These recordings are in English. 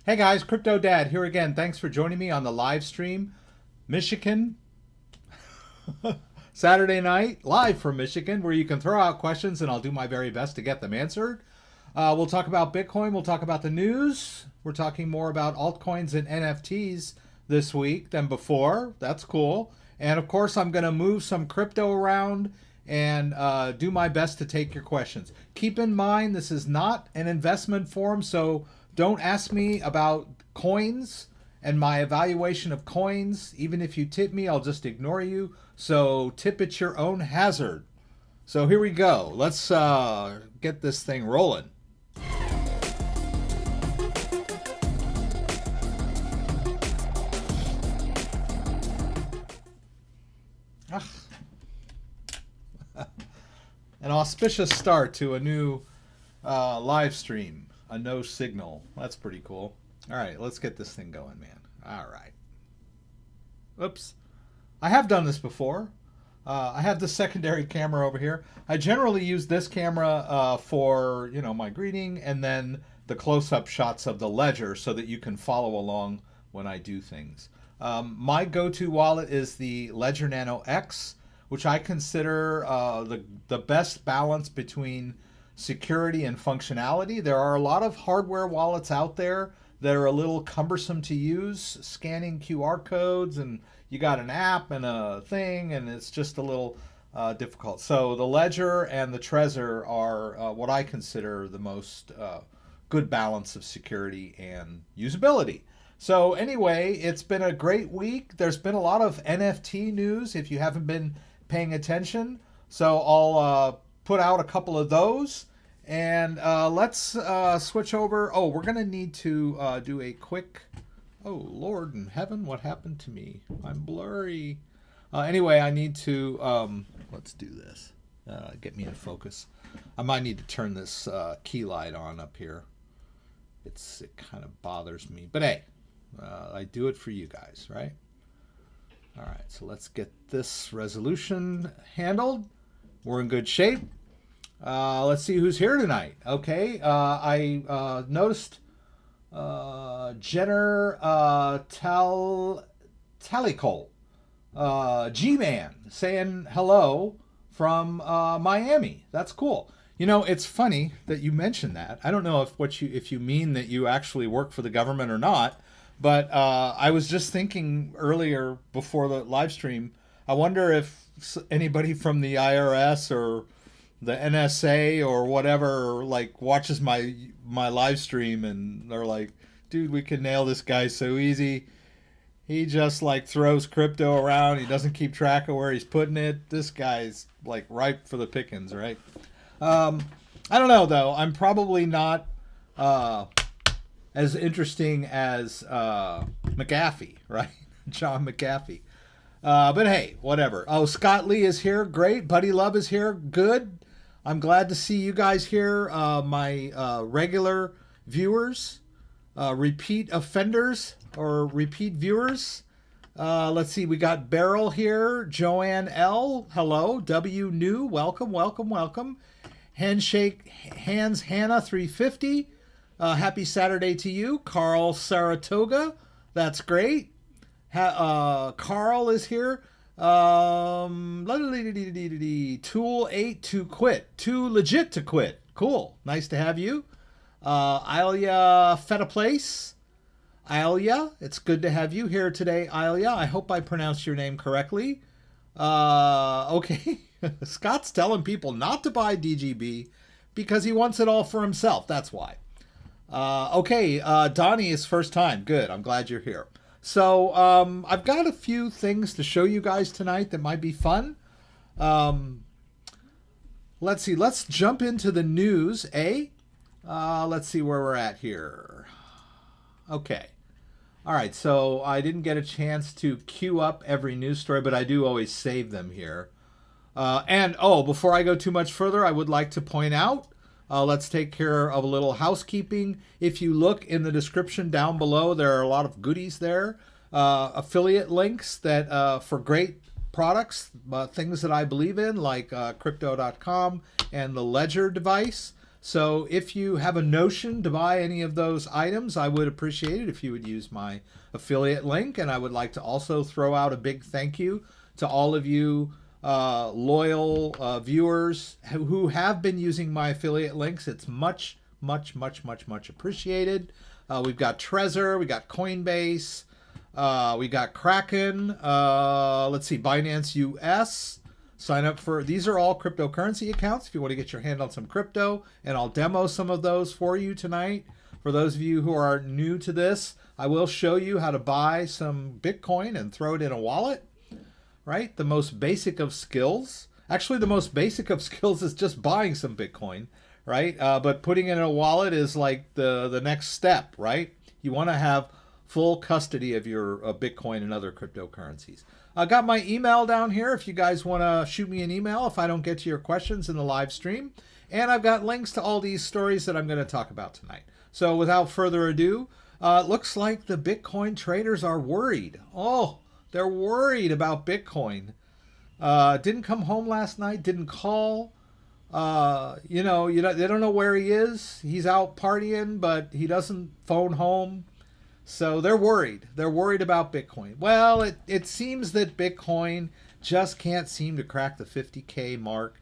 Hey guys, CryptoDad here again. Thanks for joining me on the live stream. Michigan, Saturday night, live from Michigan, where you can throw out questions and I'll do my very best to get them answered. We'll talk about Bitcoin. We'll talk about the news. We're talking more about altcoins and NFTs this week than before. That's cool. And of course, I'm going to move some crypto around and do my best to take your questions. Keep in mind, this is not an investment forum, so don't ask me about coins and my evaluation of coins. Even if you tip me, I'll just ignore you. So tip at your own hazard. So here we go. Let's get this thing rolling. An auspicious start to a new live stream. A no signal. That's pretty cool. All right, let's get this thing going, man. All right. Oops. I have done this before. I have the secondary camera over here. I generally use this camera for, my greeting and then the close-up shots of the ledger so that you can follow along when I do things. My go-to wallet is the Ledger Nano X, which I consider the best balance between security and functionality. There are a lot of hardware wallets out there that are a little cumbersome to use, scanning QR codes, and you got an app and a thing, and it's just a little difficult. So the Ledger and the Trezor are what I consider the most good balance of security and usability. So anyway, it's been a great week. There's been a lot of NFT news if you haven't been paying attention. So I'll put out a couple of those, and let's switch over. Oh, we're gonna need to do a quick, oh Lord in heaven, what happened to me? I'm blurry. Anyway, I need to let's do this. Get me in focus. I might need to turn this key light on up here. It kind of bothers me, but hey, I do it for you guys, right? All right, so let's get this resolution handled. We're in good shape. Let's see who's here tonight. Okay, I noticed Jenner Talicol, G-Man, saying hello from Miami. That's cool. It's funny that you mentioned that. I don't know if you mean that you actually work for the government or not, but I was just thinking earlier before the live stream, I wonder if anybody from the IRS or the NSA or whatever watches my live stream and they're like, dude, we can nail this guy so easy. He just throws crypto around. He doesn't keep track of where he's putting it. This guy's ripe for the pickings, right? I don't know though. I'm probably not as interesting as McAfee, right? John McAfee. But hey, whatever. Oh, Scott Lee is here. Great. Buddy Love is here. Good. I'm glad to see you guys here. My regular viewers, repeat offenders or repeat viewers. Let's see. We got Beryl here. Joanne L. Hello. W. New. Welcome, welcome, welcome. Handshake Hands Hannah 350. Happy Saturday to you. Carl Saratoga. That's great. Carl is here. Tool 8 to quit. Too legit to quit. Cool. Nice to have you. Ilia Feta Place. Ilia, it's good to have you here today, Ilia. I hope I pronounced your name correctly. Okay. Scott's telling people not to buy DGB because he wants it all for himself. That's why. Okay. Donnie is first time. Good. I'm glad you're here. So I've got a few things to show you guys tonight that might be fun. Let's see. Let's jump into the news, eh? Let's see where we're at here. Okay. All right. So I didn't get a chance to queue up every news story, but I do always save them here. Before I go too much further, I would like to point out, let's take care of a little housekeeping. If you look in the description down below, there are a lot of goodies there. Affiliate links that for great products, things that I believe in, like crypto.com and the Ledger device. So if you have a notion to buy any of those items, I would appreciate it if you would use my affiliate link. And I would like to also throw out a big thank you to all of you loyal viewers who have been using my affiliate links. It's much appreciated. We've got Trezor, we got Coinbase, we got Kraken, let's see, Binance US. Sign up for, these are all cryptocurrency accounts if you want to get your hand on some crypto, and I'll demo some of those for you tonight. For those of you who are new to this, I will show you how to buy some Bitcoin and throw it in a wallet, right? The most basic of skills. Actually, the most basic of skills is just buying some Bitcoin, right? But putting it in a wallet is like the next step, right? You want to have full custody of your Bitcoin and other cryptocurrencies. I got my email down here if you guys want to shoot me an email if I don't get to your questions in the live stream. And I've got links to all these stories that I'm going to talk about tonight. So without further ado, it looks like the Bitcoin traders are worried. Oh, they're worried about Bitcoin. Didn't come home last night, didn't call. They don't know where he is. He's out partying, but he doesn't phone home. So they're worried. They're worried about Bitcoin. Well, it seems that Bitcoin just can't seem to crack the 50K mark.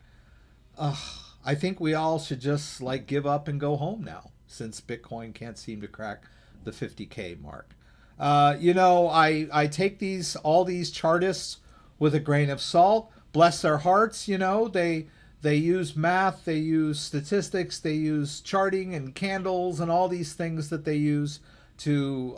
I think we all should just like give up and go home now, since Bitcoin can't seem to crack the 50K mark. I take all these chartists with a grain of salt. Bless their hearts. They use math, they use statistics, they use charting and candles and all these things that they use to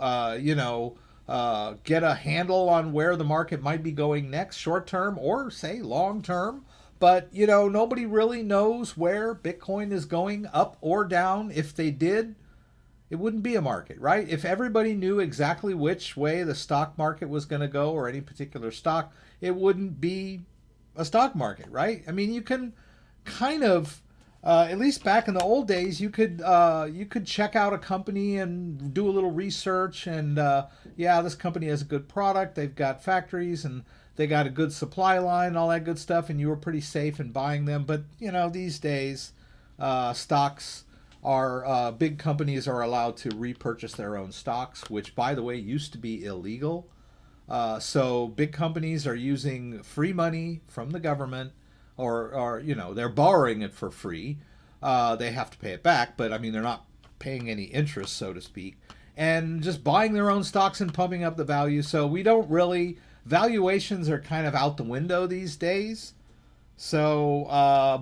get a handle on where the market might be going next, short term or say long term. But nobody really knows where Bitcoin is going, up or down. If they did, it wouldn't be a market, right? If everybody knew exactly which way the stock market was going to go, or any particular stock, it wouldn't be a stock market, right? I mean, you can kind of at least back in the old days, you could check out a company and do a little research, and this company has a good product, they've got factories, and they got a good supply line and all that good stuff, and you were pretty safe in buying them. But these days, stocks are big companies are allowed to repurchase their own stocks, which, by the way, used to be illegal. So big companies are using free money from the government, or they're borrowing it for free. They have to pay it back, but I mean, they're not paying any interest, so to speak, and just buying their own stocks and pumping up the value. So we don't really, valuations are kind of out the window these days. So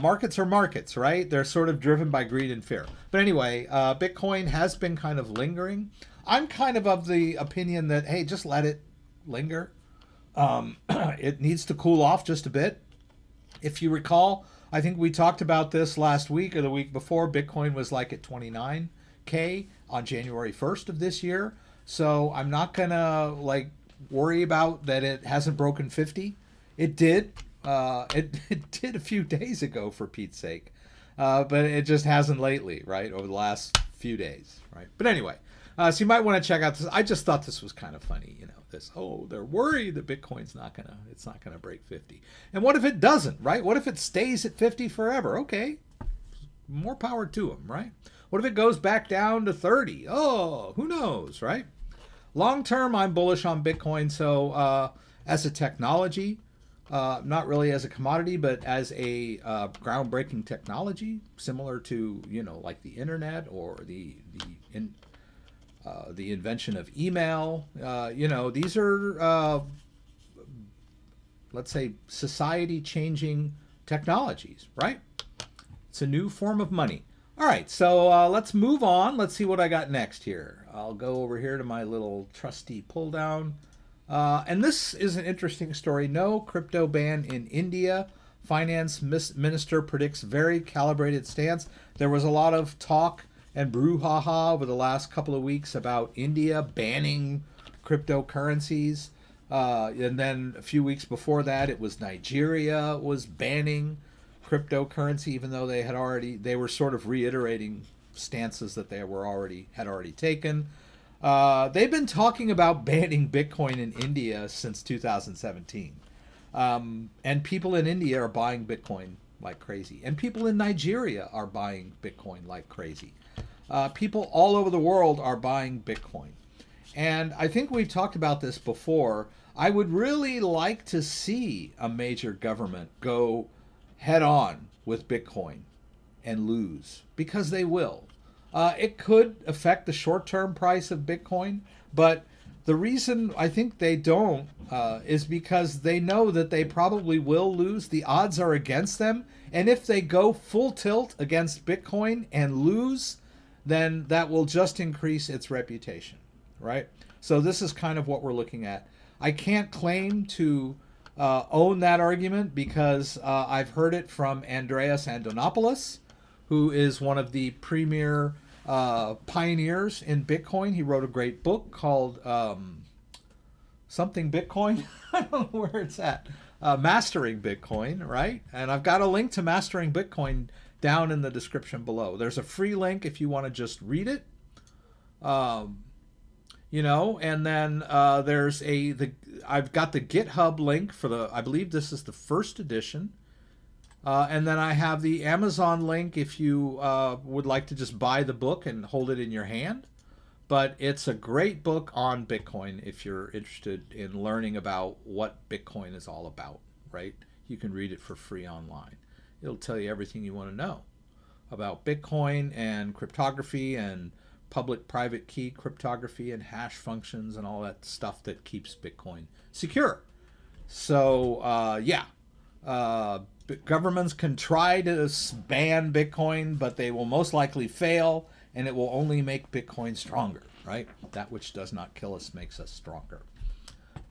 markets are markets, right? They're sort of driven by greed and fear. But anyway, Bitcoin has been kind of lingering. I'm kind of the opinion that, hey, just let it linger. It needs to cool off just a bit. If you recall, I think we talked about this last week or the week before. Bitcoin was like at 29K on January 1st of this year. So I'm not going to worry about that it hasn't broken 50. It did. It did a few days ago, for Pete's sake. But it just hasn't lately, right? Over the last few days, right? But anyway, so you might want to check out this. I just thought this was kind of funny, they're worried that Bitcoin's not gonna break 50. And what if it doesn't, right? What if it stays at 50 forever? Okay, more power to them, right? What if it goes back down to 30? Oh, who knows, right? Long term, I'm bullish on Bitcoin. So as a technology, not really as a commodity, but as a groundbreaking technology, similar to like the internet or the invention of email. These are, let's say, society-changing technologies, right? It's a new form of money. All right, so let's move on. Let's see what I got next here. I'll go over here to my little trusty pull-down. And this is an interesting story. No crypto ban in India. Finance minister predicts very calibrated stance. There was a lot of talk and brouhaha over the last couple of weeks about India banning cryptocurrencies. And then a few weeks before that, it was Nigeria was banning cryptocurrency, even though they were sort of reiterating stances that they had already taken. They've been talking about banning Bitcoin in India since 2017. And people in India are buying Bitcoin like crazy. And people in Nigeria are buying Bitcoin like crazy. People all over the world are buying Bitcoin. And I think we've talked about this before. I would really like to see a major government go head on with Bitcoin and lose, because they will. It could affect the short-term price of Bitcoin, but the reason I think they don't is because they know that they probably will lose. The odds are against them. And if they go full tilt against Bitcoin and lose, then that will just increase its reputation, right? So this is kind of what we're looking at. I can't claim to own that argument because I've heard it from Andreas Antonopoulos, who is one of the premier pioneers in Bitcoin. He wrote a great book called something Bitcoin. I don't know where it's at. Mastering Bitcoin, right? And I've got a link to Mastering Bitcoin down in the description below. There's a free link if you want to just read it. You know, and then I've got the GitHub link for I believe this is the first edition. And then I have the Amazon link if you would like to just buy the book and hold it in your hand. But it's a great book on Bitcoin if you're interested in learning about what Bitcoin is all about, right? You can read it for free online. It'll tell you everything you want to know about Bitcoin and cryptography and public-private key cryptography and hash functions and all that stuff that keeps Bitcoin secure. So, yeah. Governments can try to ban Bitcoin, but they will most likely fail, and it will only make Bitcoin stronger, right? That which does not kill us makes us stronger.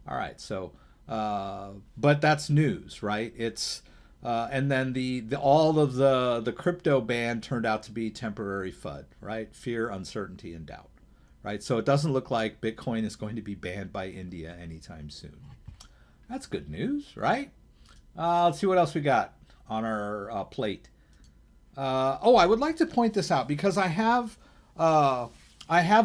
All right, so, but that's news, right? It's, and then all of the crypto ban turned out to be temporary FUD, right? Fear, uncertainty, and doubt, right? So it doesn't look like Bitcoin is going to be banned by India anytime soon. That's good news, right? Let's see what else we got on our plate. Oh, I would like to point this out because I have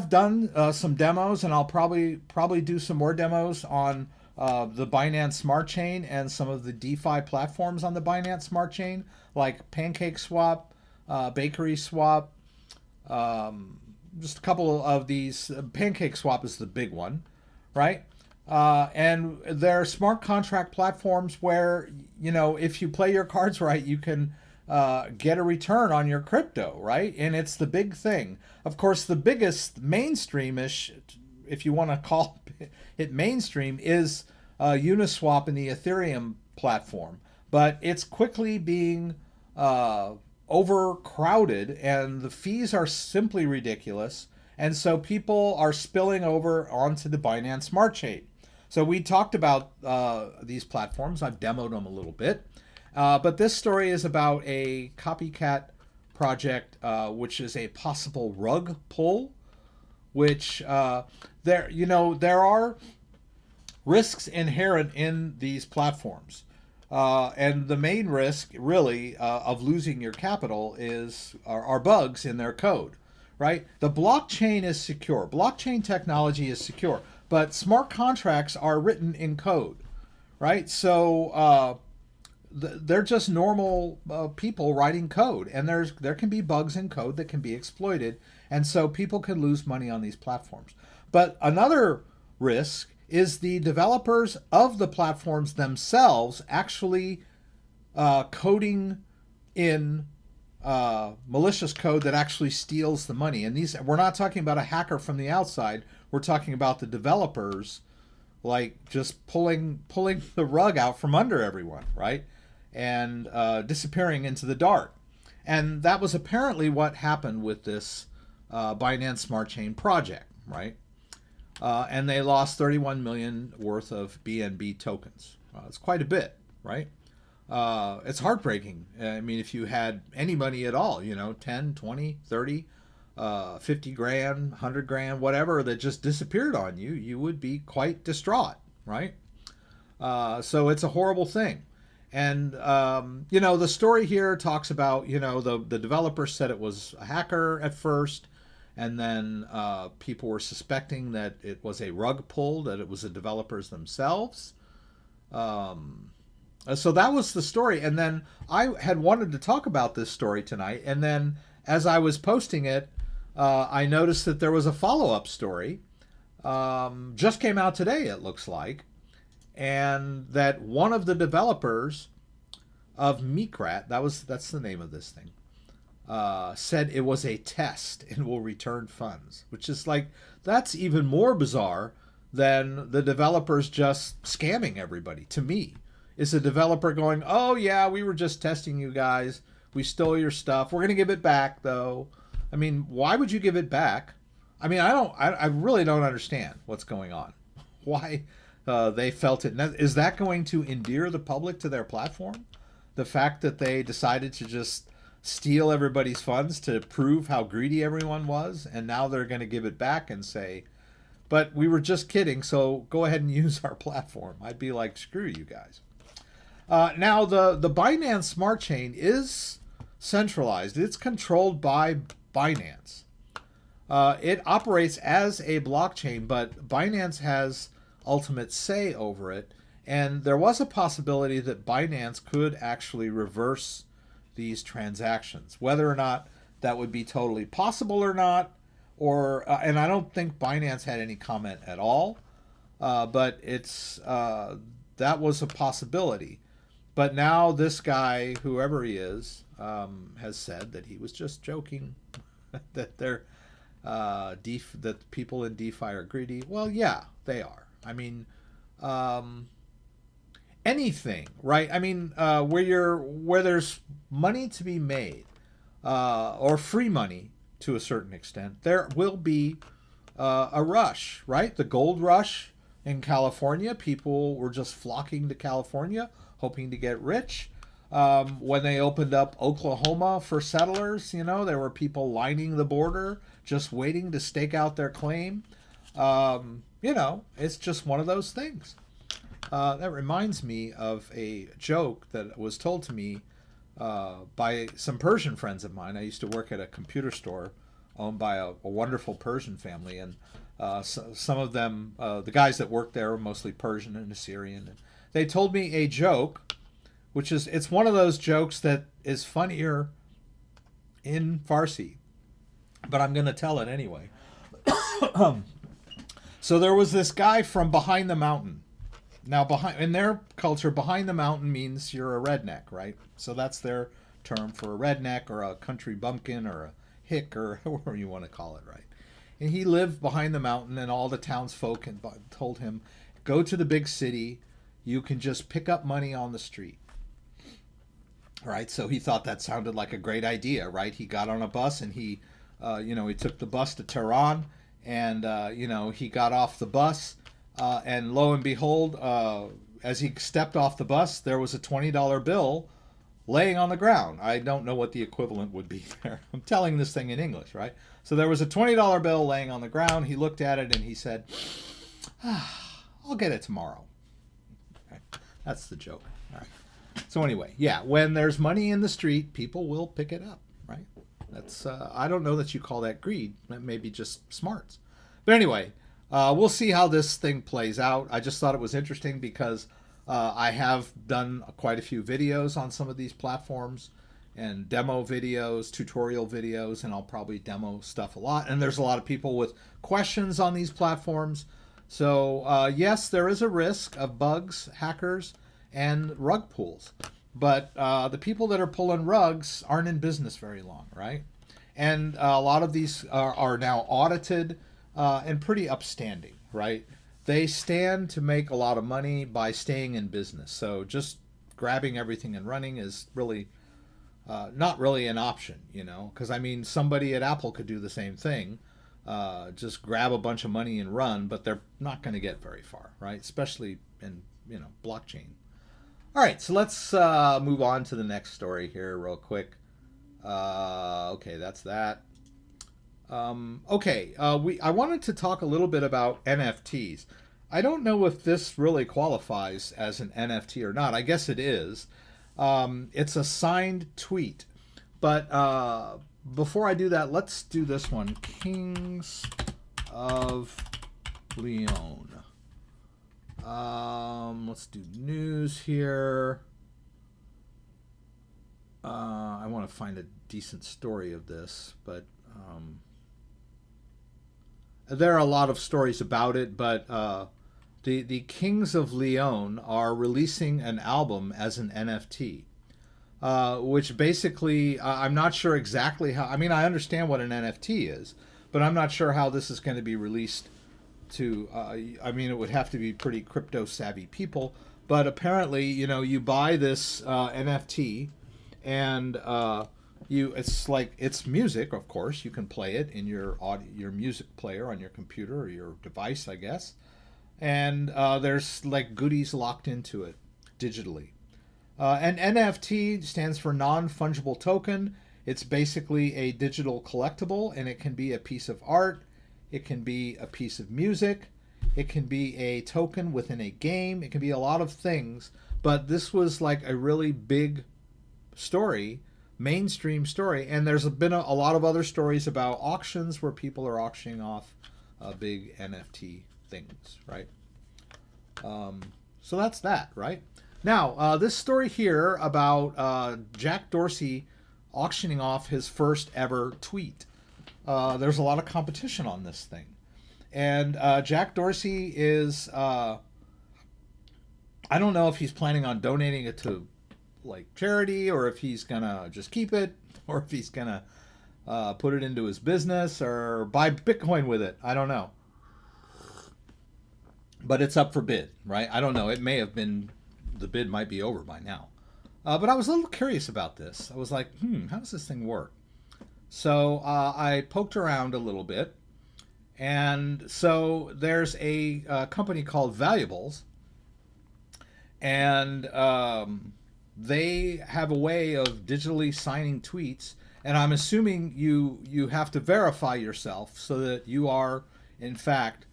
done some demos, and I'll probably do some more demos on the Binance Smart Chain and some of the DeFi platforms on the Binance Smart Chain, like PancakeSwap, BakerySwap, just a couple of these. PancakeSwap is the big one, right? And they're smart contract platforms where, you know, if you play your cards right, you can get a return on your crypto, right? And it's the big thing. Of course, the biggest mainstream-ish, if you want to call it mainstream, is Uniswap and the Ethereum platform. But it's quickly being overcrowded, and the fees are simply ridiculous. And so people are spilling over onto the Binance Smart Chain. So we talked about these platforms. I've demoed them a little bit. But this story is about a COPYKAT project, which is a possible rug pull, which there are risks inherent in these platforms. And the main risk, really, of losing your capital are bugs in their code, right? The blockchain is secure. Blockchain technology is secure, but smart contracts are written in code, right? So they're just normal people writing code, and there can be bugs in code that can be exploited, and so people can lose money on these platforms. But another risk is the developers of the platforms themselves actually coding in malicious code that actually steals the money. And we're not talking about a hacker from the outside. We're talking about the developers, like just pulling the rug out from under everyone, right? And disappearing into the dark. And that was apparently what happened with this Binance Smart Chain project, right? And they lost 31 million worth of BNB tokens. It's quite a bit, right? It's heartbreaking. I mean, if you had any money at all, 10, 20, 30, 50 grand, 100 grand, whatever, that just disappeared on you, you would be quite distraught, right? So it's a horrible thing. And, the story here talks about, the developer said it was a hacker at first, and then people were suspecting that it was a rug pull, that it was the developers themselves. So that was the story. And then I had wanted to talk about this story tonight. And then as I was posting it, I noticed that there was a follow-up story. Just came out today, it looks like. And that one of the developers of MEERKAT, that's the name of this thing, said it was a test and will return funds, which is like, that's even more bizarre than the developers just scamming everybody. To me, is a developer going, oh yeah, we were just testing you guys, we stole your stuff, we're gonna give it back though. I mean, why would you give it back? I mean, I really don't understand what's going on. Why they felt it. Is that going to endear the public to their platform? The fact that they decided to just steal everybody's funds to prove how greedy everyone was, and now they're going to give it back and say, but we were just kidding, so go ahead and use our platform. I'd be like, screw you guys. Now, the Binance Smart Chain is centralized. It's controlled by Binance. It operates as a blockchain, but Binance has ultimate say over it. And there was a possibility that Binance could actually reverse these transactions. Whether or not that would be totally possible or not, or and I don't think Binance had any comment at all, but it's that was a possibility. But now this guy, whoever he is, has said that he was just joking, that they're that people in DeFi are greedy. Well, yeah, they are. I mean, anything, right? I mean, where there's money to be made, or free money to a certain extent, there will be a rush, right? The gold rush in California, people were just flocking to California, hoping to get rich. When they opened up Oklahoma for settlers, you know, there were people lining the border just waiting to stake out their claim. You know, it's just one of those things. That reminds me of a joke that was told to me by some Persian friends of mine. I used to work at a computer store owned by a wonderful Persian family, and some of them, the guys that worked there, were mostly Persian and Assyrian. And they told me a joke, which is, it's one of those jokes that is funnier in Farsi, but I'm going to tell it anyway. So there was this guy from behind the mountain. Now, in their culture, behind the mountain means you're a redneck, right? So that's their term for a redneck or a country bumpkin or a hick or whatever you want to call it, right? And he lived behind the mountain, and all the townsfolk had told him, go to the big city, you can just pick up money on the street. Right? So he thought that sounded like a great idea, right? He got on a bus and he took the bus to Tehran, and, he got off the bus. And lo and behold, as he stepped off the bus, there was a $20 bill laying on the ground. I don't know what the equivalent would be there. I'm telling this thing in English, right? So there was a $20 bill laying on the ground. He looked at it and he said, I'll get it tomorrow. Okay. That's the joke. All right. So anyway, yeah, when there's money in the street, people will pick it up, right? That's I don't know that you call that greed. That may be just smarts. But anyway, we'll see how this thing plays out. I just thought it was interesting because I have done quite a few videos on some of these platforms, and demo videos, tutorial videos, and I'll probably demo stuff a lot. And there's a lot of people with questions on these platforms. So yes, there is a risk of bugs, hackers, and rug pulls. But the people that are pulling rugs aren't in business very long, right? And a lot of these are now audited and pretty upstanding, right? They stand to make a lot of money by staying in business. So just grabbing everything and running is really not really an option, you know? Because, I mean, somebody at Apple could do the same thing. Just grab a bunch of money and run, but they're not going to get very far, right? Especially in, blockchain. All right, so let's move on to the next story here real quick. Okay, that's that. I wanted to talk a little bit about NFTs. I don't know if this really qualifies as an NFT or not. I guess it is. It's a signed tweet. But before I do that, let's do this one. Kings of Leon. Let's do news here. I want to find a decent story of this, but there are a lot of stories about it. But the Kings of Leon are releasing an album as an NFT, which basically I'm not sure exactly how. I mean, I understand what an NFT is, but I'm not sure how this is going to be released to. I mean, it would have to be pretty crypto savvy people. But apparently, you buy this NFT, and it's music, of course. You can play it in your music player on your computer or your device, I guess. And there's like goodies locked into it digitally. And NFT stands for non-fungible token. It's basically a digital collectible, and it can be a piece of art, it can be a piece of music, it can be a token within a game, it can be a lot of things. But this was like a really big story, mainstream story, and there's been a lot of other stories about auctions where people are auctioning off big NFT things, right? So that's that, right? Now, this story here about Jack Dorsey auctioning off his first ever tweet. There's a lot of competition on this thing. And Jack Dorsey is, I don't know if he's planning on donating it to like charity, or if he's gonna just keep it, or if he's gonna put it into his business or buy Bitcoin with it. I don't know. But it's up for bid, right? I don't know. It may have been, the bid might be over by now. But I was a little curious about this. I was like, how does this thing work? So I poked around a little bit. And so there's a company called Valuables. And they have a way of digitally signing tweets. And I'm assuming you have to verify yourself so that you are, in fact,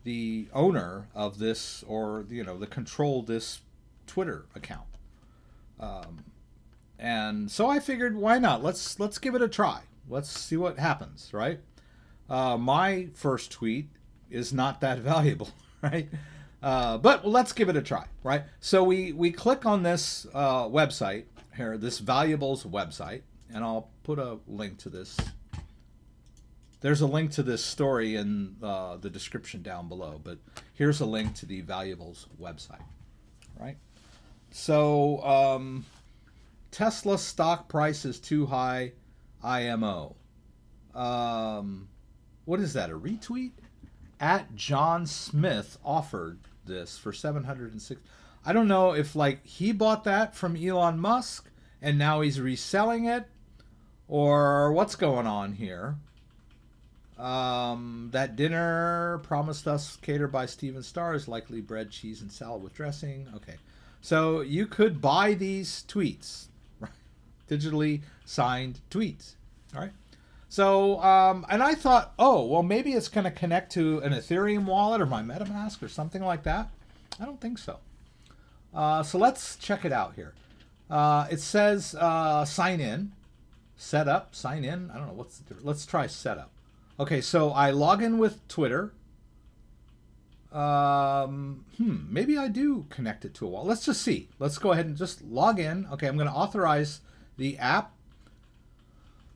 the owner of this, or the control this Twitter account. And so I figured, why not? Let's give it a try. Let's see what happens, right? My first tweet is not that valuable, right? But let's give it a try, right? So we click on this website here, this Valuables website, and I'll put a link to this. There's a link to this story in the description down below, but here's a link to the Valuables website, right? So Tesla stock price is too high, IMO. What is that, a retweet? At John Smith offered this for 706. I don't know if like he bought that from Elon Musk and now he's reselling it, or what's going on here. That dinner promised us catered by Steven Starr is likely bread, cheese, and salad with dressing. Okay. So you could buy these tweets, right? Digitally signed tweets. All right. So, and I thought, oh, well, maybe it's going to connect to an Ethereum wallet or my MetaMask or something like that. I don't think so. So let's check it out here. It says sign in, set up, sign in. I don't know what's the difference. Let's try setup. Okay, so I log in with Twitter. Maybe I do connect it to a wallet. Let's just see. Let's go ahead and just log in. Okay, I'm going to authorize the app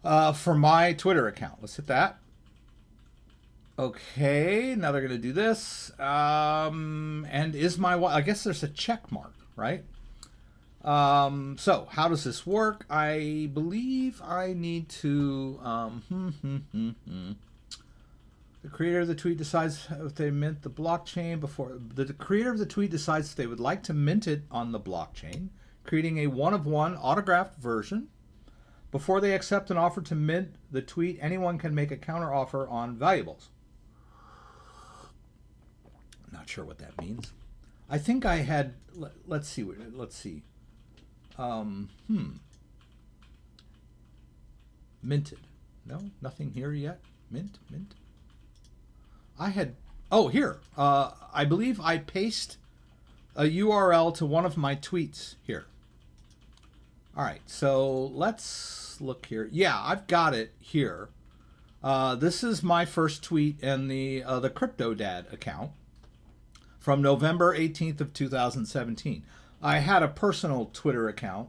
for my Twitter account. Let's hit that. Okay, now they're going to do this. And is my wallet? I guess there's a check mark, right? So how does this work? I believe I need to. The creator of the tweet decides if they mint the blockchain before the creator of the tweet decides if they would like to mint it on the blockchain, creating a one-of-one autographed version. Before they accept an offer to mint the tweet, anyone can make a counteroffer on Valuables. Not sure what that means. I think I had. Let's see. Let's see. Minted. No, nothing here yet. Mint. I had, here. I believe I paste a URL to one of my tweets here. All right, so let's look here. Yeah, I've got it here. This is my first tweet in the CryptoDad account from November 18th of 2017. I had a personal Twitter account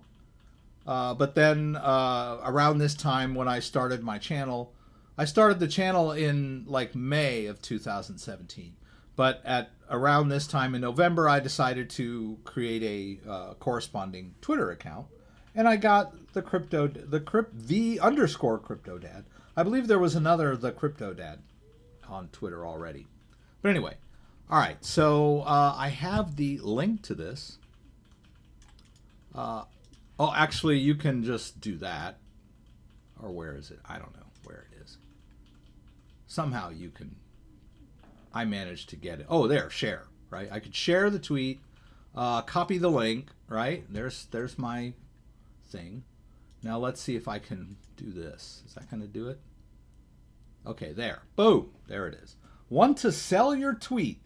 But then around this time when I started my channel, I started the channel in like May of 2017. But at around this time in November, I decided to create a corresponding Twitter account, and I got the underscore CryptoDad. I believe there was another the CryptoDad on Twitter already. But anyway, all right. So I have the link to this. Oh, actually, you can just do that. Or where is it? I don't know where it is. Somehow you can. I managed to get it. Oh, there, share, right? I could share the tweet, copy the link, right? There's my thing. Now let's see if I can do this. Is that going to do it? Okay, there. Boom. There it is. Want to sell your tweet.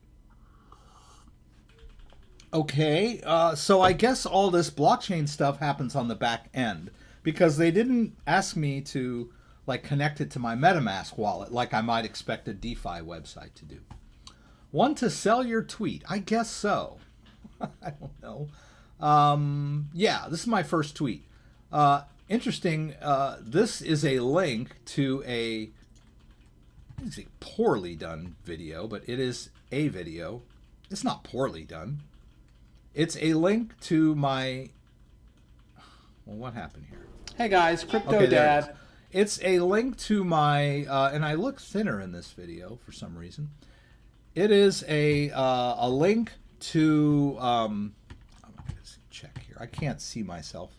Okay, so I guess all this blockchain stuff happens on the back end because they didn't ask me to like connect it to my MetaMask wallet like I might expect a DeFi website to do. Want to sell your tweet? I guess so. I don't know. Yeah, this is my first tweet. Interesting. This is a link to it's a poorly done video, but it is a video. It's not poorly done. It's a link to my... Well, what happened here? Hey guys, CryptoDad. Okay, it's a link to my... and I look thinner in this video for some reason. It is a link to... I'm going to check here. I can't see myself.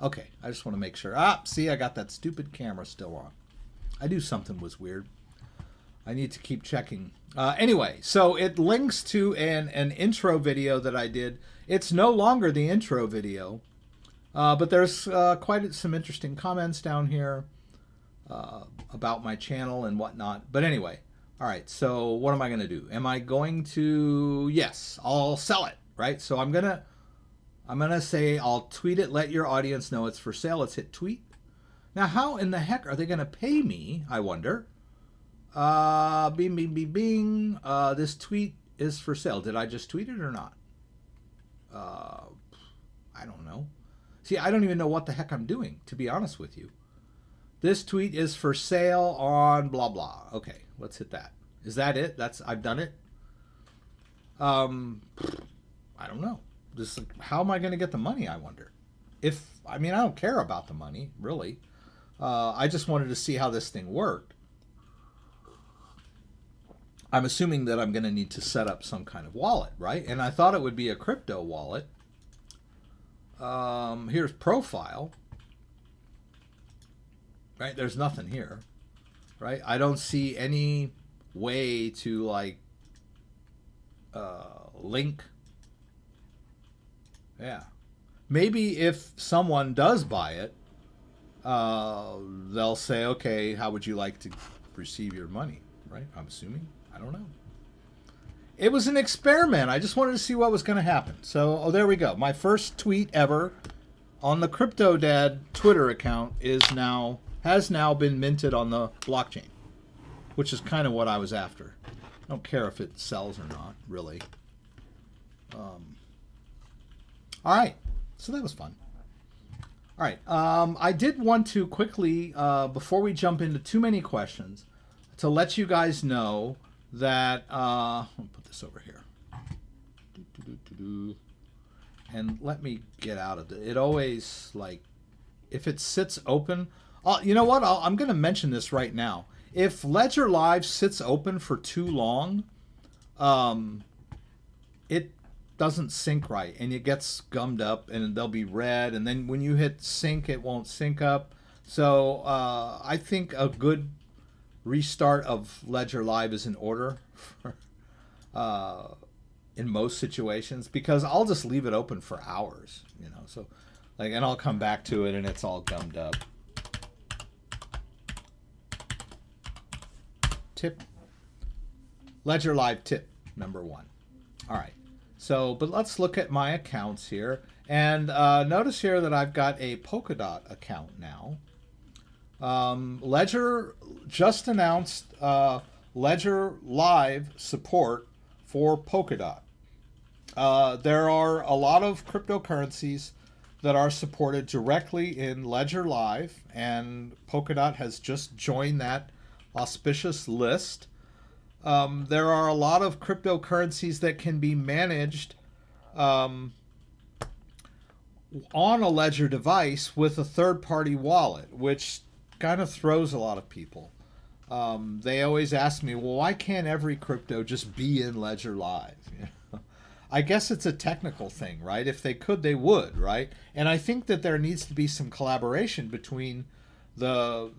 Okay, I just want to make sure. See, I got that stupid camera still on. I knew something was weird. I need to keep checking. Anyway, so it links to an intro video that I did. It's no longer the intro video, but there's quite some interesting comments down here about my channel and whatnot. But anyway, all right, so what am I going to do? Am I going to... Yes, I'll sell it, right? So I'm going to say I'll tweet it, let your audience know it's for sale. Let's hit tweet. Now, how in the heck are they going to pay me, I wonder? Bing, bing, bing, bing. This tweet is for sale. Did I just tweet it or not? I don't know. See, I don't even know what the heck I'm doing, to be honest with you. This tweet is for sale on blah, blah. Okay, let's hit that. Is that it? I've done it? I don't know. How am I going to get the money, I wonder? I mean, I don't care about the money, really. I just wanted to see how this thing worked. I'm assuming that I'm going to need to set up some kind of wallet, right? And I thought it would be a crypto wallet. Here's profile. Right? There's nothing here. Right? I don't see any way to, like, link. Yeah. Maybe if someone does buy it, they'll say, okay, how would you like to receive your money? Right? I'm assuming. I don't know. It was an experiment. I just wanted to see what was going to happen. So, there we go. My first tweet ever on the CryptoDad Twitter account has now been minted on the blockchain, which is kind of what I was after. I don't care if it sells or not, really. All right. So that was fun. All right. I did want to quickly, before we jump into too many questions, to let you guys know that I'll put this over here. And let me get out of it. It always, like, if it sits open, you know what? I'm going to mention this right now. If Ledger Live sits open for too long, it doesn't sync right, and it gets gummed up, and they'll be red, and then when you hit sync, it won't sync up. So I think a good restart of Ledger Live is in order for, in most situations, because I'll just leave it open for hours, you know. So, like, and I'll come back to it, and it's all gummed up. Tip. Ledger Live tip number 1. All right. So, but let's look at my accounts here, and notice here that I've got a Polkadot account now. Ledger just announced Ledger Live support for Polkadot. There are a lot of cryptocurrencies that are supported directly in Ledger Live, and Polkadot has just joined that auspicious list. There are a lot of cryptocurrencies that can be managed on a Ledger device with a third-party wallet, which kind of throws a lot of people. They always ask me, well, why can't every crypto just be in Ledger Live? I guess it's a technical thing, right? If they could, they would, right? And I think that there needs to be some collaboration between the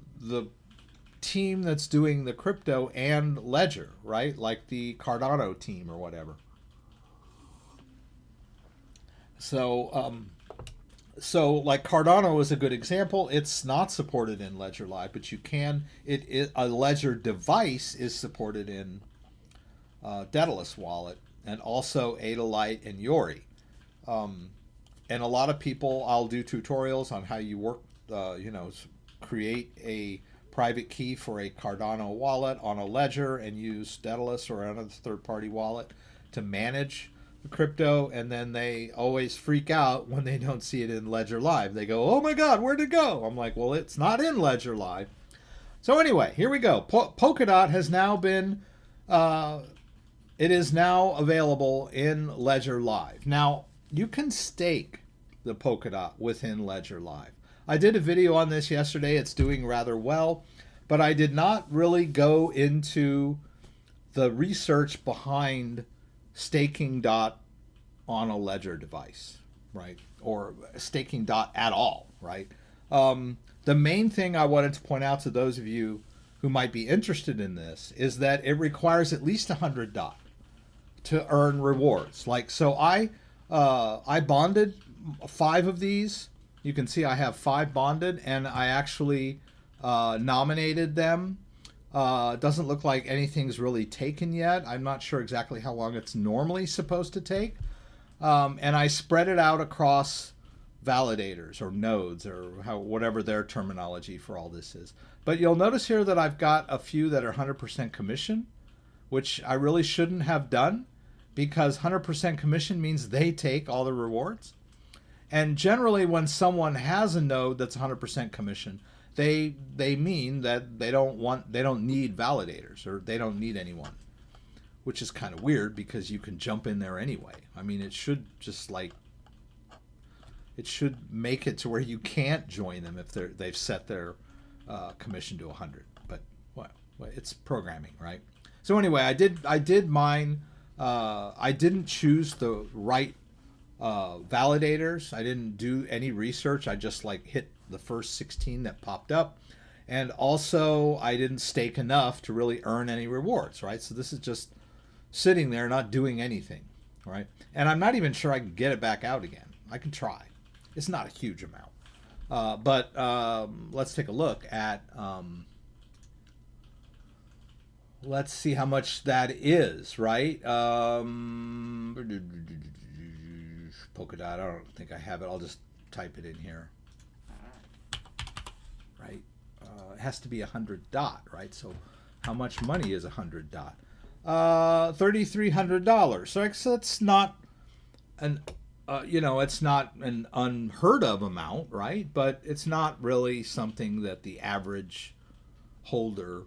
team that's doing the crypto and Ledger, right? Like the Cardano team or whatever. So like Cardano is a good example. It's not supported in Ledger Live, but you can. A Ledger device is supported in Daedalus Wallet, and also Adalite and Yori. And a lot of people, I'll do tutorials on how you work, create a private key for a Cardano wallet on a Ledger and use Daedalus or another third-party wallet to manage the crypto, and then they always freak out when they don't see it in Ledger Live. They go, oh my God, where'd it go? I'm like, well, it's not in Ledger Live. So anyway, here we go. Polkadot has now been... it is now available in Ledger Live. Now, you can stake the Polkadot within Ledger Live. I did a video on this yesterday. It's doing rather well, but I did not really go into the research behind staking DOT on a Ledger device, right? Or staking DOT at all, right? The main thing I wanted to point out to those of you who might be interested in this is that it requires at least 100 DOT to earn rewards. Like, so I bonded 5 of these. You can see I have 5 bonded, and I actually nominated them. Doesn't look like anything's really taken yet. I'm not sure exactly how long it's normally supposed to take. And I spread it out across validators or nodes or whatever their terminology for all this is. But you'll notice here that I've got a few that are 100% commission, which I really shouldn't have done, because 100% commission means they take all the rewards. And generally when someone has a node that's 100% commission, they mean that they don't need validators, or they don't need anyone, which is kind of weird because you can jump in there anyway. I mean, it should just it should make it to where you can't join them if they've set their commission to 100. But well, it's programming, right? So anyway, I did mine. I didn't choose the right validators. I didn't do any research. I just hit the first 16 that popped up. And also I didn't stake enough to really earn any rewards, right? So this is just sitting there not doing anything, right? And I'm not even sure I can get it back out again. I can try. It's not a huge amount. But let's take a look at, let's see how much that is, right? Polkadot, I don't think I have it. I'll just type it in here. Right? It has to be 100 DOT, right? So how much money is 100 DOT? $3,300. So it's not an, it's not an unheard of amount, right? But it's not really something that the average holder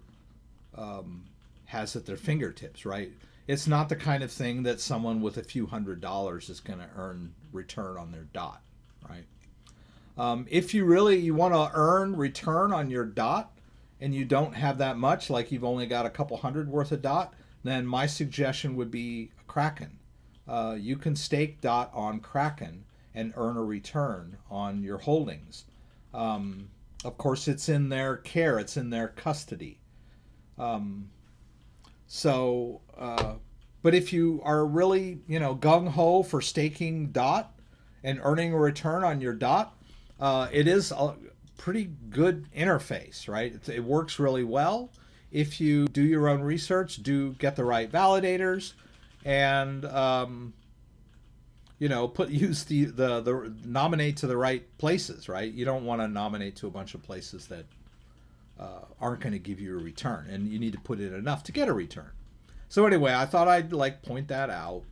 has at their fingertips, right? It's not the kind of thing that someone with a few $100s is going to earn return on their DOT, right? If you want to earn return on your DOT and you don't have that much, like you've only got a couple hundred worth of DOT, then my suggestion would be Kraken. You can stake DOT on Kraken and earn a return on your holdings. Of course, it's in their care, it's in their custody. But if you are really, gung-ho for staking DOT and earning a return on your DOT, it is a pretty good interface, right? It works really well. If you do your own research, get the right validators, and use the nominate to the right places, right? You don't want to nominate to a bunch of places that aren't going to give you a return, and you need to put in enough to get a return. So anyway, I thought I'd point that out.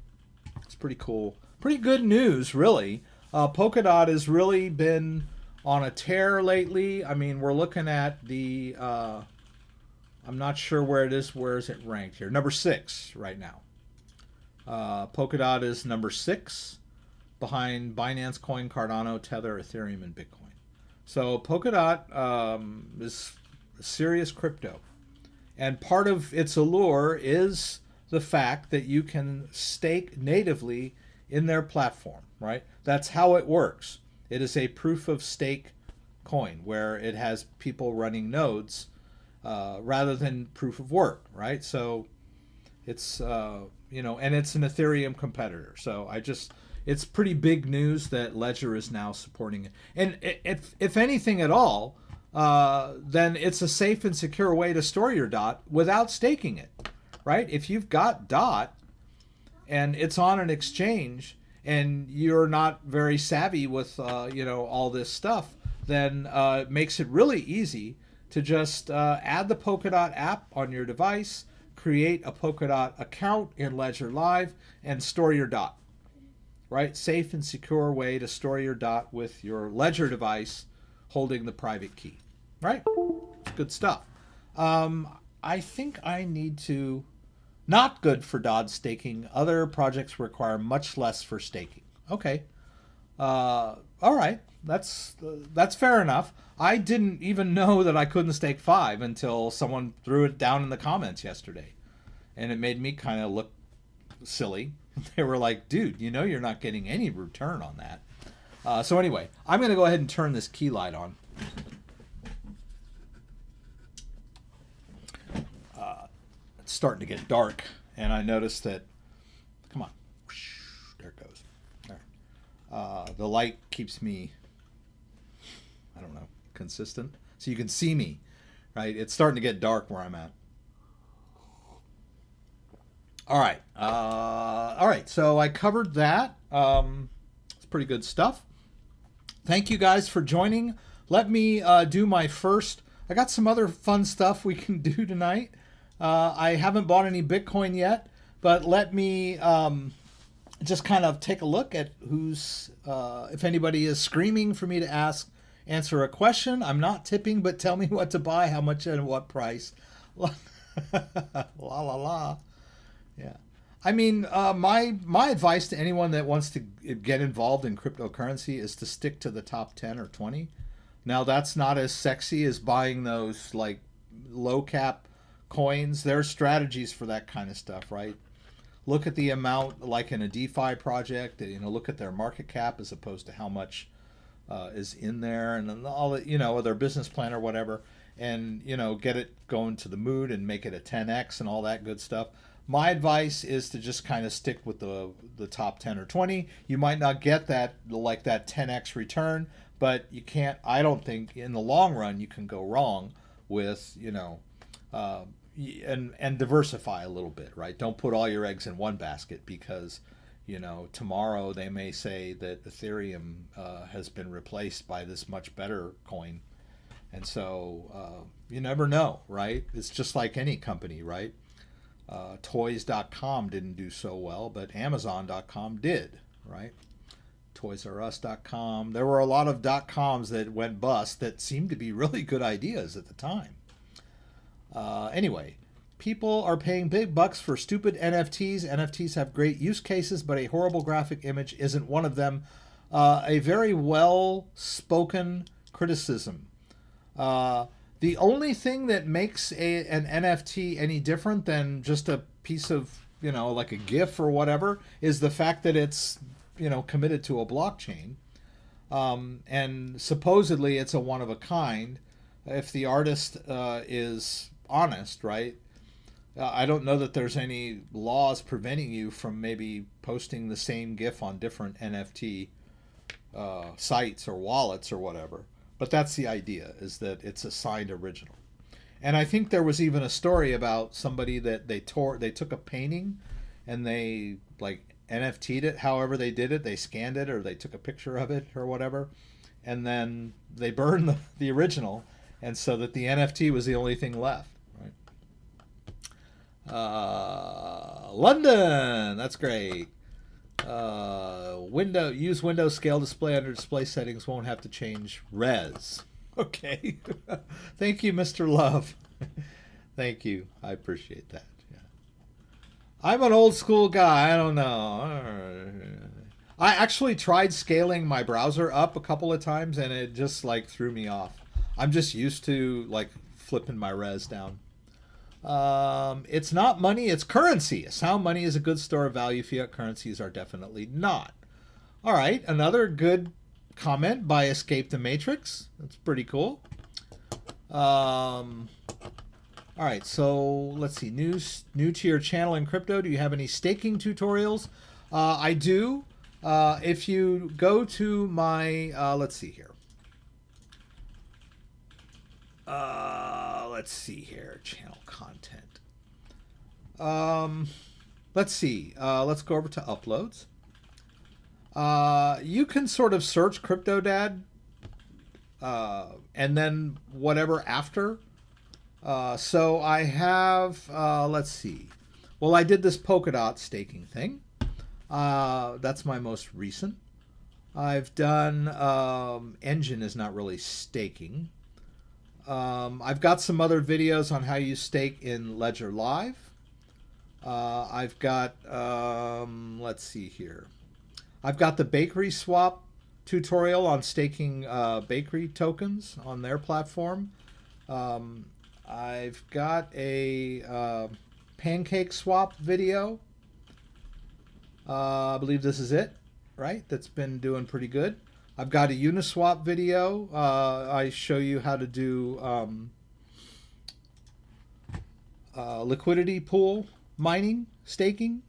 It's pretty cool, pretty good news, really. Polkadot has really been on a tear lately. I mean, we're looking at the, I'm not sure where it is. Where is it ranked here? Number 6 right now. Polkadot is number 6 behind Binance, Coin, Cardano, Tether, Ethereum, and Bitcoin. So Polkadot is serious crypto. And part of its allure is the fact that you can stake natively in their platform, right? That's how it works. It is a proof of stake coin where it has people running nodes rather than proof of work, right? So it's, you know, and it's an Ethereum competitor. So it's pretty big news that Ledger is now supporting it. And if anything at all, then it's a safe and secure way to store your DOT without staking it, right? If you've got DOT and it's on an exchange and you're not very savvy with, you know, all this stuff, then it makes it really easy to just add the Polkadot app on your device, create a Polkadot account in Ledger Live, and store your DOT, right? Safe and secure way to store your DOT with your Ledger device holding the private key, right? It's good stuff. I think I need to, not good for DOT staking. Other projects require much less for staking. Okay. All right. That's fair enough. I didn't even know that I couldn't stake 5 until someone threw it down in the comments yesterday. And it made me kind of look silly. They were like, dude, you know you're not getting any return on that. So anyway, I'm going to go ahead and turn this key light on. It's starting to get dark, and I noticed that, come on, there it goes. All right. The light keeps me, I don't know, consistent. So you can see me, right? It's starting to get dark where I'm at. All right. All right. So I covered that. It's pretty good stuff. Thank you guys for joining. Let me do my first. I got some other fun stuff we can do tonight. I haven't bought any Bitcoin yet, but let me just kind of take a look at who's, if anybody is screaming for me to answer a question. I'm not tipping, but tell me what to buy, how much, and what price. La la la. Yeah. I mean, my advice to anyone that wants to get involved in cryptocurrency is to stick to the top 10 or 20. Now, that's not as sexy as buying those like low cap coins. There are strategies for that kind of stuff, right? Look at the amount, like in a DeFi project, you know, look at their market cap as opposed to how much is in there, and then all the, you know, their business plan or whatever, and, you know, get it going to the moon and make it a 10x and all that good stuff. My advice is to just kind of stick with the top 10 or 20. You might not get that, like that 10x return, but you can't, I don't think in the long run you can go wrong with, you know, and diversify a little bit, right? Don't put all your eggs in one basket, because, you know, tomorrow they may say that Ethereum has been replaced by this much better coin. And so you never know, right? It's just like any company, right? Toys.com didn't do so well, but Amazon.com did, right? ToysRUs.com. There were a lot of .coms that went bust that seemed to be really good ideas at the time. Anyway, people are paying big bucks for stupid NFTs. NFTs have great use cases, but a horrible graphic image isn't one of them. A very well-spoken criticism. The only thing that makes an NFT any different than just a piece of, you know, like a GIF or whatever, is the fact that it's, you know, committed to a blockchain. And supposedly it's a one of a kind. If the artist is honest, right? I don't know that there's any laws preventing you from maybe posting the same GIF on different NFT sites or wallets or whatever. But that's the idea, is that it's a signed original. And I think there was even a story about somebody that they took a painting and they like NFT'd it, however they did it. They scanned it or they took a picture of it or whatever. And then they burned the original. And so that the NFT was the only thing left, right? London, that's great. Use Windows scale display under display settings. Won't have to change res. Okay. Thank you, Mr. Love. Thank you. I appreciate that. Yeah. I'm an old school guy. I don't know. I actually tried scaling my browser up a couple of times and it just like threw me off. I'm just used to like flipping my res down. It's not money, it's currency. Sound money is a good store of value. Fiat currencies are definitely not. All right, another good comment by Escape the Matrix. That's pretty cool. All right, so let's see. New to your channel in crypto. Do you have any staking tutorials? I do. If you go to my, let's see here. Let's see here. Channel content. Let's see. Let's go over to uploads. You can sort of search CryptoDad and then whatever after. So I have, let's see. Well, I did this Polkadot staking thing. That's my most recent. I've done, Engine is not really staking. I've got some other videos on how you stake in Ledger Live. I've got, let's see here. I've got the bakery swap tutorial on staking bakery tokens on their platform. I've got a pancake swap video. I believe this is it, right? That's been doing pretty good. I've got a Uniswap video. I show you how to do liquidity pool mining, staking,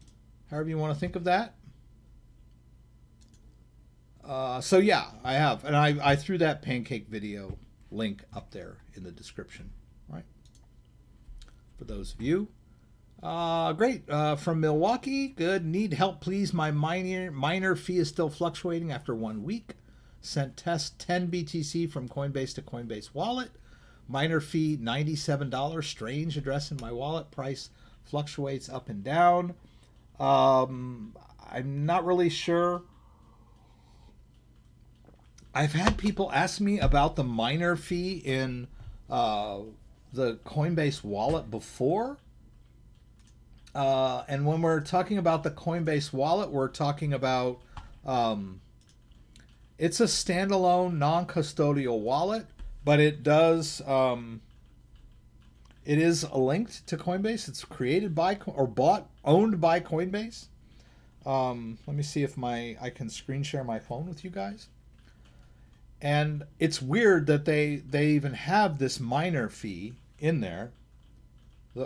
however you want to think of that. So yeah, I have. And I threw that pancake video link up there in the description, right? For those of you. Great. From Milwaukee. Good. Need help, please. My miner fee is still fluctuating after 1 week. Sent test 10 BTC from Coinbase to Coinbase wallet. Miner fee $97. Strange address in my wallet. Price fluctuates up and down. I'm not really sure. I've had people ask me about the miner fee in the Coinbase wallet before. And when we're talking about the Coinbase wallet, we're talking about it's a standalone non-custodial wallet, but it does it is linked to Coinbase. It's created by or owned by Coinbase. Let me see if I can screen share my phone with you guys. And it's weird that they even have this miner fee in there.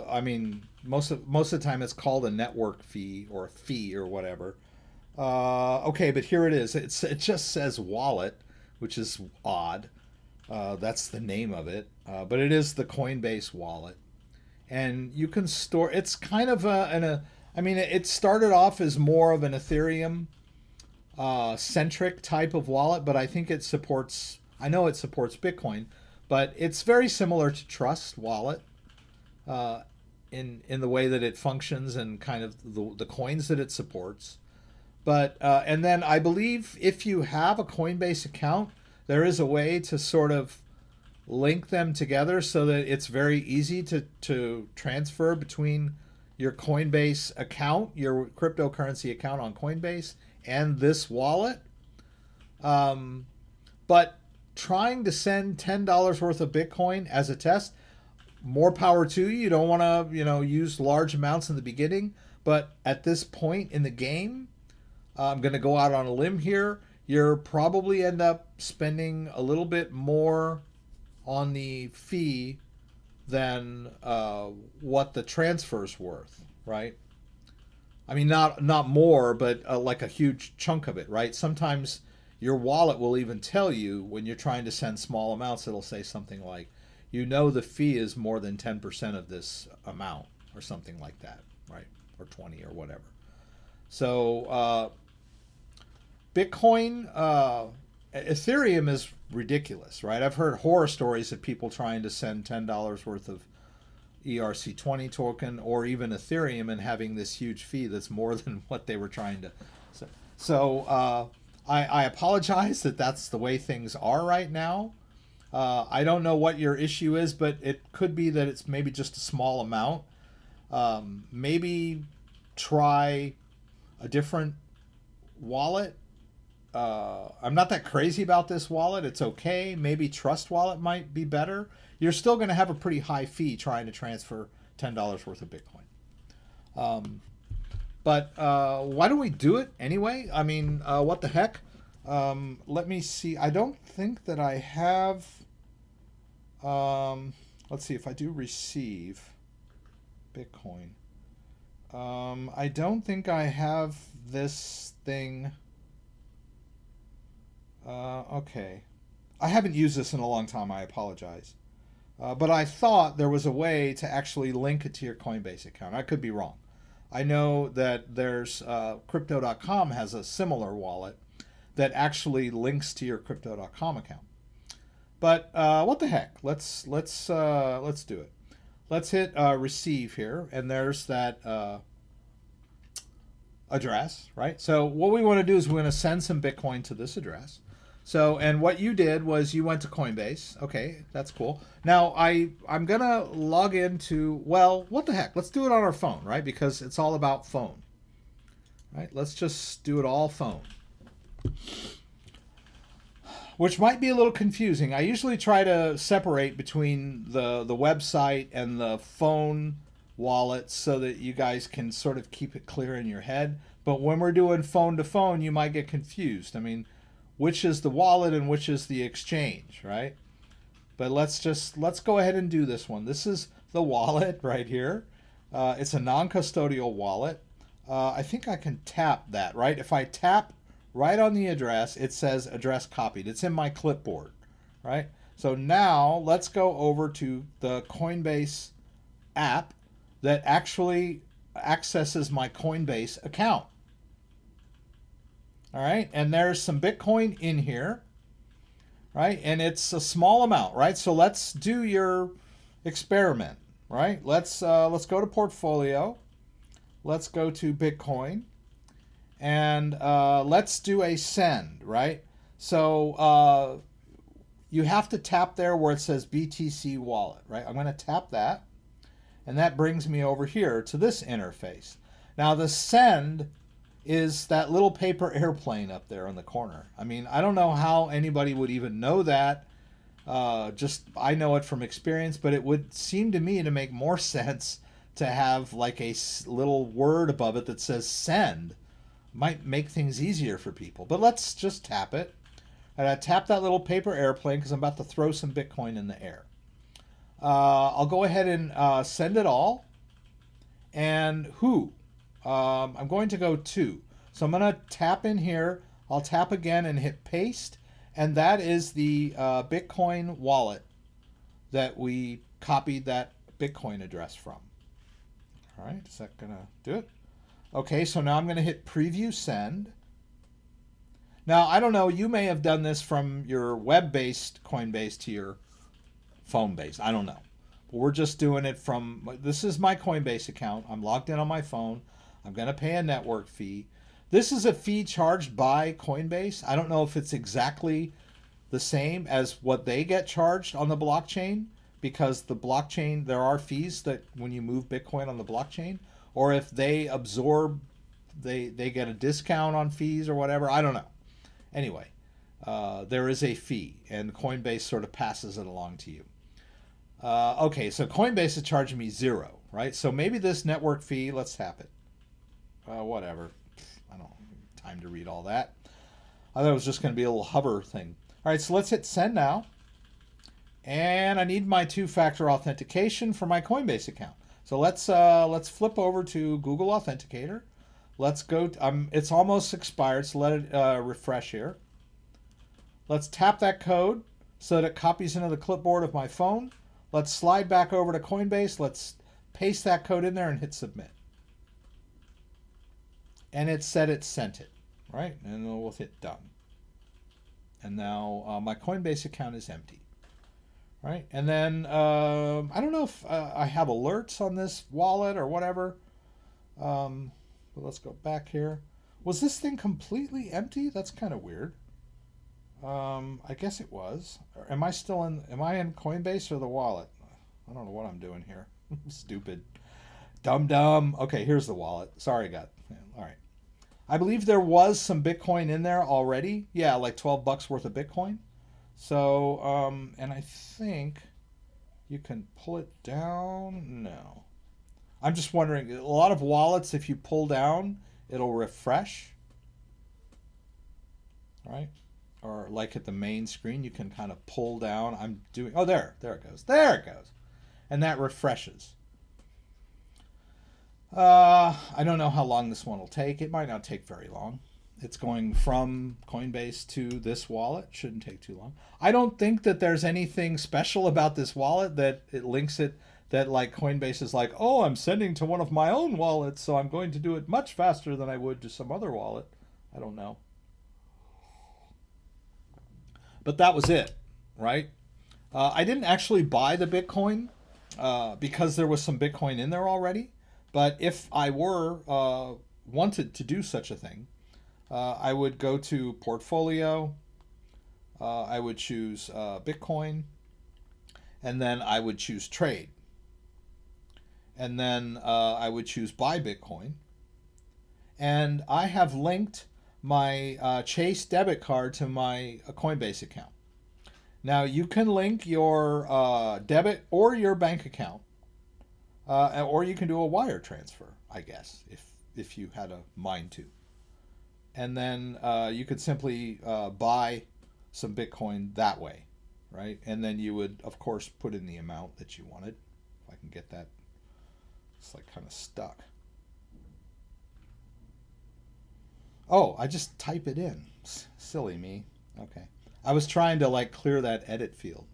I mean, most of the time it's called a network fee or a fee or whatever. Okay, but here it is. It just says wallet, which is odd. That's the name of it. But it is the Coinbase wallet. And you can store, it's kind of I mean, it started off as more of an Ethereum centric type of wallet, but I think it supports, I know it supports Bitcoin, but it's very similar to Trust wallet. In the way that it functions and kind of the coins that it supports. But and then I believe if you have a Coinbase account, there is a way to sort of link them together so that it's very easy to transfer between your Coinbase account, your cryptocurrency account on Coinbase, and this wallet. But trying to send $10 worth of Bitcoin as a test, more power to you. You don't want to, use large amounts in the beginning. But at this point in the game, I'm going to go out on a limb here. You'll probably end up spending a little bit more on the fee than what the transfer's worth, right? I mean, not more, but like a huge chunk of it, right? Sometimes your wallet will even tell you when you're trying to send small amounts, it'll say something like, the fee is more than 10% of this amount or something like that, right? Or 20 or whatever. So Bitcoin, Ethereum is ridiculous, right? I've heard horror stories of people trying to send $10 worth of ERC20 token or even Ethereum and having this huge fee that's more than what they were trying to So I apologize that that's the way things are right now. I don't know what your issue is, but it could be that it's maybe just a small amount. Maybe try a different wallet. I'm not that crazy about this wallet. It's okay. Maybe Trust Wallet might be better. You're still going to have a pretty high fee trying to transfer $10 worth of Bitcoin. But why don't we do it anyway? I mean, what the heck? Let me see. I don't think that I have... let's see if I do receive Bitcoin. I don't think I have this thing... okay. I haven't used this in a long time. I apologize. But I thought there was a way to actually link it to your Coinbase account. I could be wrong. I know that there's Crypto.com has a similar wallet that actually links to your Crypto.com account. But what the heck? Let's do it. Let's hit receive here, and there's that address, right? So what we want to do is we're going to send some Bitcoin to this address. So, and what you did was you went to Coinbase. Okay, that's cool. Now, I'm going to log into, well, what the heck? Let's do it on our phone, right? Because it's all about phone, right? Let's just do it all phone. Which might be a little confusing. I usually try to separate between the website and the phone wallet so that you guys can sort of keep it clear in your head. But when we're doing phone to phone, you might get confused. I mean, which is the wallet and which is the exchange, right? But let's go ahead and do this one. This is the wallet right here. It's a non-custodial wallet. I think I can tap that, right? If I tap right on the address, it says address copied. It's in my clipboard, right? So now let's go over to the Coinbase app that actually accesses my Coinbase account. All right, and there's some Bitcoin in here, right? And it's a small amount, right? So let's do your experiment, right? Let's go to portfolio. Let's go to Bitcoin, and let's do a send, right? So you have to tap there where it says BTC wallet, right? I'm going to tap that, and that brings me over here to this interface. Now the send is that little paper airplane up there in the corner. I mean, I don't know how anybody would even know that. I know it from experience, but it would seem to me to make more sense to have like a little word above it that says send. Might make things easier for people. But let's just tap it. And I tap that little paper airplane because I'm about to throw some Bitcoin in the air. I'll go ahead and send it all. And who? I'm going to go to. So I'm going to tap in here. I'll tap again and hit paste. And that is the Bitcoin wallet that we copied that Bitcoin address from. All right, is that going to do it? Okay, so now I'm going to hit preview send. Now, I don't know, you may have done this from your web-based Coinbase to your phone-based. I don't know. But we're just doing it from, this is my Coinbase account. I'm logged in on my phone. I'm going to pay a network fee. This is a fee charged by Coinbase. I don't know if it's exactly the same as what they get charged on the blockchain, because the blockchain, there are fees that when you move Bitcoin on the blockchain, or if they absorb, they get a discount on fees or whatever. I don't know. Anyway, there is a fee, and Coinbase sort of passes it along to you. Okay, so Coinbase is charging me $0, right? So maybe this network fee, let's tap it. Whatever. I don't have time to read all that. I thought it was just going to be a little hover thing. All right, so let's hit send now. And I need my two-factor authentication for my Coinbase account. So let's flip over to Google Authenticator. Let's go. It's almost expired, so let it refresh here. Let's tap that code so that it copies into the clipboard of my phone. Let's slide back over to Coinbase. Let's paste that code in there and hit submit. And it said it sent it, right? And then we'll hit done. And now my Coinbase account is empty, right? And then I don't know if I have alerts on this wallet or whatever. But let's go back here. Was this thing completely empty? That's kind of weird. I guess it was. Am I in Coinbase or the wallet? I don't know what I'm doing here. Stupid. Dumb. Okay, here's the wallet. Sorry, all right. I believe there was some Bitcoin in there already. Yeah, like 12 bucks worth of Bitcoin. So, and I think you can pull it down. No. I'm just wondering, a lot of wallets, if you pull down, it'll refresh. Right? Or like at the main screen, you can kind of pull down. Oh, there it goes. There it goes. And that refreshes. I don't know how long this one will take. It might not take very long. It's going from Coinbase to this wallet. Shouldn't take too long. I don't think that there's anything special about this wallet that it links it, that like Coinbase is like, oh, I'm sending to one of my own wallets, so I'm going to do it much faster than I would to some other wallet. I don't know. But that was it, right? I didn't actually buy the Bitcoin because there was some Bitcoin in there already. But if I wanted to do such a thing, I would go to portfolio, I would choose Bitcoin, and then I would choose trade. And then I would choose buy Bitcoin. And I have linked my Chase debit card to my Coinbase account. Now you can link your debit or your bank account, or you can do a wire transfer, I guess, if you had a mind to. And then you could simply buy some Bitcoin that way, right? And then you would, of course, put in the amount that you wanted. If I can get that, it's like kind of stuck. Oh, I just type it in. Silly me. Okay. I was trying to like clear that edit field,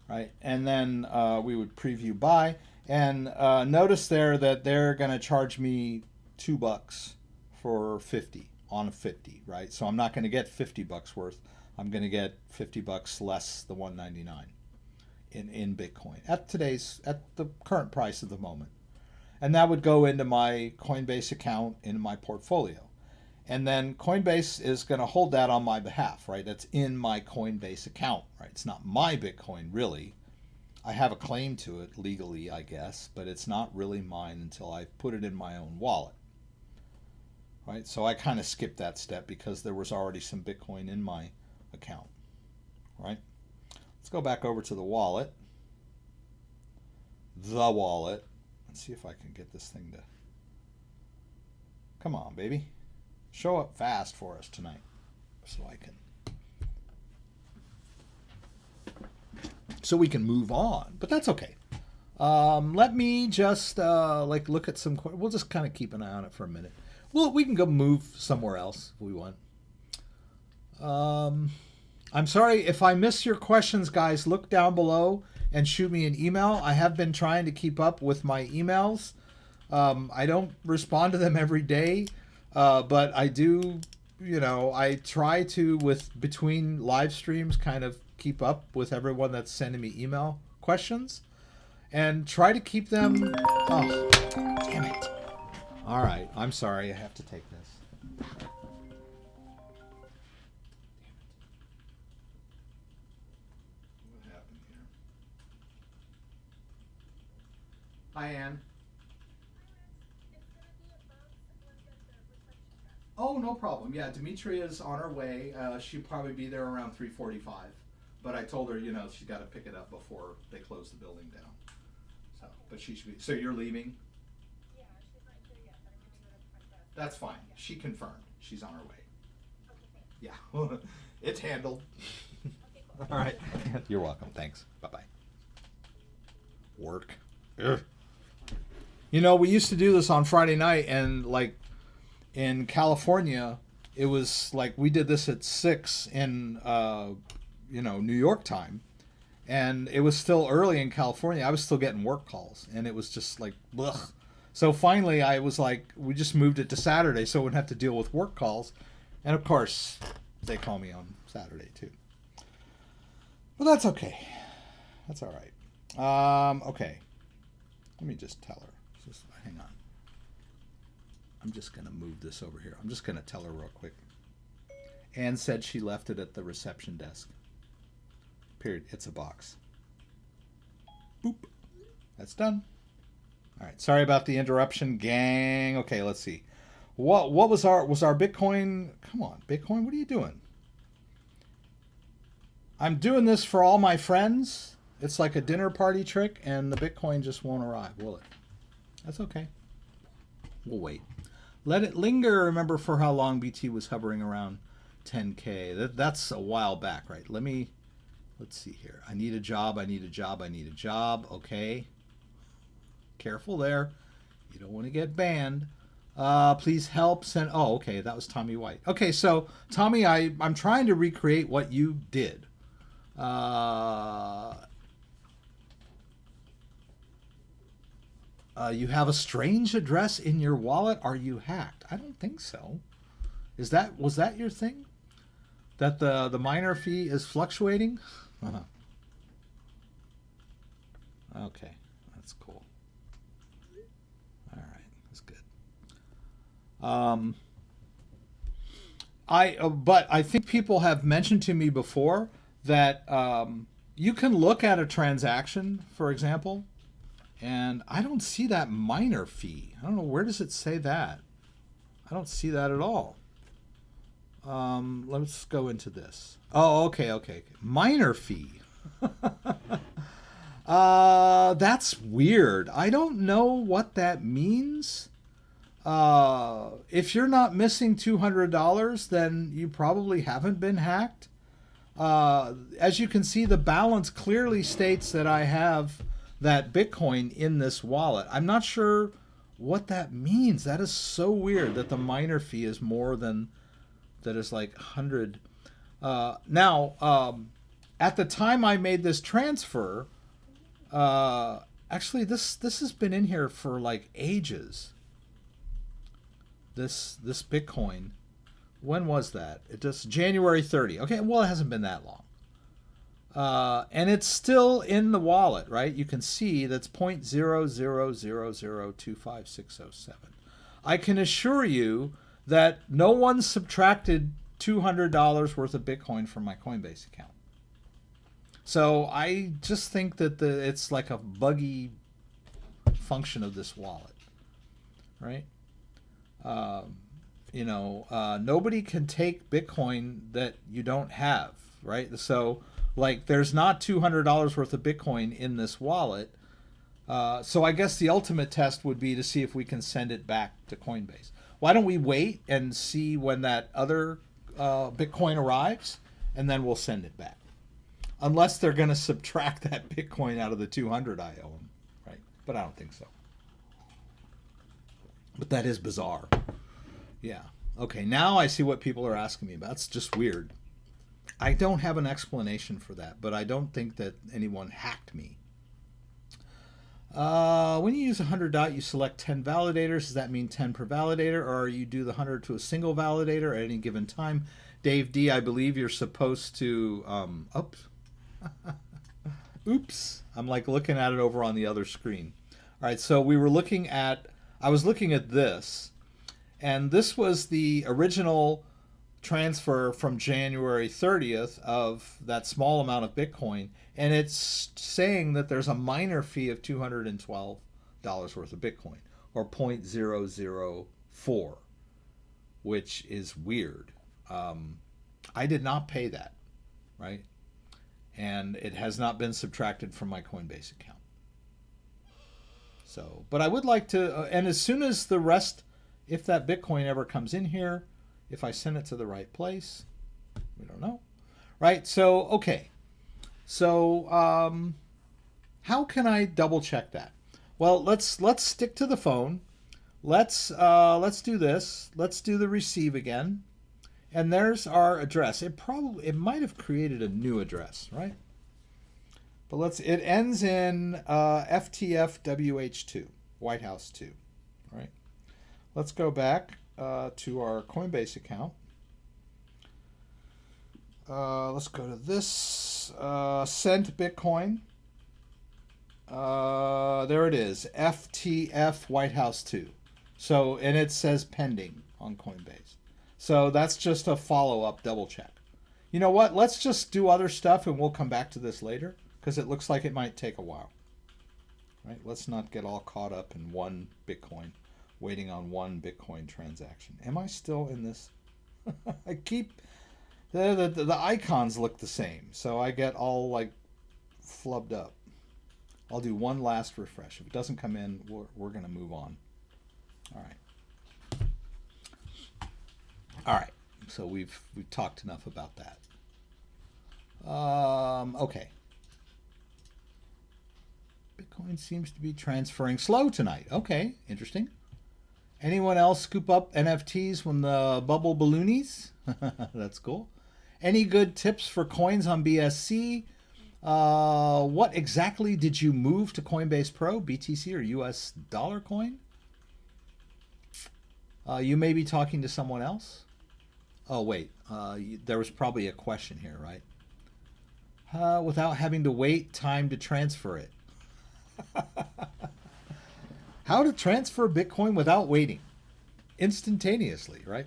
right? And then we would preview buy. And notice there that they're going to charge me $2 for 50 on 50, right? So I'm not going to get 50 bucks worth. I'm going to get 50 bucks less the 199 in Bitcoin at the current price of the moment. And that would go into my Coinbase account in my portfolio. And then Coinbase is going to hold that on my behalf, right? That's in my Coinbase account, right? It's not my Bitcoin, really. I have a claim to it legally, I guess, but it's not really mine until I put it in my own wallet, right? So I kind of skipped that step because there was already some Bitcoin in my account, right? Let's go back over to the wallet. Let's see if I can get this thing to... Come on, baby. Show up fast for us tonight so we can move on. But that's okay. Let me just look at some... We'll just kind of keep an eye on it for a minute. Well, we can go move somewhere else if we want. I'm sorry if I miss your questions, guys. Look down below and shoot me an email. I have been trying to keep up with my emails. I don't respond to them every day, but I do, I try to, between live streams, kind of keep up with everyone that's sending me email questions and try to keep them. Oh, damn it. All right. I'm sorry. I have to take this. Hi, Ann. Oh, no problem. Yeah, Demetria's on her way. She'll probably be there around 3:45. But I told her, she's got to pick it up before they close the building down. So, but she should be. So you're leaving? Yeah, she's not here yet, but I'm going to go to the front desk. That's fine. Yeah. She confirmed. She's on her way. Okay, thanks. Yeah, it's handled. Okay, cool. All right. You're welcome. Thanks. Bye-bye. Work. Ugh. We used to do this on Friday night, and in California, it was like we did this at 6 in New York time, and it was still early in California. I was still getting work calls, and it was just like blech. So finally, I was like, we just moved it to Saturday so I wouldn't have to deal with work calls, and of course, they call me on Saturday too. But that's okay. That's all right. Okay. Let me just tell her. Just hang on. I'm just going to move this over here. I'm just going to tell her real quick. Anne said she left it at the reception desk. Period. It's a box. Boop. That's done. All right. Sorry about the interruption, gang. Okay, let's see. What was our Bitcoin? Come on, Bitcoin. What are you doing? I'm doing this for all my friends. It's like a dinner party trick, and the Bitcoin just won't arrive, will it? That's okay. We'll wait. Let it linger. Remember for how long BT was hovering around 10K. That's a while back, right? Let's see here. I need a job. I need a job. I need a job. Okay. Careful there. You don't want to get banned. Please help send. Oh, okay. That was Tommy White. Okay, so Tommy, I'm trying to recreate what you did. You have a strange address in your wallet. Are you hacked? I don't think so. Was that your thing? That the miner fee is fluctuating? Uh-huh. Okay, that's cool. All right, that's good. But I think people have mentioned to me before that you can look at a transaction, for example, and I don't see that miner fee. I don't know, where does it say that? I don't see that at all. Let's go into this. Oh, okay. Miner fee. That's weird. I don't know what that means. If you're not missing $200, then you probably haven't been hacked. As you can see, the balance clearly states that I have that Bitcoin in this wallet. I'm not sure what that means. That is so weird that the miner fee is more than, that is like 100. Now, at the time I made this transfer, actually this has been in here for like ages. This Bitcoin, when was that? It just January 30. Okay, well, it hasn't been that long. And it's still in the wallet, right? You can see that's 0.000025607. I can assure you that no one subtracted $200 worth of Bitcoin from my Coinbase account. So I just think that it's like a buggy function of this wallet, right? Nobody can take Bitcoin that you don't have, right? So like there's not $200 worth of Bitcoin in this wallet. So I guess the ultimate test would be to see if we can send it back to Coinbase. Why don't we wait and see when that other Bitcoin arrives, and then we'll send it back. Unless they're going to subtract that Bitcoin out of the 200 I owe them, right? But I don't think so. But that is bizarre. Yeah. Okay, now I see what people are asking me about. It's just weird. I don't have an explanation for that, but I don't think that anyone hacked me. When you use 100 DOT, you select 10 validators. Does that mean 10 per validator, or you do the 100 to a single validator at any given time? Dave D, I believe you're supposed to... oops. Oops. I'm like looking at it over on the other screen. All right, so I was looking at this, and this was the original transfer from January 30th of that small amount of Bitcoin, and it's saying that there's a miner fee of $212 worth of Bitcoin, or 0.004, which is weird. I did not pay that, right? And it has not been subtracted from my Coinbase account. So, but I would like to, and as soon as the rest, if that Bitcoin ever comes in here, if I send it to the right place, we don't know, right? So, okay. So, how can I double check that? Well, let's stick to the phone. Let's do this. Let's do the receive again. And there's our address. It might have created a new address, right? But it ends in FTFWH2, White House 2, right? Let's go back to our Coinbase account. Let's go to this, sent Bitcoin. There it is, FTF White House 2. So, and it says pending on Coinbase. So that's just a follow-up double check. You know what? Let's just do other stuff and we'll come back to this later because it looks like it might take a while. Right? Let's not get all caught up in one Bitcoin, waiting on one Bitcoin transaction. Am I still in this? I keep the icons look the same, so I get all like flubbed up. I'll do one last refresh. If it doesn't come in, we're going to move on. All right. All right. So we've talked enough about that. Okay. Bitcoin seems to be transferring slow tonight. Okay, interesting. Anyone else scoop up NFTs when the bubble balloonies? That's cool. Any good tips for coins on BSC? What exactly did you move to Coinbase Pro, BTC or US dollar coin? You may be talking to someone else. Oh, wait. There was probably a question here, right? Without having to wait time to transfer it. How to transfer Bitcoin without waiting instantaneously, right?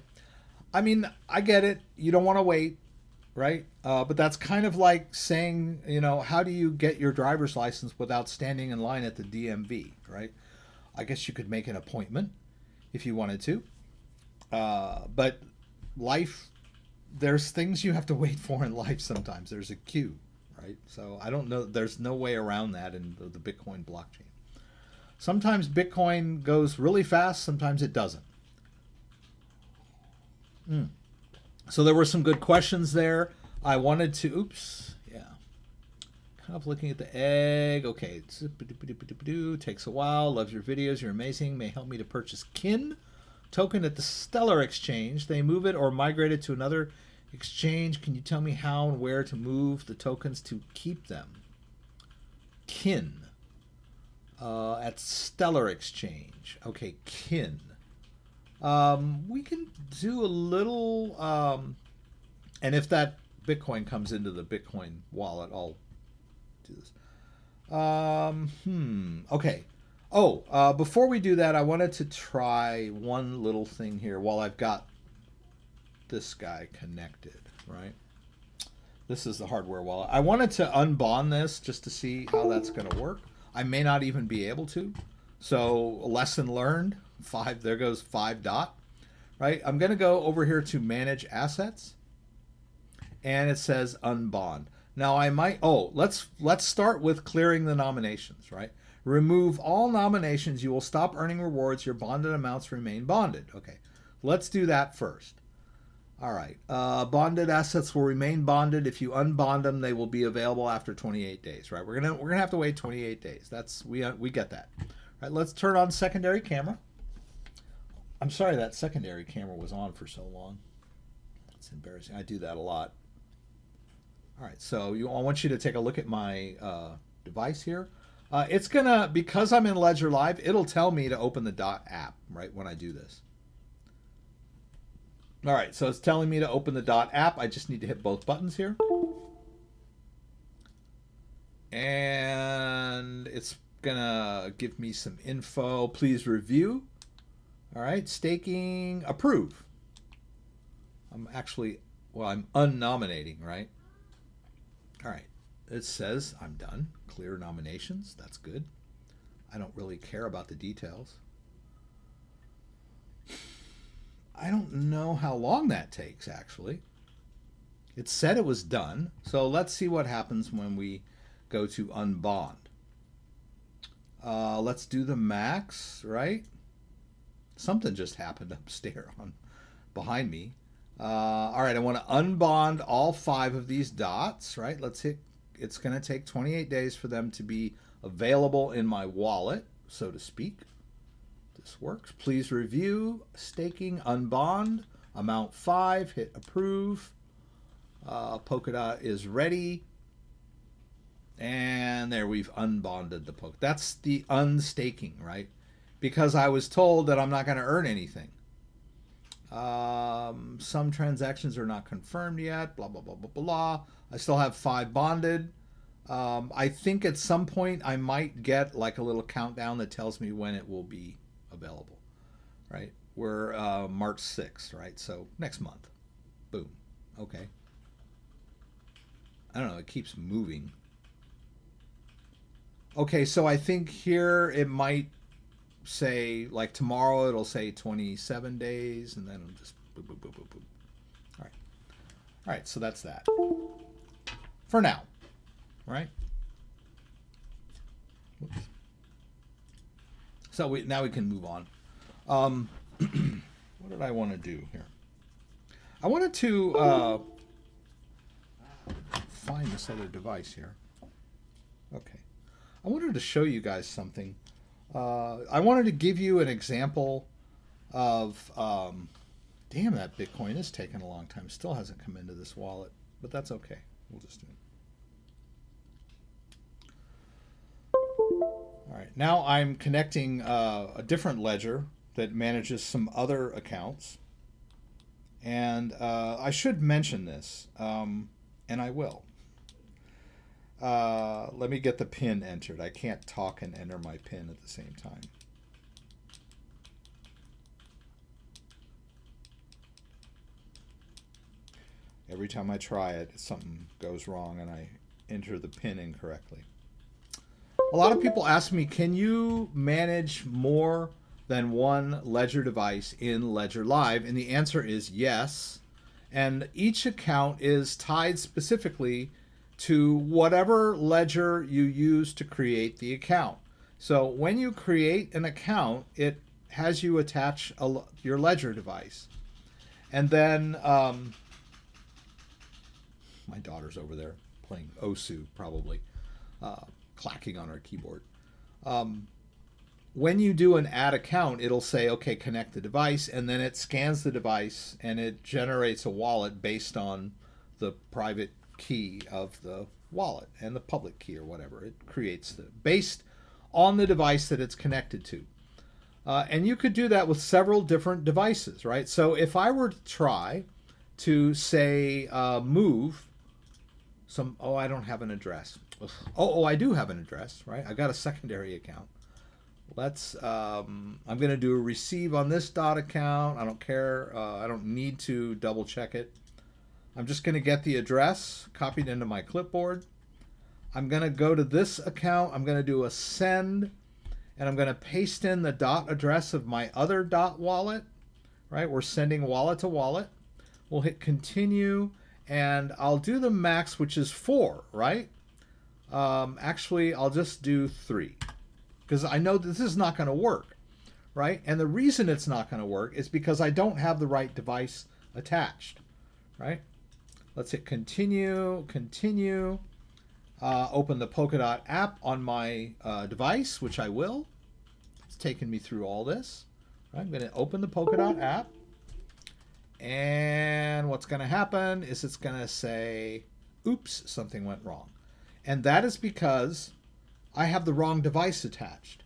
I mean, I get it. You don't want to wait, right? But that's kind of like saying, you know, how do you get your driver's license without standing in line at the DMV, right? I guess you could make an appointment if you wanted to. But life, there's things you have to wait for in life sometimes. There's a queue, right? So I don't know. There's no way around that in the Bitcoin blockchain. Sometimes Bitcoin goes really fast. Sometimes it doesn't. So there were some good questions there. I wanted to, oops, yeah. Kind of looking at the egg. Okay, takes a while. Love your videos. You're amazing. May help me to purchase KIN token at the Stellar Exchange. They move it or migrate it to another exchange. Can you tell me how and where to move the tokens to keep them? KIN at Stellar Exchange. Okay, KIN. We can do a little, and if that Bitcoin comes into the Bitcoin wallet, I'll do this. Okay. Oh, before we do that, I wanted to try one little thing here while I've got this guy connected, right? This is the hardware wallet. I wanted to unbond this just to see how that's going to work. I may not even be able to. So, lesson learned. There goes 5 dot. Right? I'm going to go over here to manage assets. And it says unbond. Now I might, let's start with clearing the nominations, right? Remove all nominations. You will stop earning rewards. Your bonded amounts remain bonded. Okay, let's do that first. All right, bonded assets will remain bonded. If you unbond them, they will be available after 28 days, right? We're gonna have to wait 28 days. That's we get that. All right, let's turn on secondary camera. I'm sorry that secondary camera was on for so long. It's embarrassing. I do that a lot. All right, so I want you to take a look at my device here. It's gonna, because I'm in Ledger Live, it'll tell me to open the Dot app, right, when I do this. All right, so it's telling me to open the Dot app. I just need to hit both buttons here. And it's gonna give me some info. Please review. All right, staking, approve. I'm unnominating, right? All right, it says I'm done. Clear nominations, that's good. I don't really care about the details. I don't know how long that takes, actually. It said it was done, so let's see what happens when we go to unbond. Let's do the max, right? Something just happened upstairs behind me. All right, I want to unbond all 5 of these dots, right? Let's hit, it's going to take 28 days for them to be available in my wallet, so to speak. This works. Please review, staking, unbond, amount 5, hit approve. Polkadot is ready. And there, we've unbonded the Polkadot. That's the unstaking, right? Because I was told that I'm not going to earn anything. Some transactions are not confirmed yet, blah, blah, blah, blah, blah. I still have 5 bonded. I think at some point I might get like a little countdown that tells me when it will be available. right? We're March 6th, right? So next month. Boom. Okay. I don't know. It keeps moving. Okay, so I think here it might say, like tomorrow it'll say 27 days, and then it'll just boop, boop, boop, boop, boop. All right. All right, so that's that. For now, right? Whoops. So now we can move on. What did I want to do here? I wanted to find this other device here. Okay. I wanted to show you guys something. I wanted to give you an example of, damn, that Bitcoin is taking a long time. Still hasn't come into this wallet, but that's okay. We'll just do it. All right, now I'm connecting a different ledger that manages some other accounts. And I should mention this, and I will. Let me get the PIN entered. I can't talk and enter my PIN at the same time. Every time I try it, something goes wrong and I enter the PIN incorrectly. A lot of people ask me, can you manage more than one Ledger device in Ledger Live? And the answer is yes. And each account is tied specifically to whatever ledger you use to create the account. So when you create an account, it has you attach your Ledger device. And then my daughter's over there playing Osu, probably, clacking on her keyboard. When you do an add account, it'll say, okay, connect the device, and then it scans the device and it generates a wallet based on the private key of the wallet and the public key or whatever. It creates based on the device that it's connected to. And you could do that with several different devices, right? So if I were to try to say move some, oh, I don't have an address. Oh, I do have an address, right? I got a secondary account. Let's, I'm going to do a receive on this dot account. I don't care. I don't need to double check it. I'm just going to get the address copied into my clipboard. I'm going to go to this account. I'm going to do a send, and I'm going to paste in the dot address of my other dot wallet, right? We're sending wallet to wallet. We'll hit continue, and I'll do the max, which is 4, right? Actually, I'll just do 3 because I know this is not going to work, right? And the reason it's not going to work is because I don't have the right device attached, right? Let's hit continue, continue. Open the Polkadot app on my device, which I will. It's taken me through all this. Right, I'm going to open the Polkadot app. And what's going to happen is it's going to say, oops, something went wrong. And that is because I have the wrong device attached.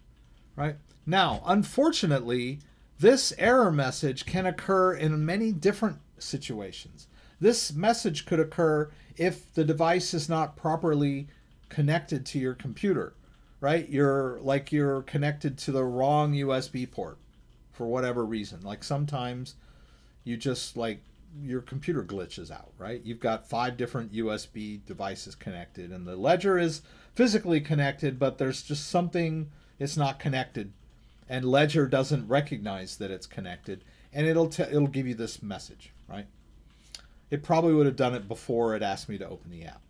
Right? Now, unfortunately, this error message can occur in many different situations. This message could occur if the device is not properly connected to your computer, right? You're connected to the wrong USB port for whatever reason. Like sometimes you just your computer glitches out, right? You've got 5 different USB devices connected and the ledger is physically connected, but there's just something, it's not connected, and Ledger doesn't recognize that it's connected, and it'll give you this message, right? It probably would have done it before it asked me to open the app.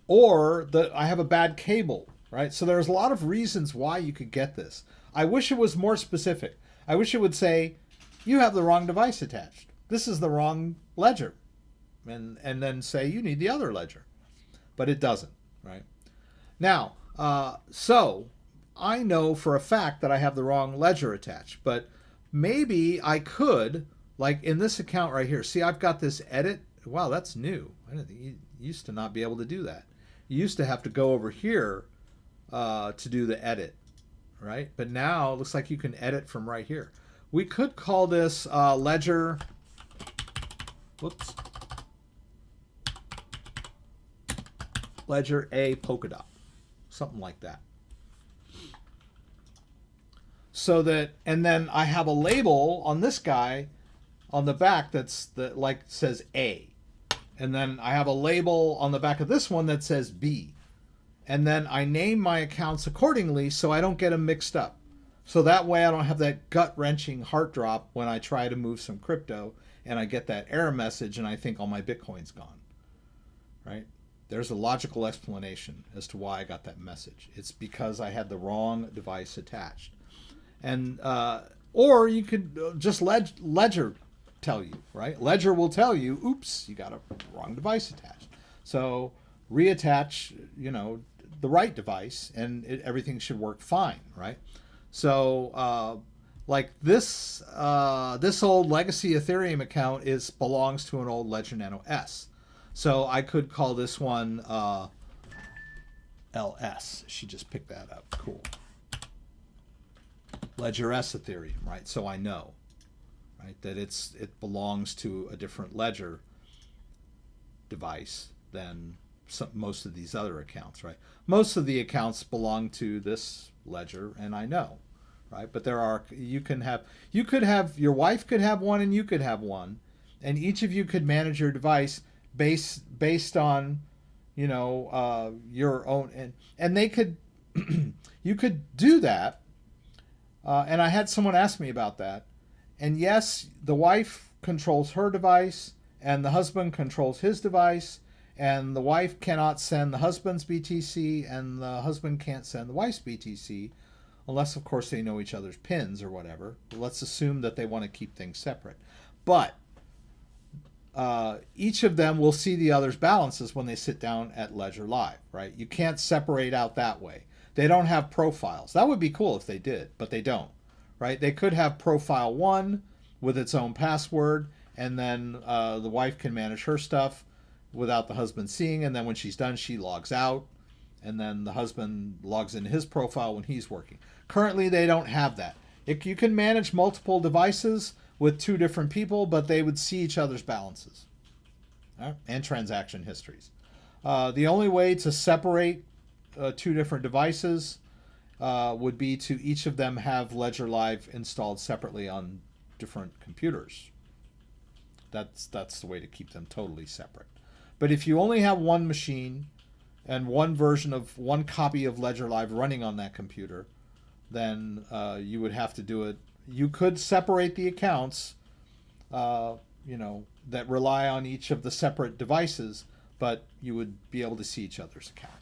Or that I have a bad cable, right? So there's a lot of reasons why you could get this. I wish it was more specific. I wish it would say, you have the wrong device attached. This is the wrong ledger. And then say, you need the other ledger. But it doesn't, right? Now, so I know for a fact that I have the wrong ledger attached. But maybe I could, like in this account right here, see, I've got this edit. Wow, that's new. I didn't think you used to not be able to do that. You used to have to go over here to do the edit, right? But now it looks like you can edit from right here. We could call this ledger, whoops, ledger A Polkadot, something like that. so that, and then I have a label on this guy on the back that's like says A. And then I have a label on the back of this one that says B. And then I name my accounts accordingly so I don't get them mixed up. So that way I don't have that gut-wrenching heart drop when I try to move some crypto and I get that error message and I think all my Bitcoin's gone. Right? There's a logical explanation as to why I got that message. It's because I had the wrong device attached. And or you could just Ledger tell you, right? Ledger will tell you, oops, you got a wrong device attached. So reattach, the right device, and everything should work fine, right? So like this old legacy Ethereum account belongs to an old Ledger Nano S. So I could call this one LS. She just picked that up. Cool. Ledger S Ethereum, right? So I know, right, that it belongs to a different ledger device than most of these other accounts, right? Most of the accounts belong to this ledger, and I know, right? But your wife could have one, and you could have one, and each of you could manage your device based on, your own, and they could, you could do that. And I had someone ask me about that. And yes, the wife controls her device and the husband controls his device, and the wife cannot send the husband's BTC and the husband can't send the wife's BTC unless, of course, they know each other's pins or whatever. Let's assume that they want to keep things separate. But each of them will see the other's balances when they sit down at Ledger Live, right? You can't separate out that way. They don't have profiles. That would be cool if they did, but they don't, right? They could have profile 1 with its own password, and then the wife can manage her stuff without the husband seeing, and then when she's done, she logs out, and then the husband logs into his profile when he's working. Currently, they don't have that. You can manage multiple devices with 2 different people, but they would see each other's balances and transaction histories. The only way to separate 2 different devices would be to each of them have Ledger Live installed separately on different computers. That's the way to keep them totally separate. But if you only have one machine and one copy of Ledger Live running on that computer, then you would have to do it. You could separate the accounts, that rely on each of the separate devices, but you would be able to see each other's accounts.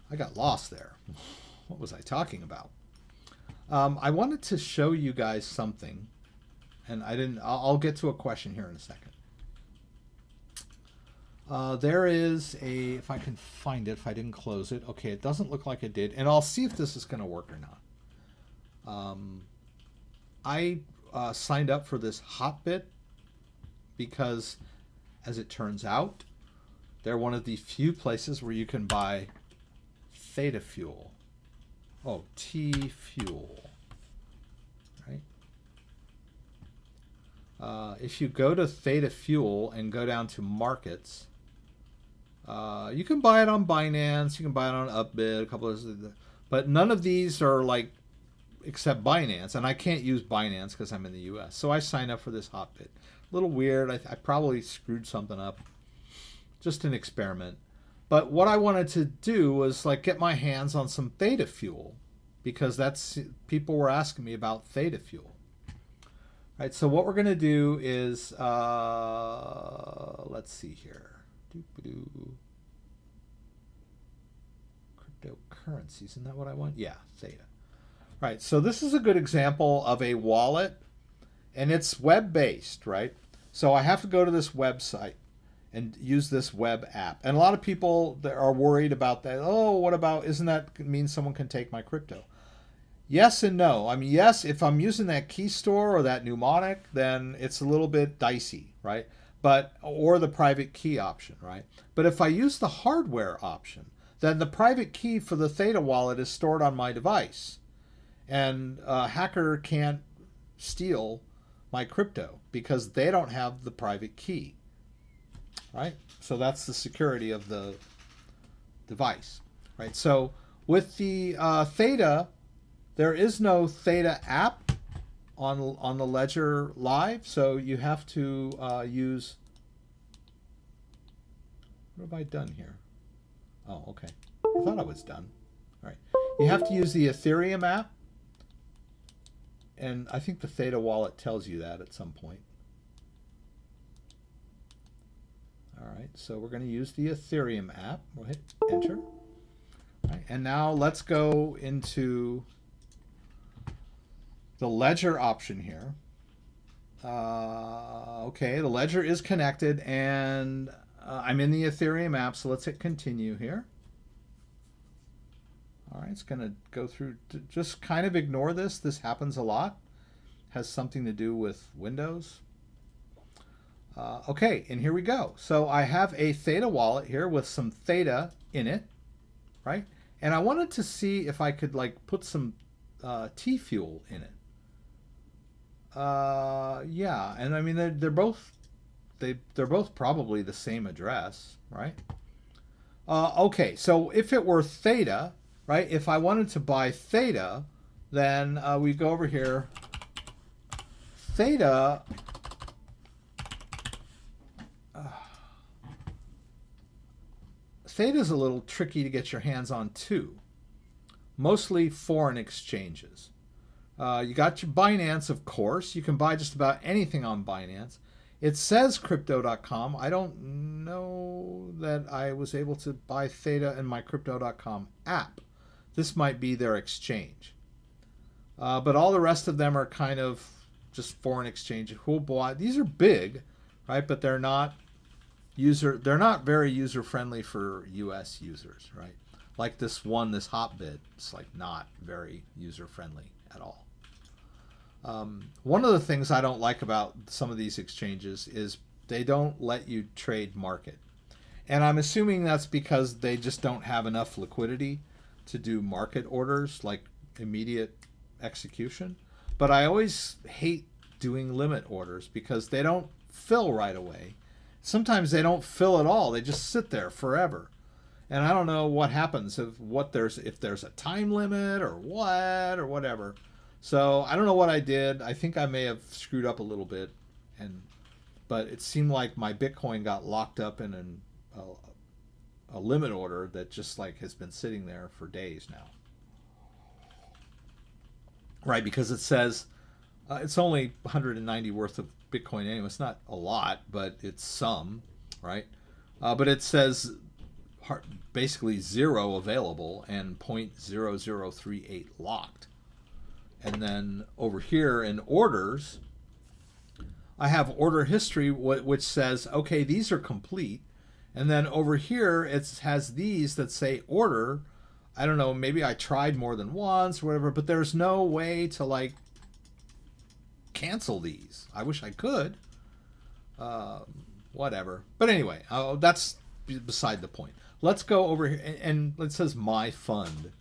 I got lost there. What was I talking about? I wanted to show you guys something, and I didn't. I'll get to a question here in a second. There is if I can find it, if I didn't close it. Okay, it doesn't look like it did, and I'll see if this is going to work or not. I signed up for this hotbit because, as it turns out, they're one of the few places where you can buy Theta fuel. Oh, T fuel. Right? If you go to Theta fuel and go down to markets, you can buy it on Binance, you can buy it on Upbit, a couple of, but none of these are like except Binance, and I can't use Binance because I'm in the US. So I signed up for this hotbit. A little weird. I probably screwed something up. Just an experiment. But what I wanted to do was like get my hands on some Theta fuel, because people were asking me about Theta fuel. All right, so what we're going to do is let's see here. Cryptocurrencies, isn't that what I want? Yeah, Theta. Right, so this is a good example of a wallet, and it's web-based, right? So I have to go to this website and use this web app. And a lot of people that are worried about that. Oh, what about, isn't that mean someone can take my crypto? Yes and no. I mean, yes, if I'm using that key store or that mnemonic, then it's a little bit dicey, right? Or the private key option, right? But if I use the hardware option, then the private key for the Theta wallet is stored on my device. And a hacker can't steal my crypto because they don't have the private key, right? So that's the security of the device, right? So With the Theta, there is no Theta app on the Ledger Live, so you have to use. What have I done here? Oh, okay. I thought I was done. All right. You have to use the Ethereum app, and I think the Theta wallet tells you that at some point. All right, so we're going to use the Ethereum app. We'll hit enter. All right, and now let's go into the Ledger option here. Okay, the Ledger is connected, and I'm in the Ethereum app, so let's hit continue here. All right, it's going to go through. Just kind of ignore this. This happens a lot. Has something to do with Windows. Okay, and here we go. So I have a Theta wallet here with some Theta in it, right? And I wanted to see if I could like put some T fuel in it. Yeah, and I mean they're both probably the same address, right? Okay, so if it were Theta, right? If I wanted to buy Theta, then we go over here. Theta. Theta is a little tricky to get your hands on too. Mostly foreign exchanges. You got your Binance, of course. You can buy just about anything on Binance. It says crypto.com. I don't know that I was able to buy Theta in my crypto.com app. This might be their exchange. But all the rest of them are kind of just foreign exchange. These are big, right? But they're not very user friendly for US users, right? Like this hotbit, it's like not very user friendly at all. One of the things I don't like about some of these exchanges is they don't let you trade market. And I'm assuming that's because they just don't have enough liquidity to do market orders, like immediate execution. But I always hate doing limit orders because they don't fill right away. Sometimes they don't fill at all. They just sit there forever. And I don't know what happens if there's a time limit or whatever. So I don't know what I did. I think I may have screwed up a little bit, but it seemed like my Bitcoin got locked up in a limit order that just like has been sitting there for days now. Right, because it says it's only 190 worth of Bitcoin anyway. It's not a lot, but it's some, right? But it says basically 0 available and 0.0038 locked. And then over here in orders, I have order history, which says, okay, these are complete. And then over here, it has these that say order. I don't know, maybe I tried more than once or whatever, but there's no way to like cancel these. I wish I could. Whatever. But anyway, that's beside the point. Let's go over here, and it says my fund.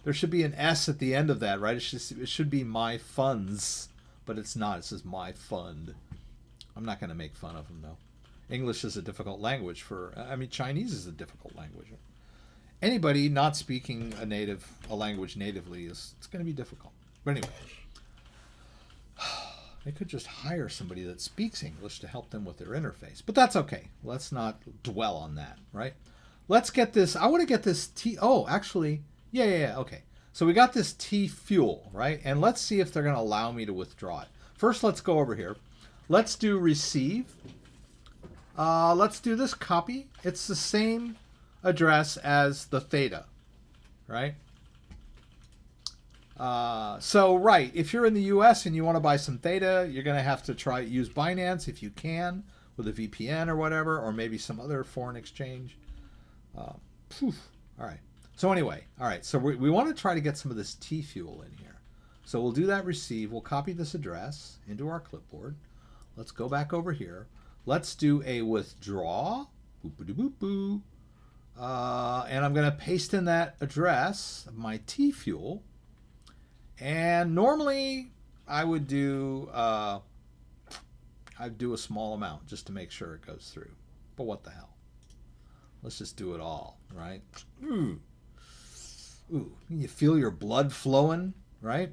There should be an S at the end of that, right? It should be my funds, but it's not. It says my fund. I'm not going to make fun of them, though. English is a difficult language Chinese is a difficult language. Anybody not speaking a language natively it's going to be difficult. But anyway, they could just hire somebody that speaks English to help them with their interface. But that's okay. Let's not dwell on that, right? Let's get this. I want to get this T. Oh, actually, yeah. Okay. So we got this T fuel, right? And let's see if they're going to allow me to withdraw it. First, let's go over here. Let's do receive. Let's do this copy. It's the same address as the Theta, right? Right, if you're in the US and you want to buy some Theta, you're going to have to use Binance if you can with a VPN or whatever, or maybe some other foreign exchange. All right. So anyway, all right. So we want to try to get some of this T fuel in here. So we'll do that receive. We'll copy this address into our clipboard. Let's go back over here. Let's do a withdraw. Boop-a-doo-boop-boo. And I'm going to paste in that address of my T fuel. And normally I would do I'd do a small amount just to make sure it goes through. But what the hell? Let's just do it all, right? Ooh, you feel your blood flowing, right?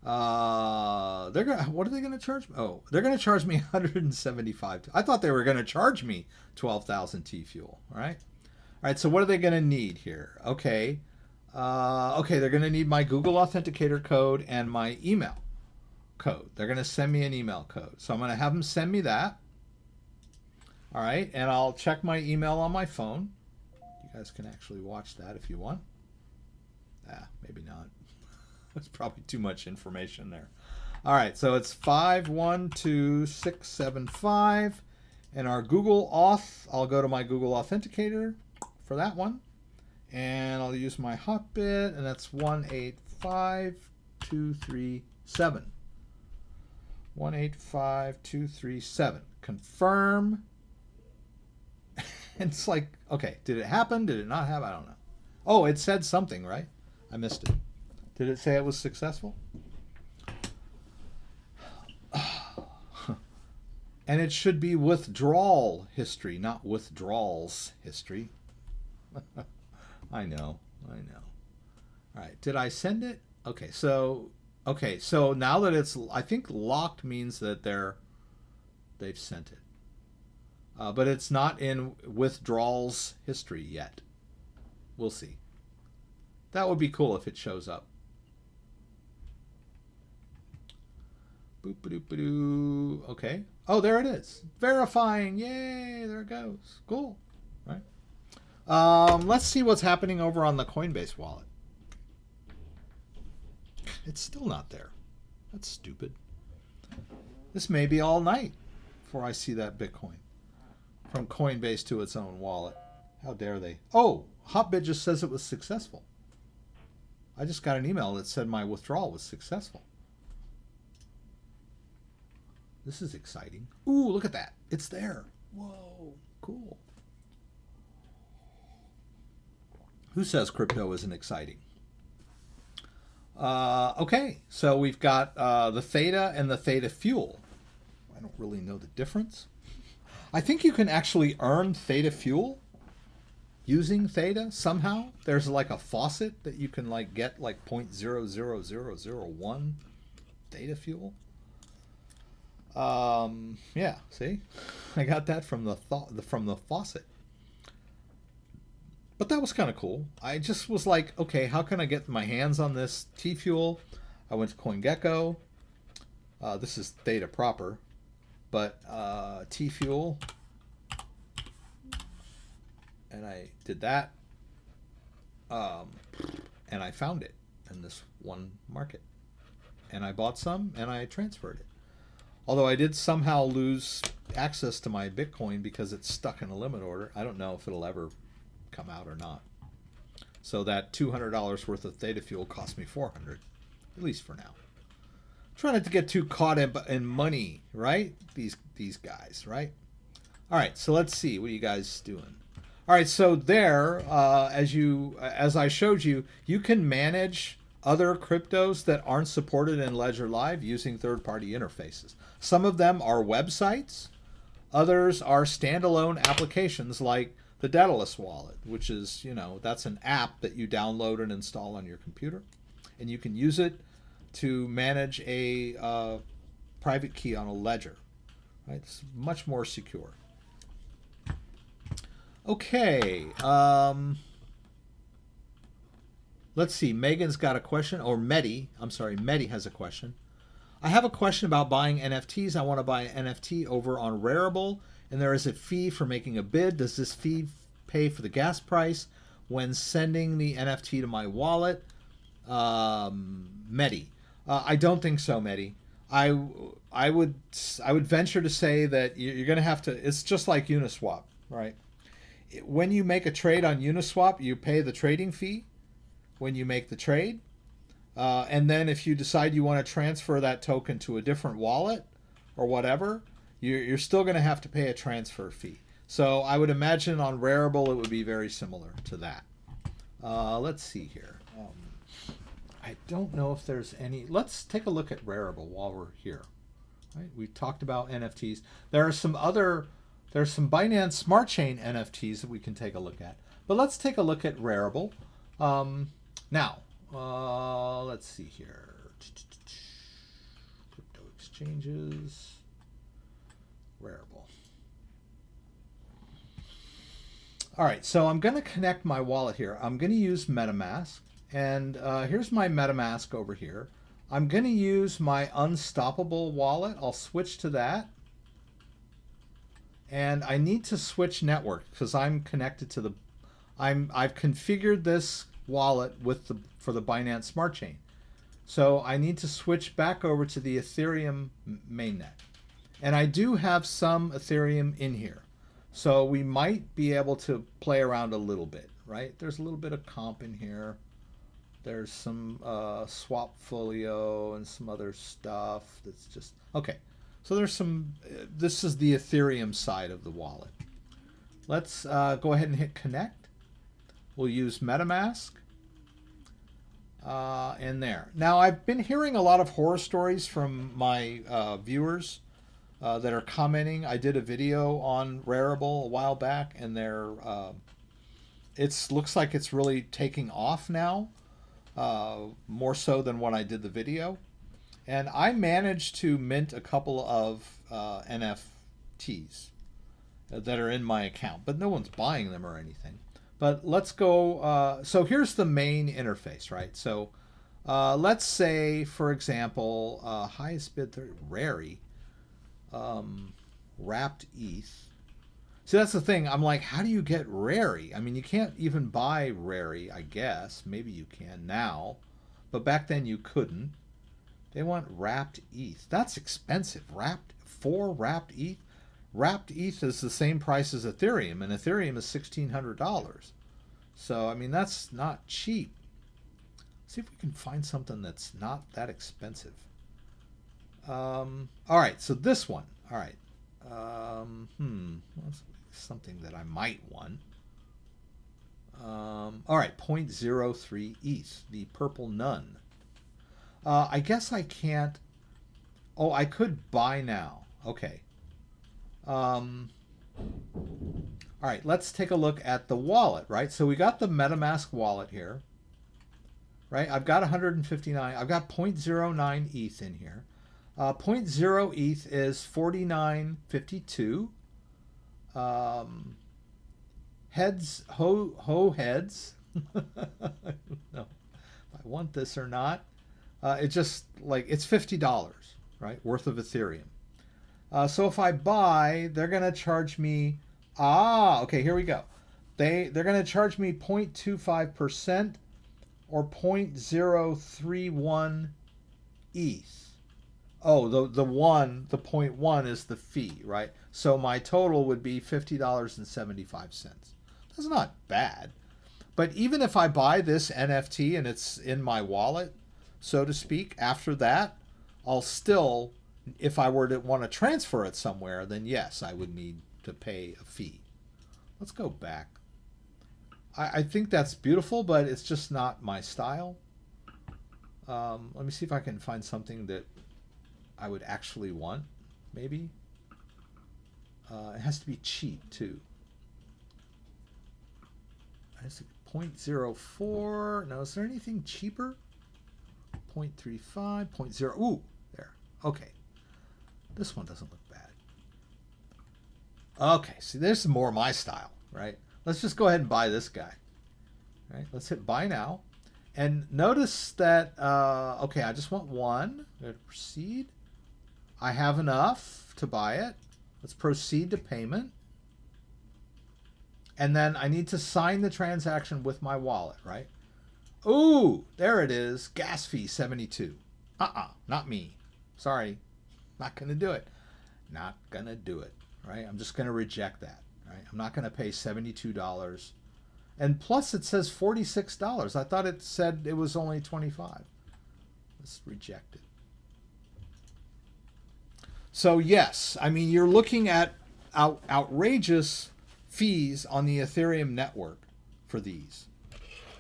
They're gonna. What are they gonna charge me? Oh, they're gonna charge me 175. I thought they were gonna charge me 12,000 T fuel. All right. All right. So what are they gonna need here? Okay. Okay. They're gonna need my Google Authenticator code and my email code. They're gonna send me an email code. So I'm gonna have them send me that. All right. And I'll check my email on my phone. You guys can actually watch that if you want. Maybe not. That's probably too much information there. All right, so it's 512675, and our Google Auth. I'll go to my Google Authenticator for that one, and I'll use my hotbit, and that's 185237. 185237. Confirm. It's like, okay, did it happen? Did it not happen? I don't know. Oh, it said something, right? I missed it. Did it say it was successful? And it should be withdrawal history, not withdrawals history. I know. All right, did I send it? Okay, so now that it's, I think locked means that they've sent it. But it's not in withdrawals history yet. We'll see. That would be cool if it shows up. Boop-a-doop-a-doo. Okay. Oh, there it is. Verifying. Yay. There it goes. Cool. Right. Let's see what's happening over on the Coinbase wallet. It's still not there. That's stupid. This may be all night before I see that Bitcoin from Coinbase to its own wallet. How dare they? Oh, Hotbit just says it was successful. I just got an email that said my withdrawal was successful. This is exciting. Ooh, look at that. It's there. Whoa, cool. Who says crypto isn't exciting? Okay, so we've got the Theta and the Theta Fuel. I don't really know the difference. I think you can actually earn Theta Fuel using Theta somehow. There's like a faucet that you can like get like 0.00001 Theta Fuel. Yeah, see, I got that from the faucet. But that was kind of cool. I just was like, okay, how can I get my hands on this T Fuel? I went to CoinGecko. This is Theta proper, but T Fuel, and I did that, and I found it in this one market, and I bought some and I transferred it. Although I did somehow lose access to my Bitcoin because it's stuck in a limit order. I don't know if it'll ever come out or not. So that $200 worth of Theta Fuel cost me $400, at least for now. Trying not to get too caught in money, right? These guys, right? All right, so let's see. What are you guys doing? All right, so there, as I showed you, you can manage other cryptos that aren't supported in Ledger Live using third-party interfaces. Some of them are websites. Others are standalone applications like the Daedalus wallet, which is, that's an app that you download and install on your computer. And you can use it to manage a private key on a ledger. Right? It's much more secure. Okay. Let's see. Megan's got a question, or Medi has a question. I have a question about buying NFTs. I want to buy an NFT over on Rarible, and there is a fee for making a bid. Does this fee pay for the gas price when sending the NFT to my wallet? Medi. I don't think so, Medi. I would venture to say that you're going to have to. It's just like Uniswap, right? When you make a trade on Uniswap, you pay the trading fee when you make the trade. And then if you decide you want to transfer that token to a different wallet or whatever, you're still going to have to pay a transfer fee. So I would imagine on Rarible it would be very similar to that. Let's see here. I don't know if there's any. Let's take a look at Rarible while we're here. Right? We talked about NFTs. There's some Binance Smart Chain NFTs that we can take a look at. But let's take a look at Rarible. Now, let's see here. Crypto exchanges, Rarible. All right, so I'm going to connect my wallet here. I'm going to use MetaMask, and here's my MetaMask over here. I'm going to use my Unstoppable wallet. I'll switch to that. And I need to switch network because I'm connected to the, I've configured this wallet with for the Binance Smart Chain. So I need to switch back over to the Ethereum mainnet. And I do have some Ethereum in here. So we might be able to play around a little bit, right? There's a little bit of comp in here. There's some Swapfolio and some other stuff that's just, okay. So there's some, this is the Ethereum side of the wallet. Let's go ahead and hit connect. We'll use MetaMask. And there. Now, I've been hearing a lot of horror stories from my viewers that are commenting. I did a video on Rarible a while back, and they're looks like it's really taking off now, more so than when I did the video. And I managed to mint a couple of NFTs that are in my account, but no one's buying them or anything. But let's go. So here's the main interface, right? So let's say, for example, highest bid 30, Rary, wrapped ETH. See, that's the thing. I'm like, how do you get Rary? I mean, you can't even buy Rary, I guess. Maybe you can now, but back then you couldn't. They want wrapped ETH. That's expensive. Wrapped ETH. Wrapped ETH is the same price as Ethereum, and Ethereum is $1,600. So, I mean, that's not cheap. See if we can find something that's not that expensive. All right, so this one. All right. Something that I might want. All right, 0.03 ETH, the purple nun. I guess I can't. Oh, I could buy now. Okay. All right, let's take a look at the wallet, right? So we got the MetaMask wallet here, right? I've got 159. I've got 0.09 ETH in here. 0.0 ETH is 49.52. Heads, heads. I don't know if I want this or not. It just like it's $50, right, worth of Ethereum. So if I buy, they're gonna charge me. Okay, here we go. They're gonna charge me 0.25% or 0.031 ETH. Oh, the 0.1 is the fee, right? So my total would be $50.75. That's not bad. But even if I buy this NFT and it's in my wallet, so to speak, after that, I'll still, if I were to want to transfer it somewhere, then yes, I would need to pay a fee. Let's go back. I think that's beautiful, but it's just not my style. Let me see if I can find something that I would actually want, maybe. It has to be cheap, too. It's 0.04. Now, is there anything cheaper? 0.35, 0.0. Ooh, there. Okay. This one doesn't look bad. Okay, see, this is more my style, right? Let's just go ahead and buy this guy. All right, let's hit buy now. And notice that, okay, I just want one. I'm going to proceed. I have enough to buy it. Let's proceed to payment. And then I need to sign the transaction with my wallet, right? Ooh, there it is. Gas fee 72. Not me. Sorry. Not going to do it. Not going to do it, right? I'm just going to reject that, right? I'm not going to pay $72. And plus it says $46. I thought it said it was only $25. Let's reject it. So yes, I mean, you're looking at outrageous fees on the Ethereum network for these.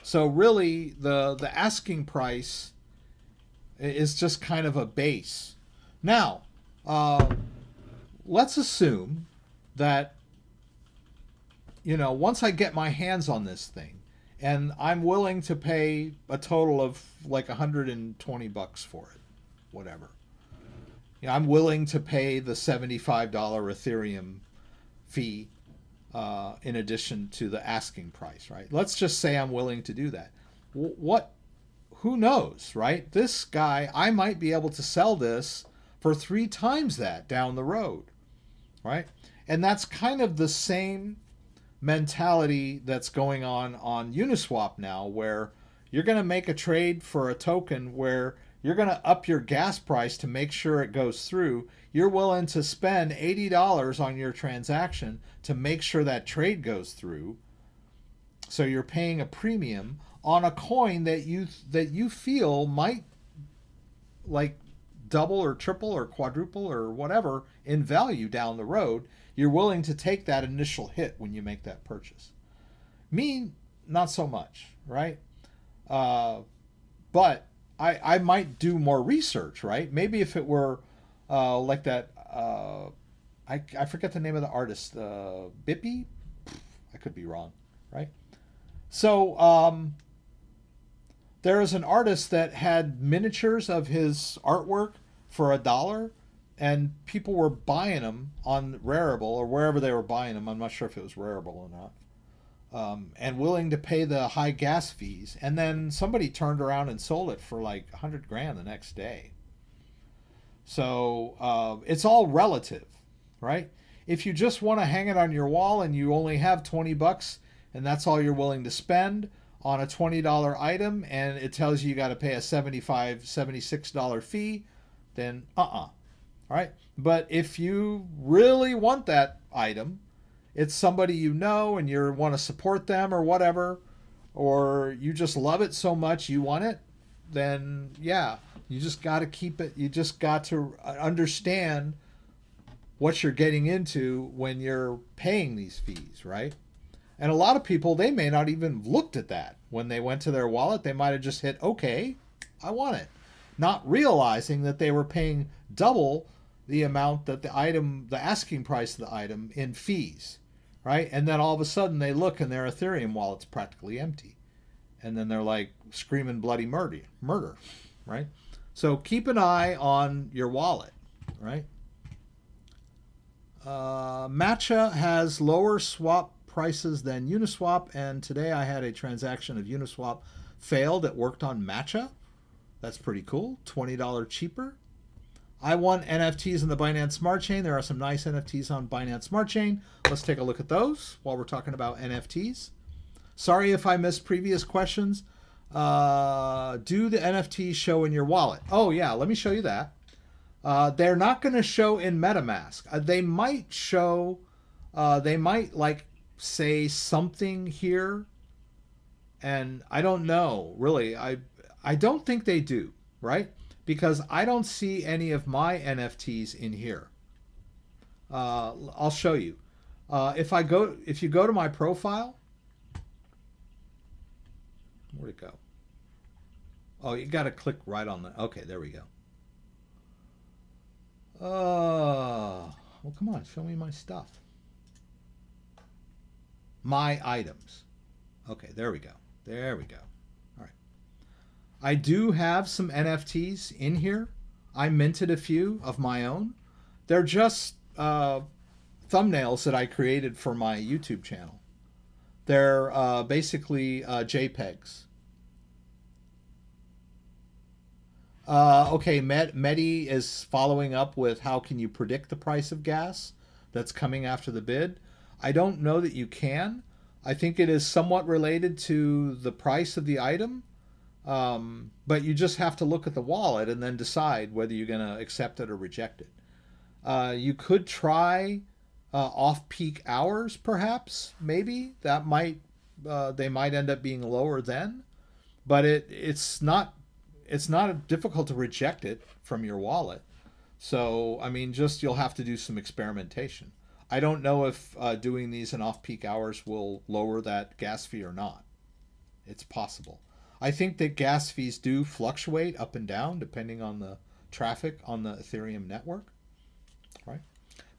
So really, the asking price is just kind of a base. Now, let's assume that, you know, once I get my hands on this thing and I'm willing to pay a total of like $120 for it, whatever. You know, I'm willing to pay the $75 Ethereum fee in addition to the asking price, right? Let's just say I'm willing to do that. What? Who knows, right? This guy, I might be able to sell this for 3 times that down the road, right? And that's kind of the same mentality that's going on Uniswap now, where you're going to make a trade for a token where you're going to up your gas price to make sure it goes through. You're willing to spend $80 on your transaction to make sure that trade goes through. So you're paying a premium on a coin that you feel might like double or triple or quadruple or whatever in value down the road. You're willing to take that initial hit when you make that purchase. Me, not so much, right? But I might do more research, right? Maybe if it were like that, I forget the name of the artist, Bippy? I could be wrong, right? So there is an artist that had miniatures of his artwork for $1, and people were buying them on Rarible or wherever they were buying them. I'm not sure if it was Rarible or not. And willing to pay the high gas fees. And then somebody turned around and sold it for like 100 grand the next day. So it's all relative, right? If you just want to hang it on your wall and you only have $20 and that's all you're willing to spend on a $20 item, and it tells you got to pay a $75, $76 fee, then all right. But if you really want that item, it's somebody you know and you want to support them or whatever, or you just love it so much you want it, then yeah, you just got to keep it. You just got to understand what you're getting into when you're paying these fees, right? And a lot of people, they may not even looked at that. When they went to their wallet, they might have just hit, okay, I want it. Not realizing that they were paying double the amount that the asking price of the item in fees, right? And then all of a sudden they look and their Ethereum wallet's practically empty. And then they're like screaming bloody murder, right? So keep an eye on your wallet, right? Matcha has lower swap prices than Uniswap, and today I had a transaction of Uniswap failed. It worked on Matcha. That's pretty cool. $20 cheaper. I want NFTs in the Binance Smart Chain. There are some nice NFTs on Binance Smart Chain. Let's take a look at those while we're talking about NFTs. Sorry if I missed previous questions. Do the NFTs show in your wallet? Oh yeah, let me show you that. They're not going to show in MetaMask. They might show, they might like say something here, and I don't know really. I don't think they do, right? Because I don't see any of my NFTs in here. I'll show you. If you go to my profile, where'd it go? Oh, you got to click right on the. Okay, there we go. Well, come on, show me my stuff. My items. Okay, there we go. There we go. All right. I do have some NFTs in here. I minted a few of my own. They're just thumbnails that I created for my YouTube channel. They're basically JPEGs. Okay, Medi is following up with how can you predict the price of gas that's coming after the bid. I don't know that you can. I think it is somewhat related to the price of the item, but you just have to look at the wallet and then decide whether you're going to accept it or reject it. You could try off-peak hours, perhaps, maybe. That might they might end up being lower then, but it's not difficult to reject it from your wallet. So, I mean, just you'll have to do some experimentation. I don't know if doing these in off-peak hours will lower that gas fee or not. It's possible. I think that gas fees do fluctuate up and down depending on the traffic on the Ethereum network, right?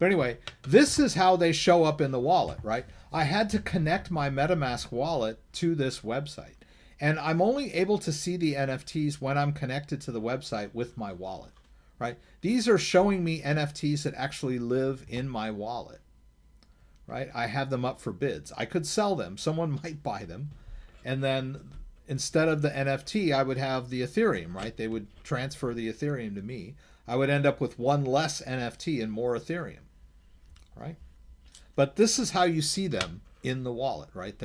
But anyway, this is how they show up in the wallet, right? I had to connect my MetaMask wallet to this website. And I'm only able to see the NFTs when I'm connected to the website with my wallet, right? These are showing me NFTs that actually live in my wallet, right? I have them up for bids. I could sell them. Someone might buy them. And then instead of the NFT, I would have the Ethereum, right? They would transfer the Ethereum to me. I would end up with one less NFT and more Ethereum, right? But this is how you see them in the wallet, right?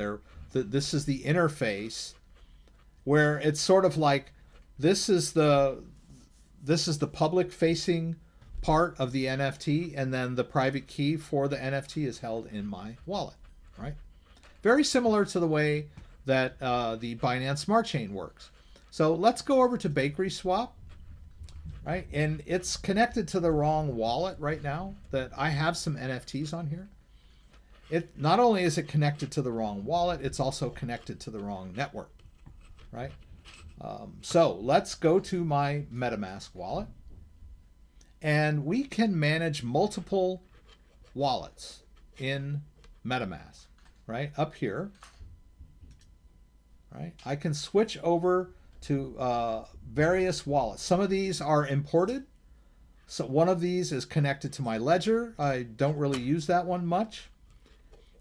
This is the interface where it's sort of like this is the public facing part of the NFT, and then the private key for the NFT is held in my wallet, right? Very similar to the way that the Binance Smart Chain works. So let's go over to Bakery Swap, right? And it's connected to the wrong wallet right now. That I have some NFTs on here. It not only is it connected to the wrong wallet, it's also connected to the wrong network, right? So let's go to my MetaMask wallet, and we can manage multiple wallets in MetaMask, right? Up here, right? I can switch over to various wallets. Some of these are imported. So one of these is connected to my ledger. I don't really use that one much.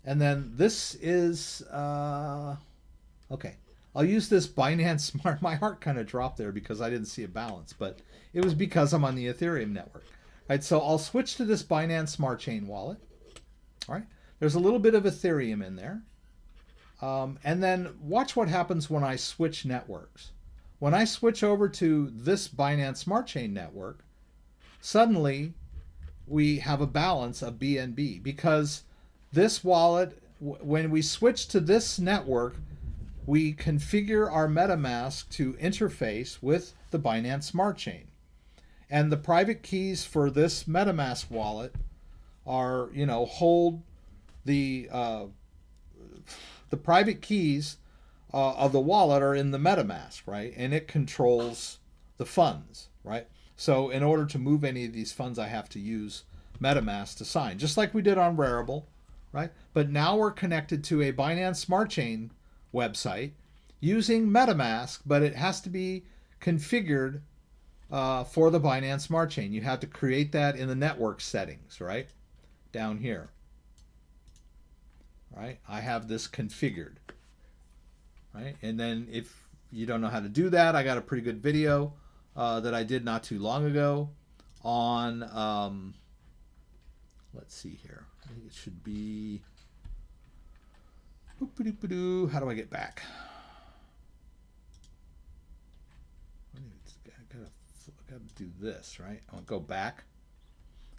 And then this is, okay. I'll use this Binance Smart. My heart kind of dropped there because I didn't see a balance, but it was because I'm on the Ethereum network. All right, so I'll switch to this Binance Smart Chain wallet. All right, there's a little bit of Ethereum in there. And then watch what happens when I switch networks. When I switch over to this Binance Smart Chain network, suddenly we have a balance of BNB because this wallet, when we switch to this network, we configure our MetaMask to interface with the Binance Smart Chain. And the private keys for this MetaMask wallet are, hold the private keys of the wallet are in the MetaMask, right? And it controls the funds, right? So in order to move any of these funds, I have to use MetaMask to sign, just like we did on Rarible, right? But now we're connected to a Binance Smart Chain website using MetaMask, but it has to be configured for the Binance Smart Chain. You have to create that in the network settings, right? Down here. Right? I have this configured. Right? And then if you don't know how to do that, I got a pretty good video that I did not too long ago on, let's see here. I think it should be, how do I get back? I gotta do this, right? I'll go back.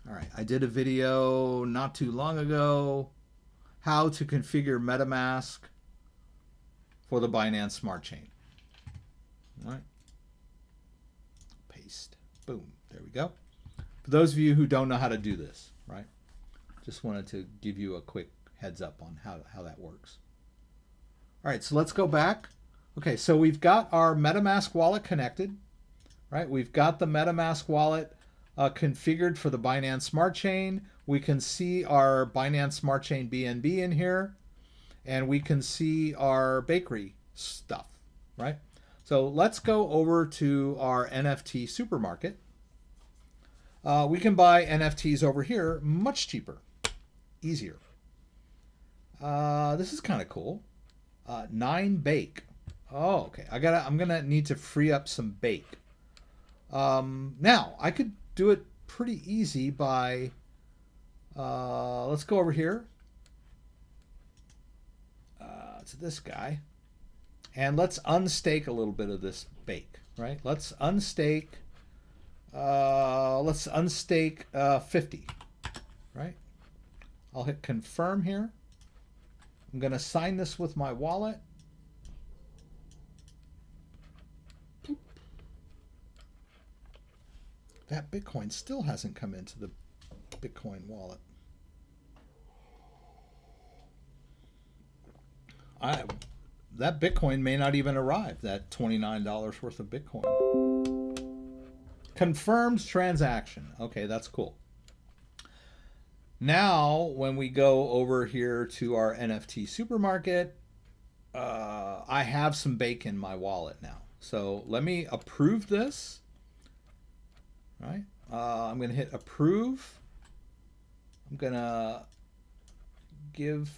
All right, I did a video not too long ago, how to configure MetaMask for the Binance Smart Chain. All right, paste, boom, there we go. For those of you who don't know how to do this, right? Just wanted to give you a quick heads up on how that works. All right, so let's go back. Okay, so we've got our MetaMask wallet connected, right? We've got the MetaMask wallet configured for the Binance Smart Chain. We can see our Binance Smart Chain BNB in here, and we can see our bakery stuff, right? So let's go over to our NFT supermarket. We can buy NFTs over here much cheaper, easier. This is kind of cool. 9 bake. Oh, okay. I'm gonna need to free up some bake. Now I could do it pretty easy by. Let's go over here to this guy, and let's unstake a little bit of this bake. Right? Let's unstake. Let's unstake 50. Right? I'll hit confirm here. I'm going to sign this with my wallet. That Bitcoin still hasn't come into the Bitcoin wallet. That Bitcoin may not even arrive, that $29 worth of Bitcoin. Confirmed transaction. Okay, that's cool. Now, when we go over here to our NFT supermarket, I have some bake in my wallet now. So let me approve this. Right? I'm going to hit approve. I'm going to give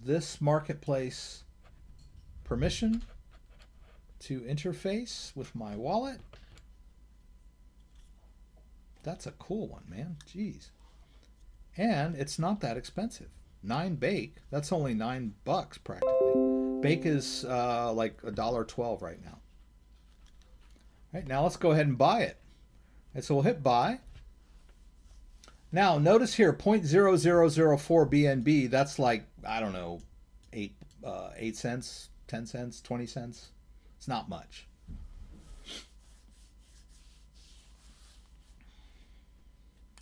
this marketplace permission to interface with my wallet. That's a cool one, man. Jeez. And it's not that expensive. 9 bake. That's only $9 practically. Bake is like $1.12 right now. Right, now let's go ahead and buy it. And so we'll hit buy. Now notice here 0.0004 BNB. That's like, I don't know, 8 cents, 10 cents, 20 cents. It's not much.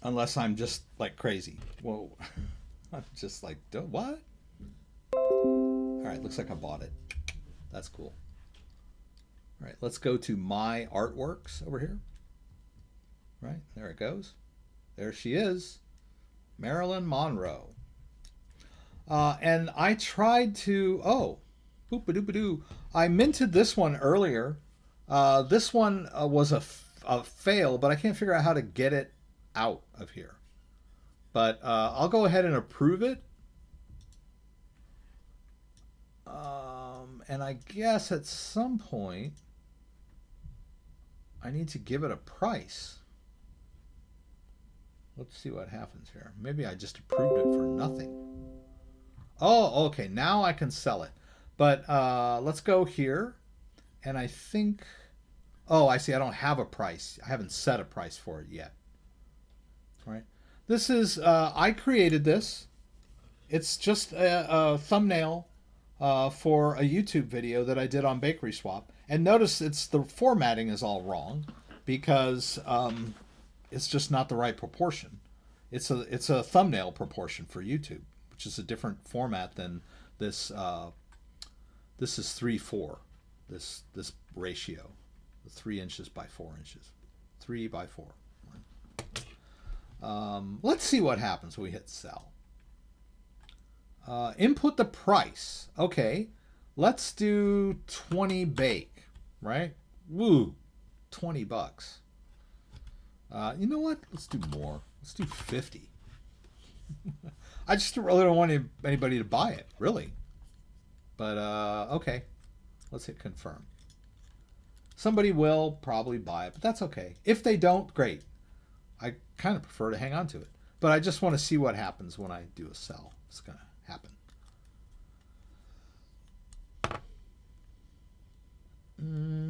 Unless I'm just like crazy. Whoa. I'm just like, what? All right, looks like I bought it. That's cool. All right, let's go to my artworks over here. Right, there it goes. There she is, Marilyn Monroe. And I tried to, boop-a-doop-a-doo. I minted this one earlier. This one was a fail, but I can't figure out how to get it out of here. But I'll go ahead and approve it. And I guess at some point I need to give it a price. Let's see what happens here. Maybe I just approved it for nothing. Oh, okay. Now I can sell it. But let's go here. And I think... Oh, I see. I don't have a price. I haven't set a price for it yet. All right. This is... I created this. It's just a thumbnail for a YouTube video that I did on Bakery Swap. And notice the formatting is all wrong because... it's just not the right proportion. It's a thumbnail proportion for YouTube, which is a different format than this. This is 3:4. This ratio, 3 inches by 4 inches, 3 by 4. Let's see what happens when we hit sell. Input the price. Okay, let's do 20 bake. Right? Woo, $20. You know what? Let's do more. Let's do 50. I just really don't want anybody to buy it, really. But, okay. Let's hit confirm. Somebody will probably buy it, but that's okay. If they don't, great. I kind of prefer to hang on to it. But I just want to see what happens when I do a sell. It's going to happen.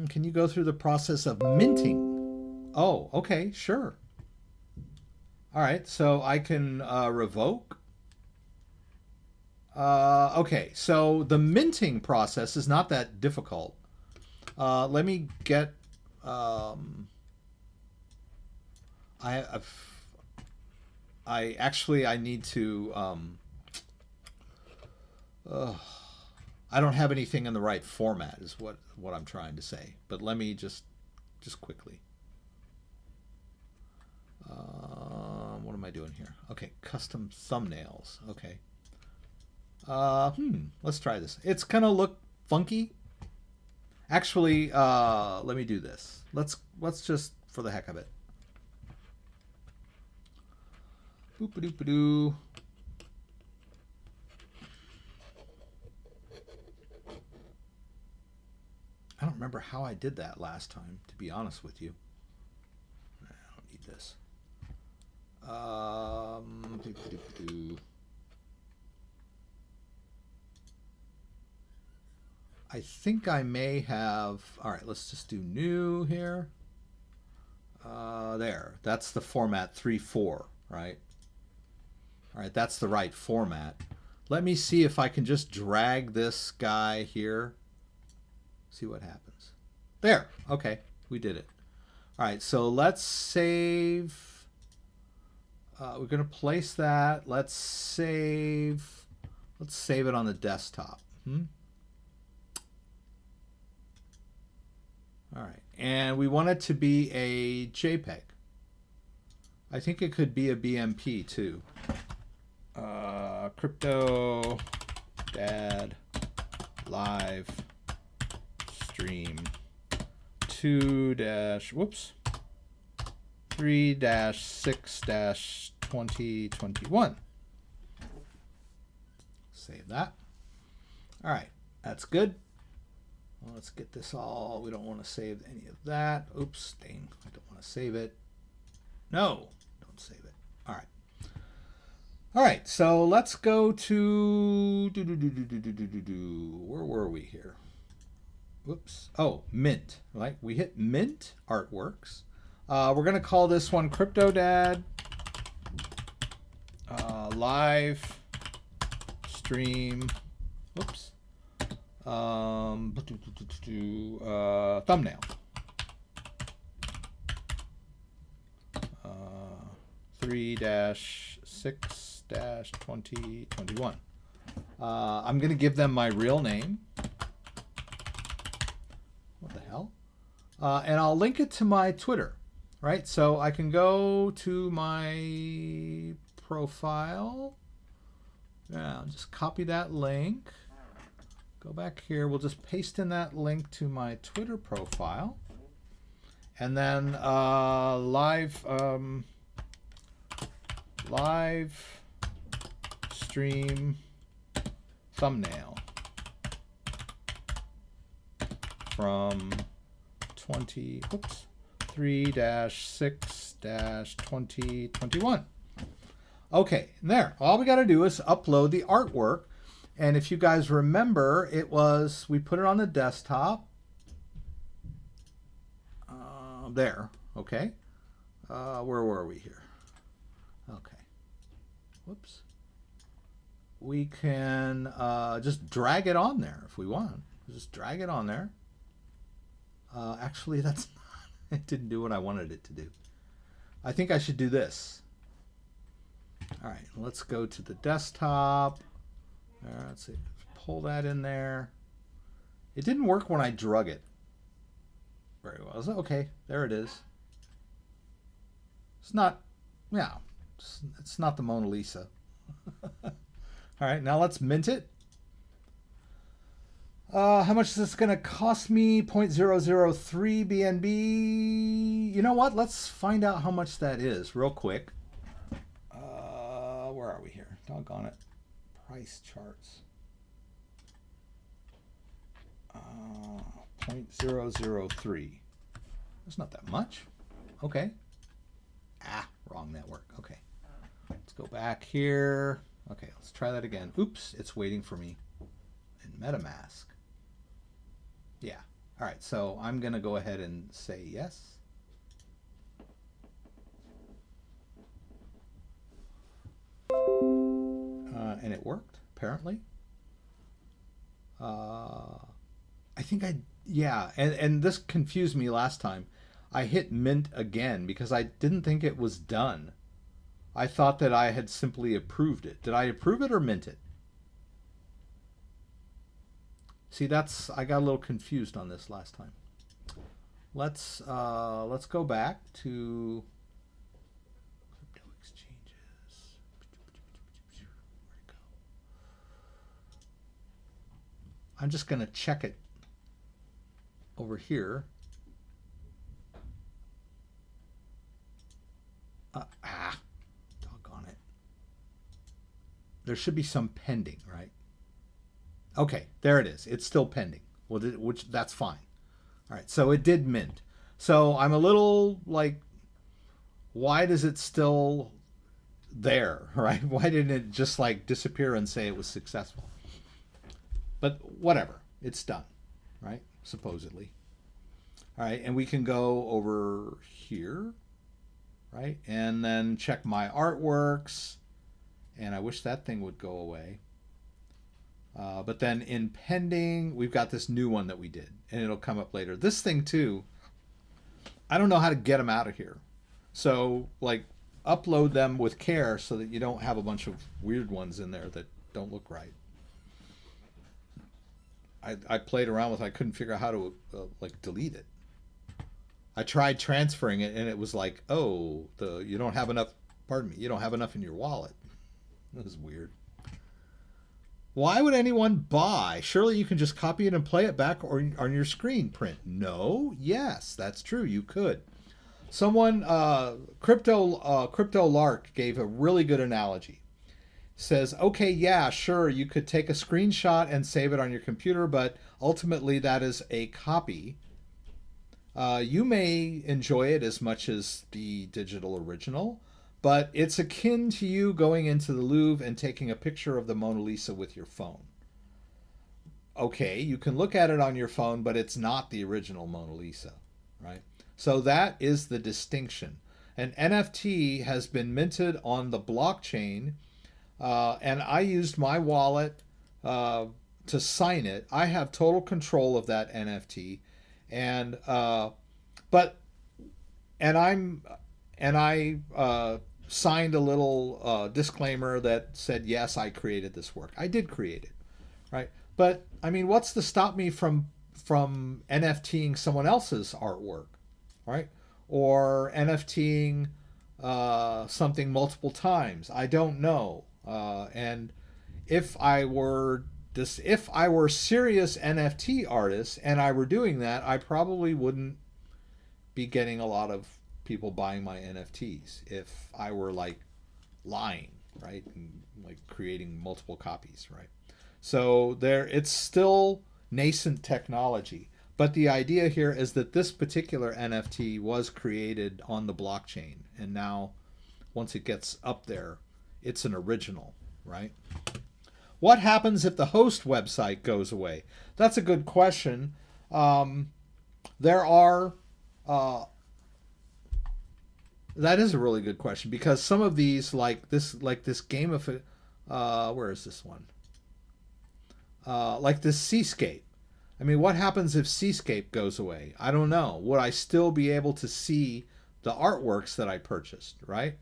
Can you go through the process of minting? Oh, okay, sure. All right, so I can revoke. Okay, so the minting process is not that difficult. Let me get... I need to... I don't have anything in the right format is what I'm trying to say. But let me just quickly... what am I doing here? Okay, custom thumbnails. Okay. Let's try this. It's gonna look funky. Actually, let me do this. Let's just for the heck of it. Boop-a-doop-a-doo. I don't remember how I did that last time, to be honest with you. I don't need this. I think I may have... All right, let's just do new here. There. That's the format 3:4, right? All right, that's the right format. Let me see if I can just drag this guy here. See what happens. There. Okay, we did it. All right, so let's save... we're going to place that. Let's save it on the desktop. All right. And we want it to be a JPEG. I think it could be a BMP too. CryptoDad live stream 3-6-2021. Save that. All right, that's good. Well, let's get this all. We don't want to save any of that. Oops, dang, I don't want to save it. No, don't save it. All right. All right, so let's go to where were we here? Whoops. Oh, mint, right? We hit mint artworks. We're going to call this one CryptoDad live stream. Whoops. Thumbnail. 3-6-2021. I'm going to give them my real name. What the hell? And I'll link it to my Twitter, right? So I can go to my profile. Yeah, I'll just copy that link. Go back here. We'll just paste in that link to my Twitter profile. And then live stream thumbnail from 3-6-2021. Okay, there. All we got to do is upload the artwork. And if you guys remember, we put it on the desktop. There, okay. Where were we here? Okay. Whoops. We can just drag it on there if we want. Just drag it on there. Actually, that's not, it didn't do what I wanted it to do. I think I should do this. All right, let's go to the desktop. Let's see. Pull that in there. It didn't work when I drug it very well. Okay, there it is. It's not, yeah, it's not the Mona Lisa. All right, now let's mint it. How much is this going to cost me? 0.003 BNB. You know what? Let's find out how much that is real quick. Where are we here? Doggone it. Price charts. 0.003. That's not that much. Okay. Wrong network. Okay. Let's go back here. Okay, let's try that again. Oops, it's waiting for me in MetaMask. Yeah. All right, so I'm going to go ahead and say yes. And it worked, apparently. I think yeah, and this confused me last time. I hit mint again because I didn't think it was done. I thought that I had simply approved it. Did I approve it or mint it? See, I got a little confused on this last time. Let's go back to crypto exchanges. Where'd it go? I'm just going to check it over here. Doggone it. There should be some pending, right? Okay, there it is. It's still pending. Well, which that's fine. All right, so it did mint. So I'm a little like, why does it still there, right? Why didn't it just like disappear and say it was successful? But whatever, it's done, right? Supposedly. All right, and we can go over here, right? And then check my artworks. And I wish that thing would go away. But then in pending, we've got this new one that we did, and it'll come up later. This thing too, I don't know how to get them out of here. So like upload them with care so that you don't have a bunch of weird ones in there that don't look right. I played around with it. I couldn't figure out how to like delete it. I tried transferring it and it was like, oh, you don't have enough, pardon me, you don't have enough in your wallet. That was weird. Why would anyone buy? Surely you can just copy it and play it back or on your screen print. No, yes, that's true. You could. Someone, Crypto Lark gave a really good analogy. Says, okay, yeah, sure, you could take a screenshot and save it on your computer, but ultimately that is a copy. You may enjoy it as much as the digital original, but it's akin to you going into the Louvre and taking a picture of the Mona Lisa with your phone. Okay, you can look at it on your phone, but it's not the original Mona Lisa, right? So that is the distinction. An NFT has been minted on the blockchain, and I used my wallet to sign it. I have total control of that NFT, and I signed a little disclaimer that said, yes, I created this work. I did create it, right? But I mean, what's to stop me from NFTing someone else's artwork, right? Or NFTing something multiple times? I don't know. And if I were serious NFT artist and I were doing that, I probably wouldn't be getting a lot of people buying my NFTs if I were like lying, right? And like creating multiple copies, right? So it's still nascent technology. But the idea here is that this particular NFT was created on the blockchain. And now once it gets up there, it's an original, right? What happens if the host website goes away? That's a good question. There are... that is a really good question, because some of these, like this game of... where is this one? Like this Seascape. I mean, what happens if Seascape goes away? I don't know. Would I still be able to see the artworks that I purchased, right?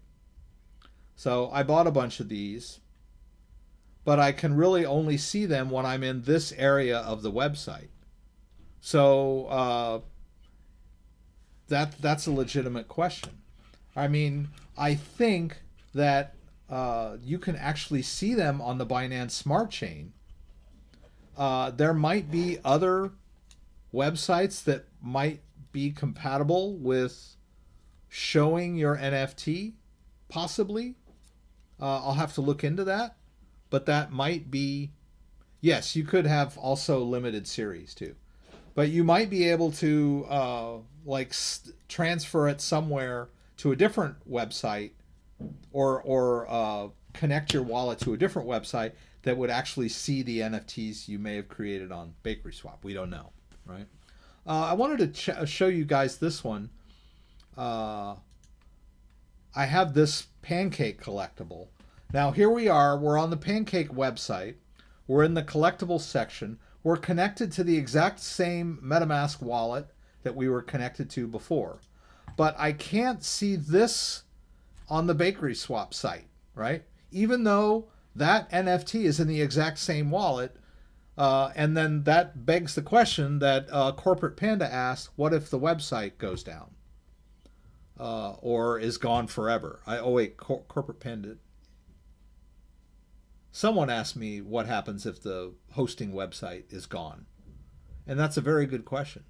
So I bought a bunch of these, but I can really only see them when I'm in this area of the website. So that's a legitimate question. I mean, I think that you can actually see them on the Binance Smart Chain. There might be other websites that might be compatible with showing your NFT, possibly. I'll have to look into that, but that might be... Yes, you could have also limited series too, but you might be able to transfer it somewhere to a different website, or connect your wallet to a different website that would actually see the NFTs you may have created on Bakery Swap. We don't know, right? I wanted to show you guys this one. I have this pancake collectible. Now here we are, we're on the Pancake website. We're in the collectibles section. We're connected to the exact same MetaMask wallet that we were connected to before. But I can't see this on the Bakery Swap site, right? Even though that NFT is in the exact same wallet. And then that begs the question that Corporate Panda asked, what if the website goes down? Or is gone forever? Corporate Panda. Someone asked me what happens if the hosting website is gone. And that's a very good question.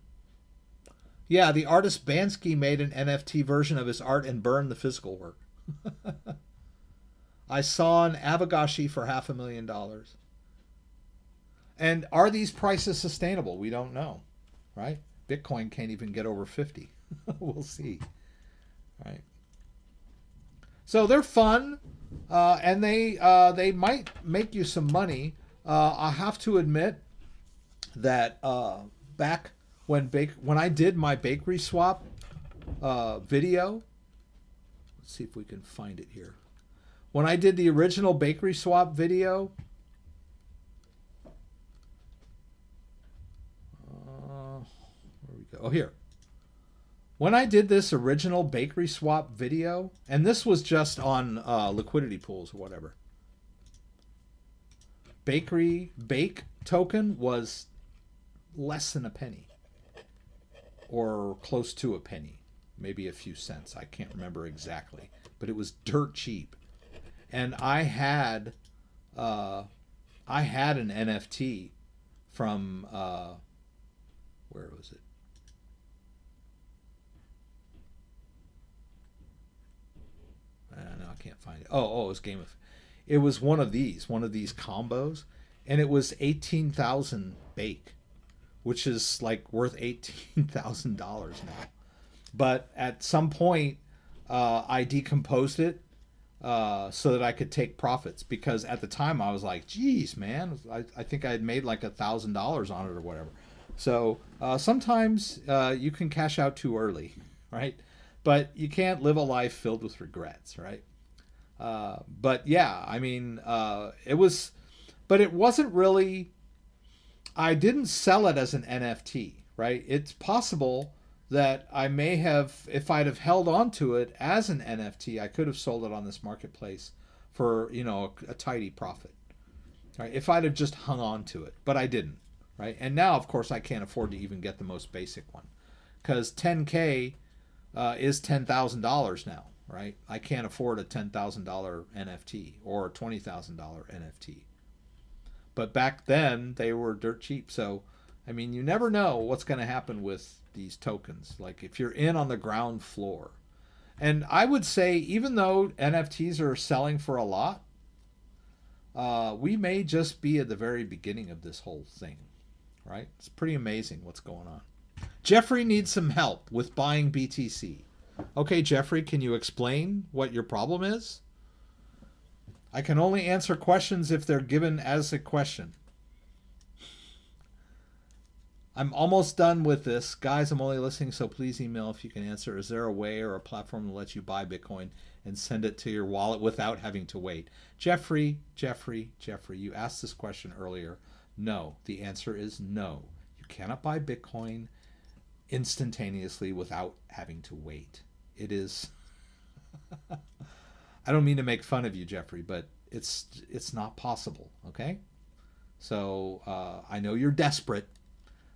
Yeah, the artist Bansky made an NFT version of his art and burned the physical work. I saw an Avagashi for $500,000. And are these prices sustainable? We don't know, right? Bitcoin can't even get over 50. We'll see, right? So they're fun, and they might make you some money. I have to admit that back when I did my Bakery Swap video, let's see if we can find it here. When I did the original Bakery Swap video, where we go? Oh, here. When I did this original Bakery Swap video, and this was just on liquidity pools or whatever, Bake token was less than a penny, or close to a penny, maybe a few cents. I can't remember exactly, but it was dirt cheap. and I had an NFT from where was it? No, I can't find it. Oh, it was Game of. It was one of these combos, and it was 18,000 bake, which is like worth $18,000 now. But at some point, I decomposed it so that I could take profits, because at the time I was like, geez, man, I think I had made like $1,000 on it or whatever. So sometimes you can cash out too early, right? But you can't live a life filled with regrets, right? But yeah, I mean, it was, but it wasn't really, I didn't sell it as an NFT, right? It's possible that I may have, if I'd have held on to it as an NFT, I could have sold it on this marketplace for, you know, a tidy profit, right? If I'd have just hung on to it, but I didn't, right? And now, of course, I can't afford to even get the most basic one, because 10K is $10,000 now, right? I can't afford a $10,000 NFT or a $20,000 NFT. But back then, they were dirt cheap. So, I mean, you never know what's going to happen with these tokens. Like if you're in on the ground floor. And I would say, even though NFTs are selling for a lot, we may just be at the very beginning of this whole thing, right? It's pretty amazing what's going on. Jeffrey needs some help with buying BTC. Okay, Jeffrey, can you explain what your problem is? I can only answer questions if they're given as a question. I'm almost done with this. Guys, I'm only listening, so please email if you can answer. Is there a way or a platform to let you buy Bitcoin and send it to your wallet without having to wait? Jeffrey, you asked this question earlier. No, the answer is no. You cannot buy Bitcoin instantaneously without having to wait. It is... I don't mean to make fun of you, Jeffrey, but it's not possible, okay? So I know you're desperate,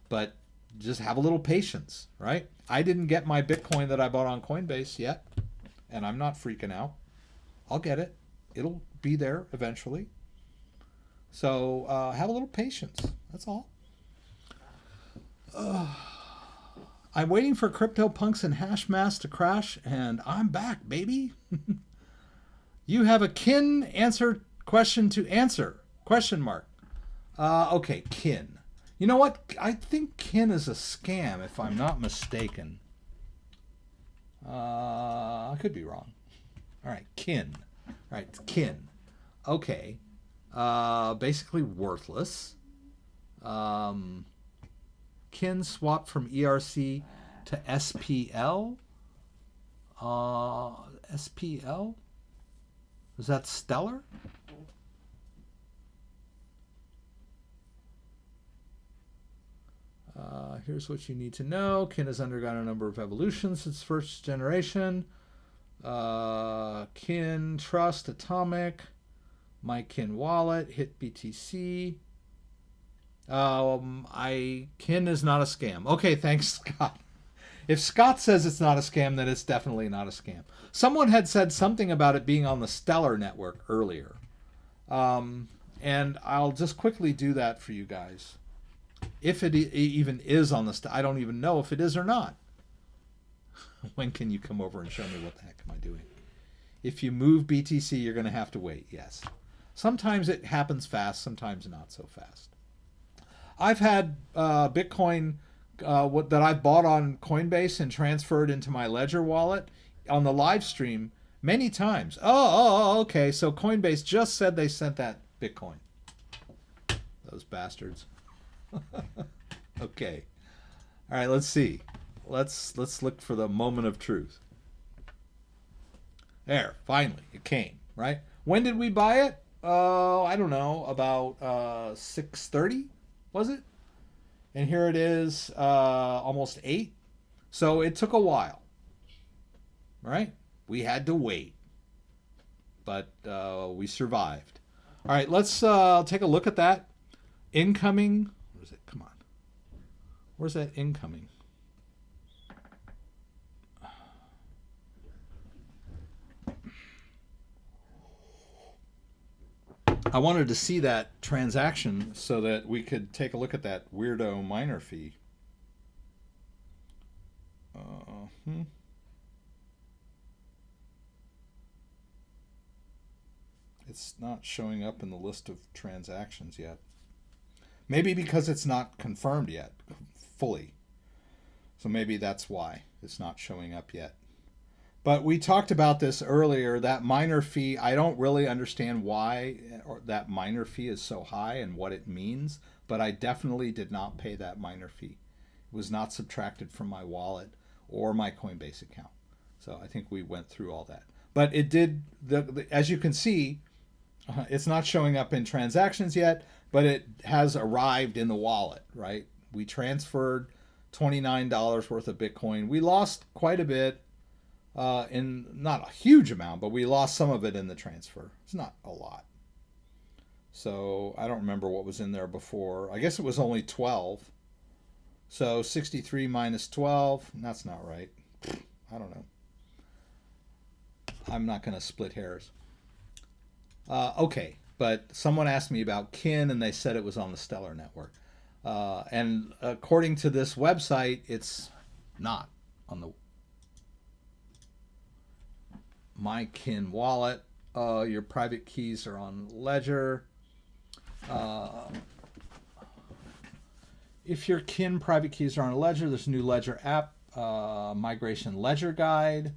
but just have a little patience, right? I didn't get my Bitcoin that I bought on Coinbase yet, and I'm not freaking out. I'll get it. It'll be there eventually. So have a little patience. That's all. I'm waiting for CryptoPunks and HashMass to crash, and I'm back, baby. You have a kin answer question to answer? Question mark. Okay, kin. You know what? I think kin is a scam, if I'm not mistaken. I could be wrong. All right, kin. All right, kin. Okay. Basically worthless. Kin swapped from ERC to SPL. SPL? Is that Stellar? Here's what you need to know. Kin has undergone a number of evolutions since first generation. Kin, Trust, Atomic, My Kin Wallet, Hit BTC. Kin is not a scam. Okay, thanks, Scott. If Scott says it's not a scam, then it's definitely not a scam. Someone had said something about it being on the Stellar network earlier. And I'll just quickly do that for you guys. If it even is on the I don't even know if it is or not. When can you come over and show me what the heck am I doing? If you move BTC, you're going to have to wait. Yes. Sometimes it happens fast, sometimes not so fast. I've had Bitcoin that I've bought on Coinbase and transferred into my Ledger wallet on the live stream many times. Oh, okay. So Coinbase just said they sent that Bitcoin. Those bastards. Okay. All right, let's see. Let's look for the moment of truth. There, finally, it came, right? When did we buy it? I don't know, about 6:30, was it? And here it is, almost 8. So it took a while, right? We had to wait, but we survived. All right, let's take a look at that. Incoming, where is it? Come on. Where's that incoming? I wanted to see that transaction so that we could take a look at that weirdo miner fee. It's not showing up in the list of transactions yet. Maybe because it's not confirmed yet fully. So maybe that's why it's not showing up yet. But we talked about this earlier, that miner fee. I don't really understand why that miner fee is so high and what it means, but I definitely did not pay that miner fee. It was not subtracted from my wallet or my Coinbase account. So I think we went through all that. But it did, as you can see, it's not showing up in transactions yet, but it has arrived in the wallet, right? We transferred $29 worth of Bitcoin. We lost quite a bit. In not a huge amount, but we lost some of it in the transfer. It's not a lot. So I don't remember what was in there before. I guess it was only 12. So 63 minus 12, that's not right. I don't know. I'm not going to split hairs. Okay, but someone asked me about Kin and they said it was on the Stellar network. And according to this website, it's not on the My Kin wallet. Your private keys are on Ledger. If your Kin private keys are on Ledger, there's a new Ledger app, migration Ledger guide,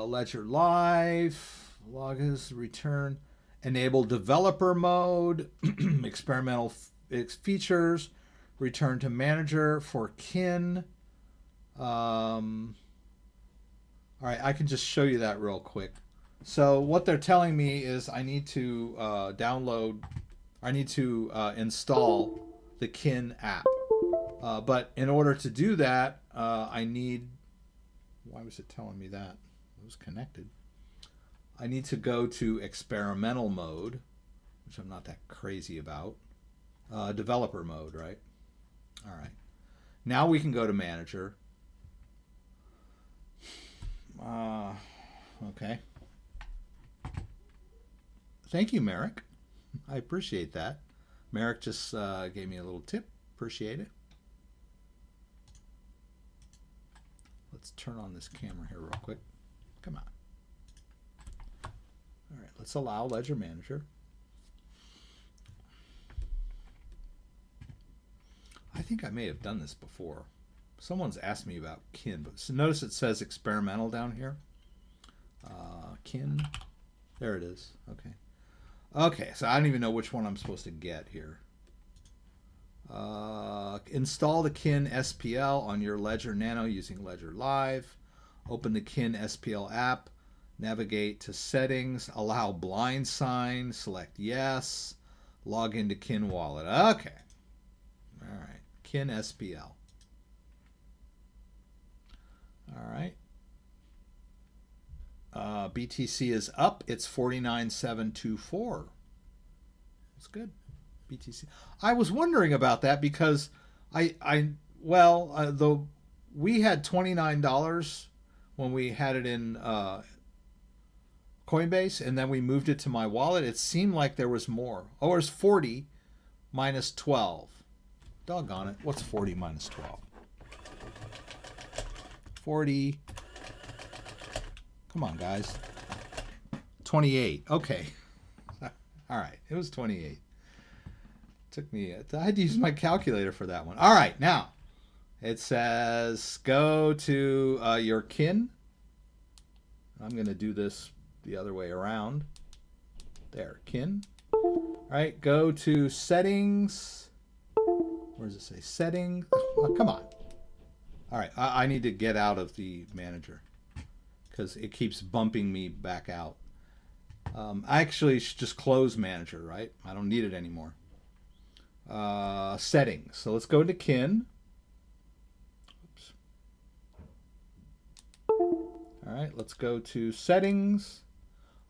Ledger Live, logins, return, enable developer mode, experimental features, return to manager for Kin. All right, I can just show you that real quick. So what they're telling me is I need to install the Kin app. But in order to do that, I need, why was it telling me that? It was connected. I need to go to experimental mode, which I'm not that crazy about. Developer mode, right? All right. Now we can go to manager. Okay. Thank you, Merrick. I appreciate that. Merrick just gave me a little tip. Appreciate it. Let's turn on this camera here real quick. Come on. All right, let's allow Ledger Manager. I think I may have done this before. Someone's asked me about Kin, but so notice it says experimental down here. Kin, there it is. Okay. Okay, so I don't even know which one I'm supposed to get here. Install the Kin SPL on your Ledger Nano using Ledger Live. Open the Kin SPL app. Navigate to settings. Allow blind sign. Select yes. Log into Kin wallet. Okay. All right. Kin SPL. All right. BTC is up. It's 49,724. That's good. BTC. I was wondering about that because we had $29 when we had it in Coinbase, and then we moved it to my wallet. It seemed like there was more. Oh, it's 40 minus 12. Doggone it. What's 40 minus 12? 40. Come on, guys. 28. Okay. All right. It was 28. Took me, I had to use my calculator for that one. All right. Now, it says go to your Kin. I'm going to do this the other way around. There, Kin. All right. Go to settings. Where does it say? Settings. Oh, come on. All right. I need to get out of the manager because it keeps bumping me back out. I actually should just close manager, right? I don't need it anymore. Settings. So let's go to Kin. Oops. All right, let's go to settings.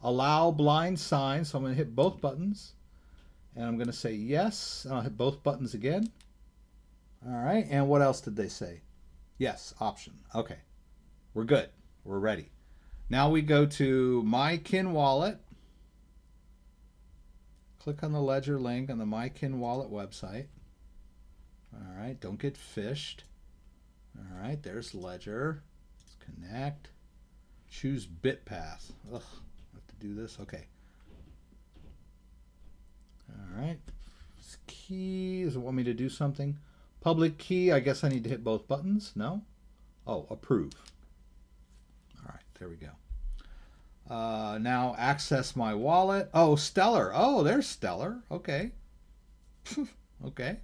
Allow blind sign. So I'm going to hit both buttons. And I'm going to say yes. And I'll hit both buttons again. All right, and what else did they say? Yes, option. Okay, we're good. We're ready. Now we go to my Kin wallet. Click on the Ledger link on the MyKin Wallet website. All right, don't get phished. All right, there's Ledger. Let's connect. Choose BitPath. Ugh, I have to do this. Okay. All right. This key, does it want me to do something? Public key, I guess I need to hit both buttons. No? Oh, approve. All right, there we go. Now access my wallet. Oh, Stellar. Oh, there's Stellar. Okay. Okay.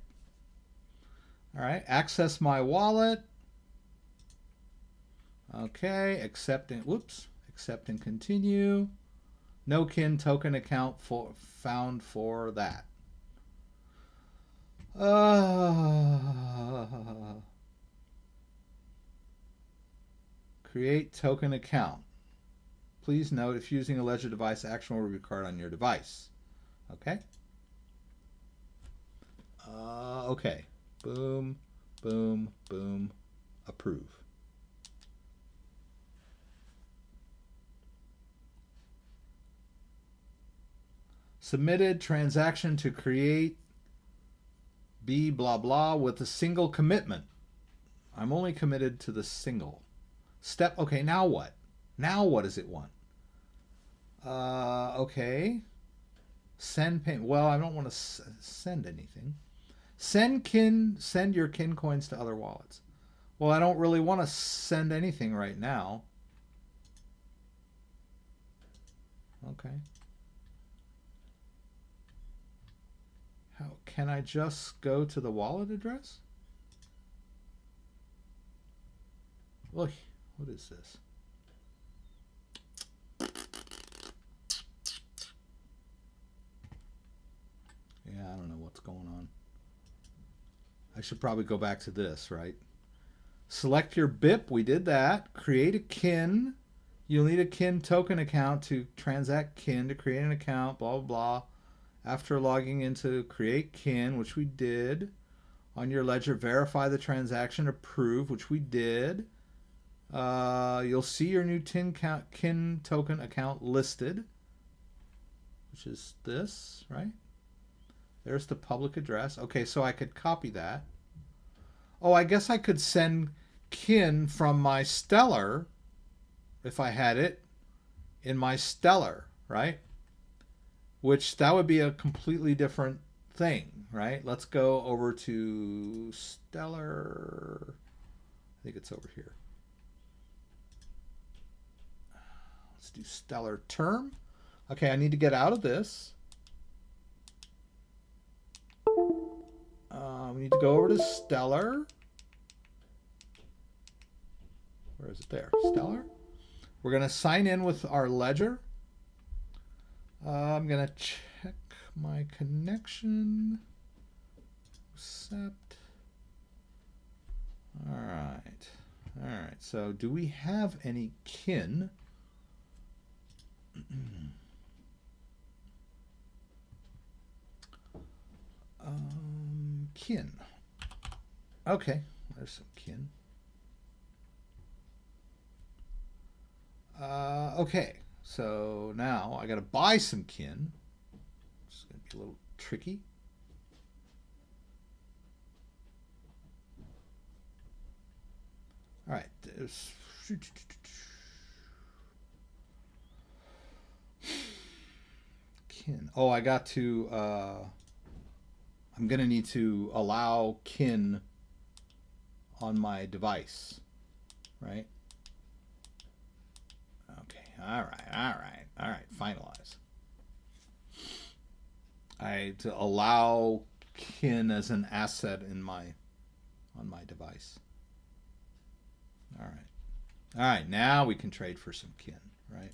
All right, access my wallet. Okay, accept and, whoops, accept and continue. No kin token account found for that. Create token account. Please note, if using a Ledger device, action will be required on your device. Okay. Okay. Boom, boom, boom. Approve. Submitted transaction to create B blah blah with a single commitment. I'm only committed to the single. Step, okay, now what? Now what does it want? Okay. Send payment. Well, I don't want to send anything. Send your kin coins to other wallets. Well, I don't really want to send anything right now. Okay. How can I just go to the wallet address? Look, what is this? Yeah, I don't know what's going on. I should probably go back to this, right? Select your BIP. We did that. Create a kin. You'll need a kin token account to transact kin, to create an account, blah, blah, blah. After logging into create kin, which we did. On your ledger, verify the transaction, approve, which we did. You'll see your new kin token account listed, which is this, right? There's the public address. Okay, so I could copy that. Oh, I guess I could send kin from my Stellar, if I had it, in my Stellar, right? Which that would be a completely different thing, right? Let's go over to Stellar. I think it's over here. Let's do Stellar term. Okay, I need to get out of this. We need to go over to Stellar. Where is it there? Stellar. We're going to sign in with our ledger. I'm going to check my connection. Accept. All right. All right. So do we have any kin? Kin. Okay, there's some kin. Okay, so now I got to buy some kin. It's going to be a little tricky. All right, there's kin. Oh, I got to. I'm going to need to allow kin on my device, right? Okay, all right, finalize. To allow kin as an asset in on my device. All right, now we can trade for some kin, right?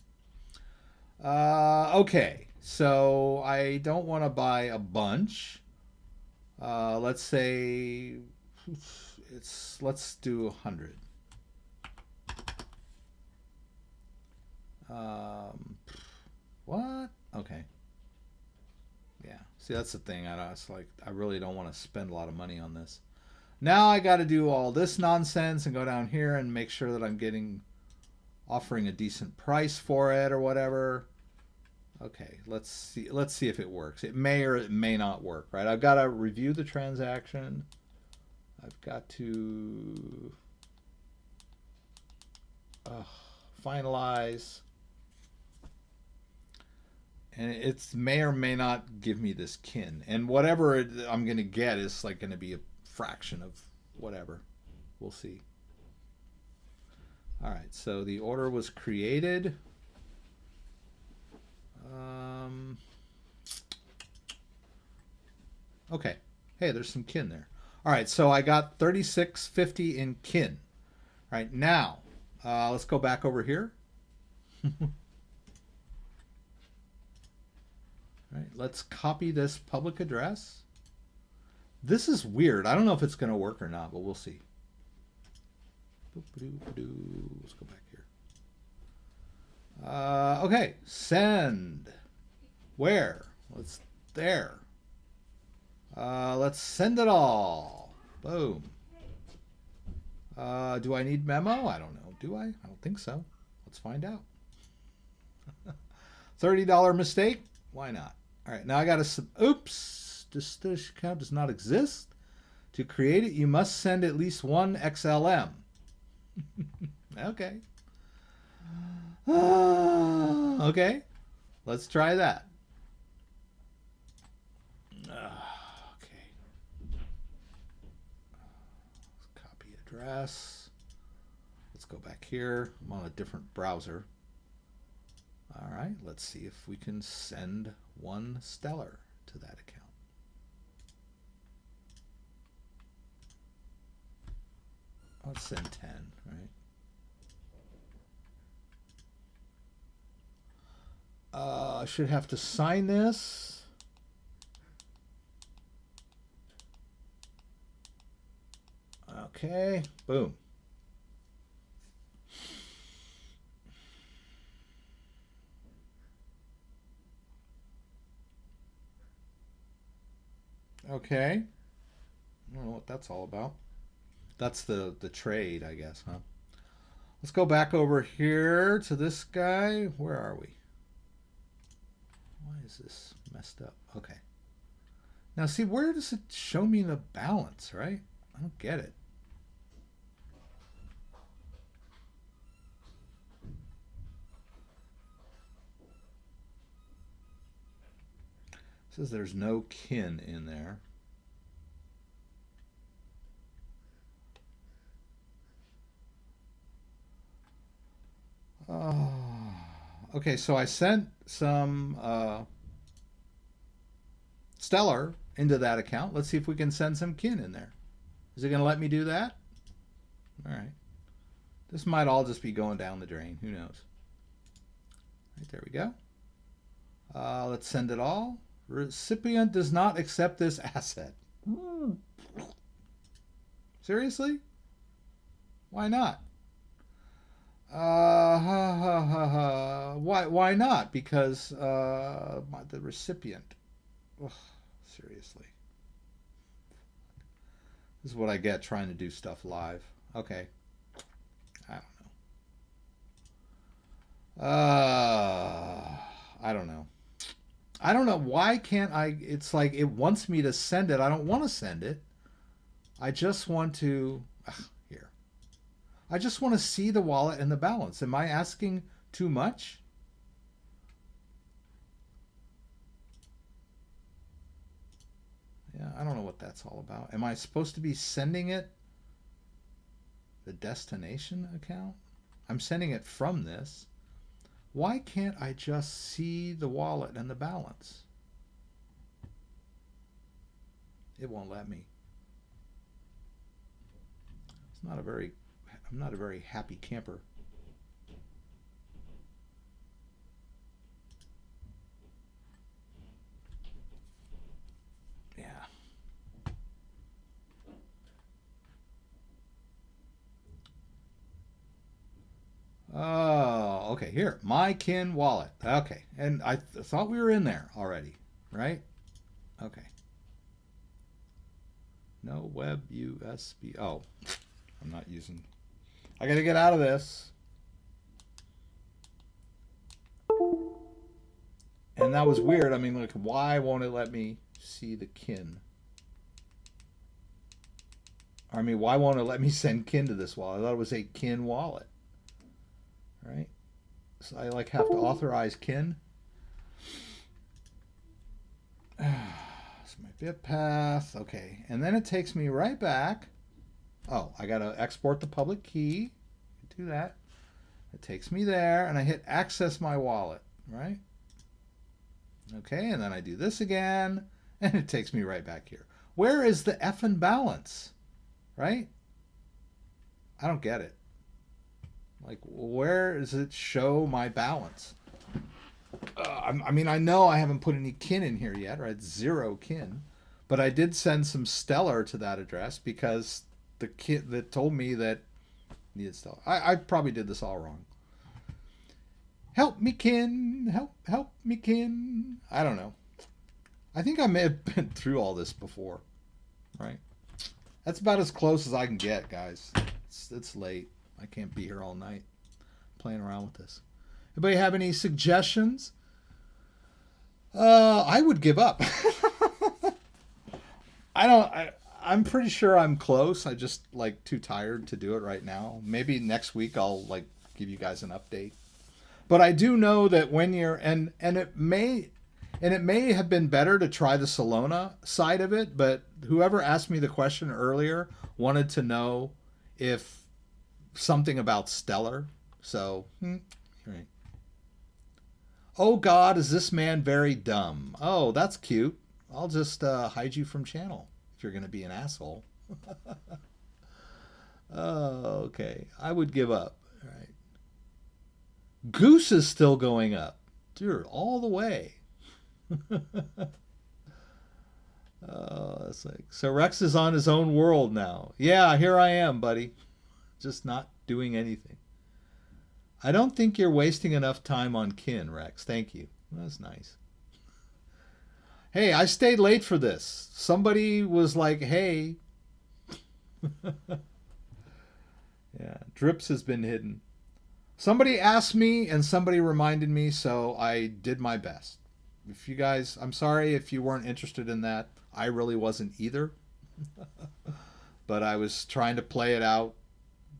Okay, so I don't want to buy a bunch. Let's say let's do 100. What? Okay. Yeah. See, that's the thing. I really don't want to spend a lot of money on this. Now I got to do all this nonsense and go down here and make sure that I'm offering a decent price for it or whatever. Okay, let's see. Let's see if it works. It may or it may not work, right? I've got to review the transaction. I've got to finalize. And it's may or may not give me this kin. And whatever I'm going to get is like going to be a fraction of whatever. We'll see. All right, so the order was created. Okay. Hey, there's some kin there. All right, so I got 36.50 in kin. All right, now let's go back over here. All right, let's copy this public address. This is weird. I don't know if it's going to work or not, but we'll see. Let's go back here. Okay, send. Where? Let's there. Let's send it all. Boom. Do I need memo? I don't know. Do I? I don't think so. Let's find out. $30 mistake? Why not? All right, now I got to, oops, this account does not exist. To create it, you must send at least one XLM. Okay. Okay, let's try that. Okay. Let's copy address. Let's go back here. I'm on a different browser. All right, let's see if we can send one stellar to that account. Let's send 10, right? I should have to sign this. Okay, boom. Okay. I don't know what that's all about. That's the trade, I guess, huh? Let's go back over here to this guy. Where are we? Why is this messed up? Okay. Now, see, where does it show me the balance, right? I don't get it. It says there's no kin in there. Okay, so I sent some stellar into that account. Let's see if we can send some kin in there. Is it going to let me do that? All right. This might all just be going down the drain. Who knows? Right, there we go. Let's send it all. Recipient does not accept this asset. Seriously? Why not? Why not? Because the recipient. Ugh, seriously. This is what I get trying to do stuff live. Okay. I don't know. I don't know. Why can't I? It's like it wants me to send it. I don't want to send it. I just want to. Here. I just want to see the wallet and the balance. Am I asking too much? Yeah, I don't know what that's all about. Am I supposed to be sending it the destination account? I'm sending it from this. Why can't I just see the wallet and the balance? It won't let me. It's not a very, I'm not a very happy camper. Yeah. Oh, okay. Here, my kin wallet. Okay, and I thought we were in there already, right? Okay. No web USB. Oh, I'm not using. I gotta get out of this. And that was weird. I mean, like, why won't it let me see the kin? I mean, why won't it let me send kin to this wallet? I thought it was a kin wallet, right? So I like have to authorize kin. So my bit path, okay, and then it takes me right back. Oh, I gotta export the public key. Do that. It takes me there, and I hit access my wallet, right? Okay, and then I do this again, and it takes me right back here. Where is the effing balance? Right? I don't get it. Like, where does it show my balance? I mean, I know I haven't put any kin in here yet, right? 0 kin. But I did send some stellar to that address because the kid that told me that needed stellar. I probably did this all wrong. Help me, kin. Help me, kin. I don't know. I think I may have been through all this before, right? That's about as close as I can get, guys. It's late. I can't be here all night playing around with this. Anybody have any suggestions? I would give up. I'm pretty sure I'm close. I just like too tired to do it right now. Maybe next week I'll like give you guys an update. But I do know that when you're and it may have been better to try the Solana side of it, but whoever asked me the question earlier wanted to know if something about Stellar. So, right. Oh God, is this man very dumb? Oh, that's cute. I'll just hide you from channel if you're going to be an asshole. Oh, okay. I would give up. All right. Goose is still going up. Dude, all the way. It's like, so Rex is on his own world now. Yeah, here I am, buddy. Just not doing anything. I don't think you're wasting enough time on kin, Rex. Thank you. That's nice. Hey, I stayed late for this. Somebody was like, hey. Yeah, drips has been hidden. Somebody asked me and somebody reminded me, so I did my best. If you guys, I'm sorry if you weren't interested in that. I really wasn't either. But I was trying to play it out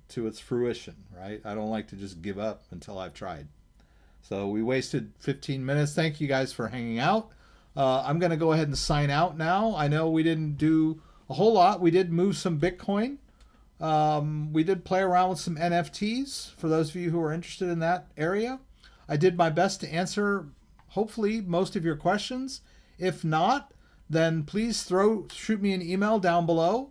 to its fruition, right? I don't like to just give up until I've tried. So we wasted 15 minutes. Thank you guys for hanging out. I'm going to go ahead and sign out now. I know we didn't do a whole lot. We did move some Bitcoin. We did play around with some NFTs for those of you who are interested in that area. I did my best to answer hopefully most of your questions. If not, then please shoot me an email down below.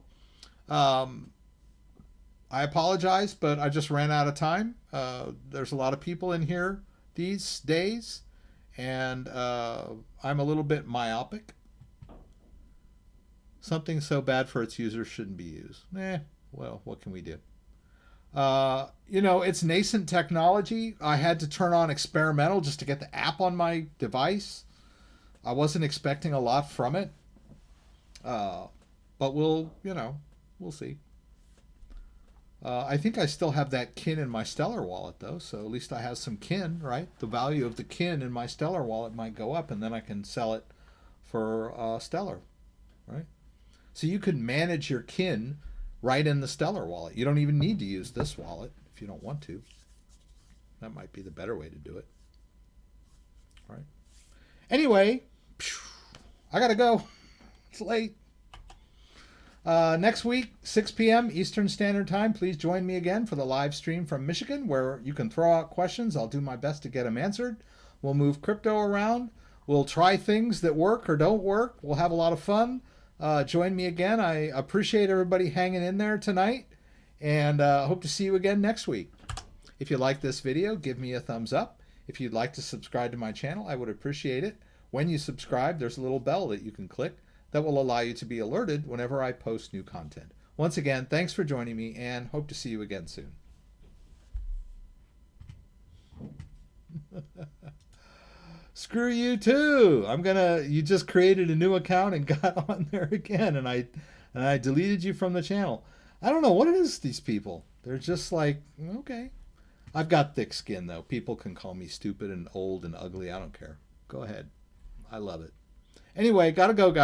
I apologize, but I just ran out of time. There's a lot of people in here these days, and I'm a little bit myopic. Something so bad for its users shouldn't be used. Well, what can we do? You know, it's nascent technology. I had to turn on experimental just to get the app on my device. I wasn't expecting a lot from it. But we'll see. I think I still have that kin in my Stellar wallet, though, so at least I have some kin, right? The value of the kin in my Stellar wallet might go up, and then I can sell it for Stellar, right? So you can manage your kin right in the Stellar wallet. You don't even need to use this wallet if you don't want to. That might be the better way to do it. All right. Anyway, I got to go. It's late. Next week, 6 p.m. Eastern Standard Time, please join me again for the live stream from Michigan where you can throw out questions. I'll do my best to get them answered. We'll move crypto around. We'll try things that work or don't work. We'll have a lot of fun. Join me again. I appreciate everybody hanging in there tonight, and hope to see you again next week. If you like this video, give me a thumbs up. If you'd like to subscribe to my channel, I would appreciate it. When you subscribe, there's a little bell that you can click that will allow you to be alerted whenever I post new content. Once again, thanks for joining me, and hope to see you again soon. Screw you too. You just created a new account and got on there again, and I deleted you from the channel. I don't know what it is, these people. They're just like, okay. I've got thick skin though. People can call me stupid and old and ugly. I don't care. Go ahead. I love it. Anyway, gotta go, guys.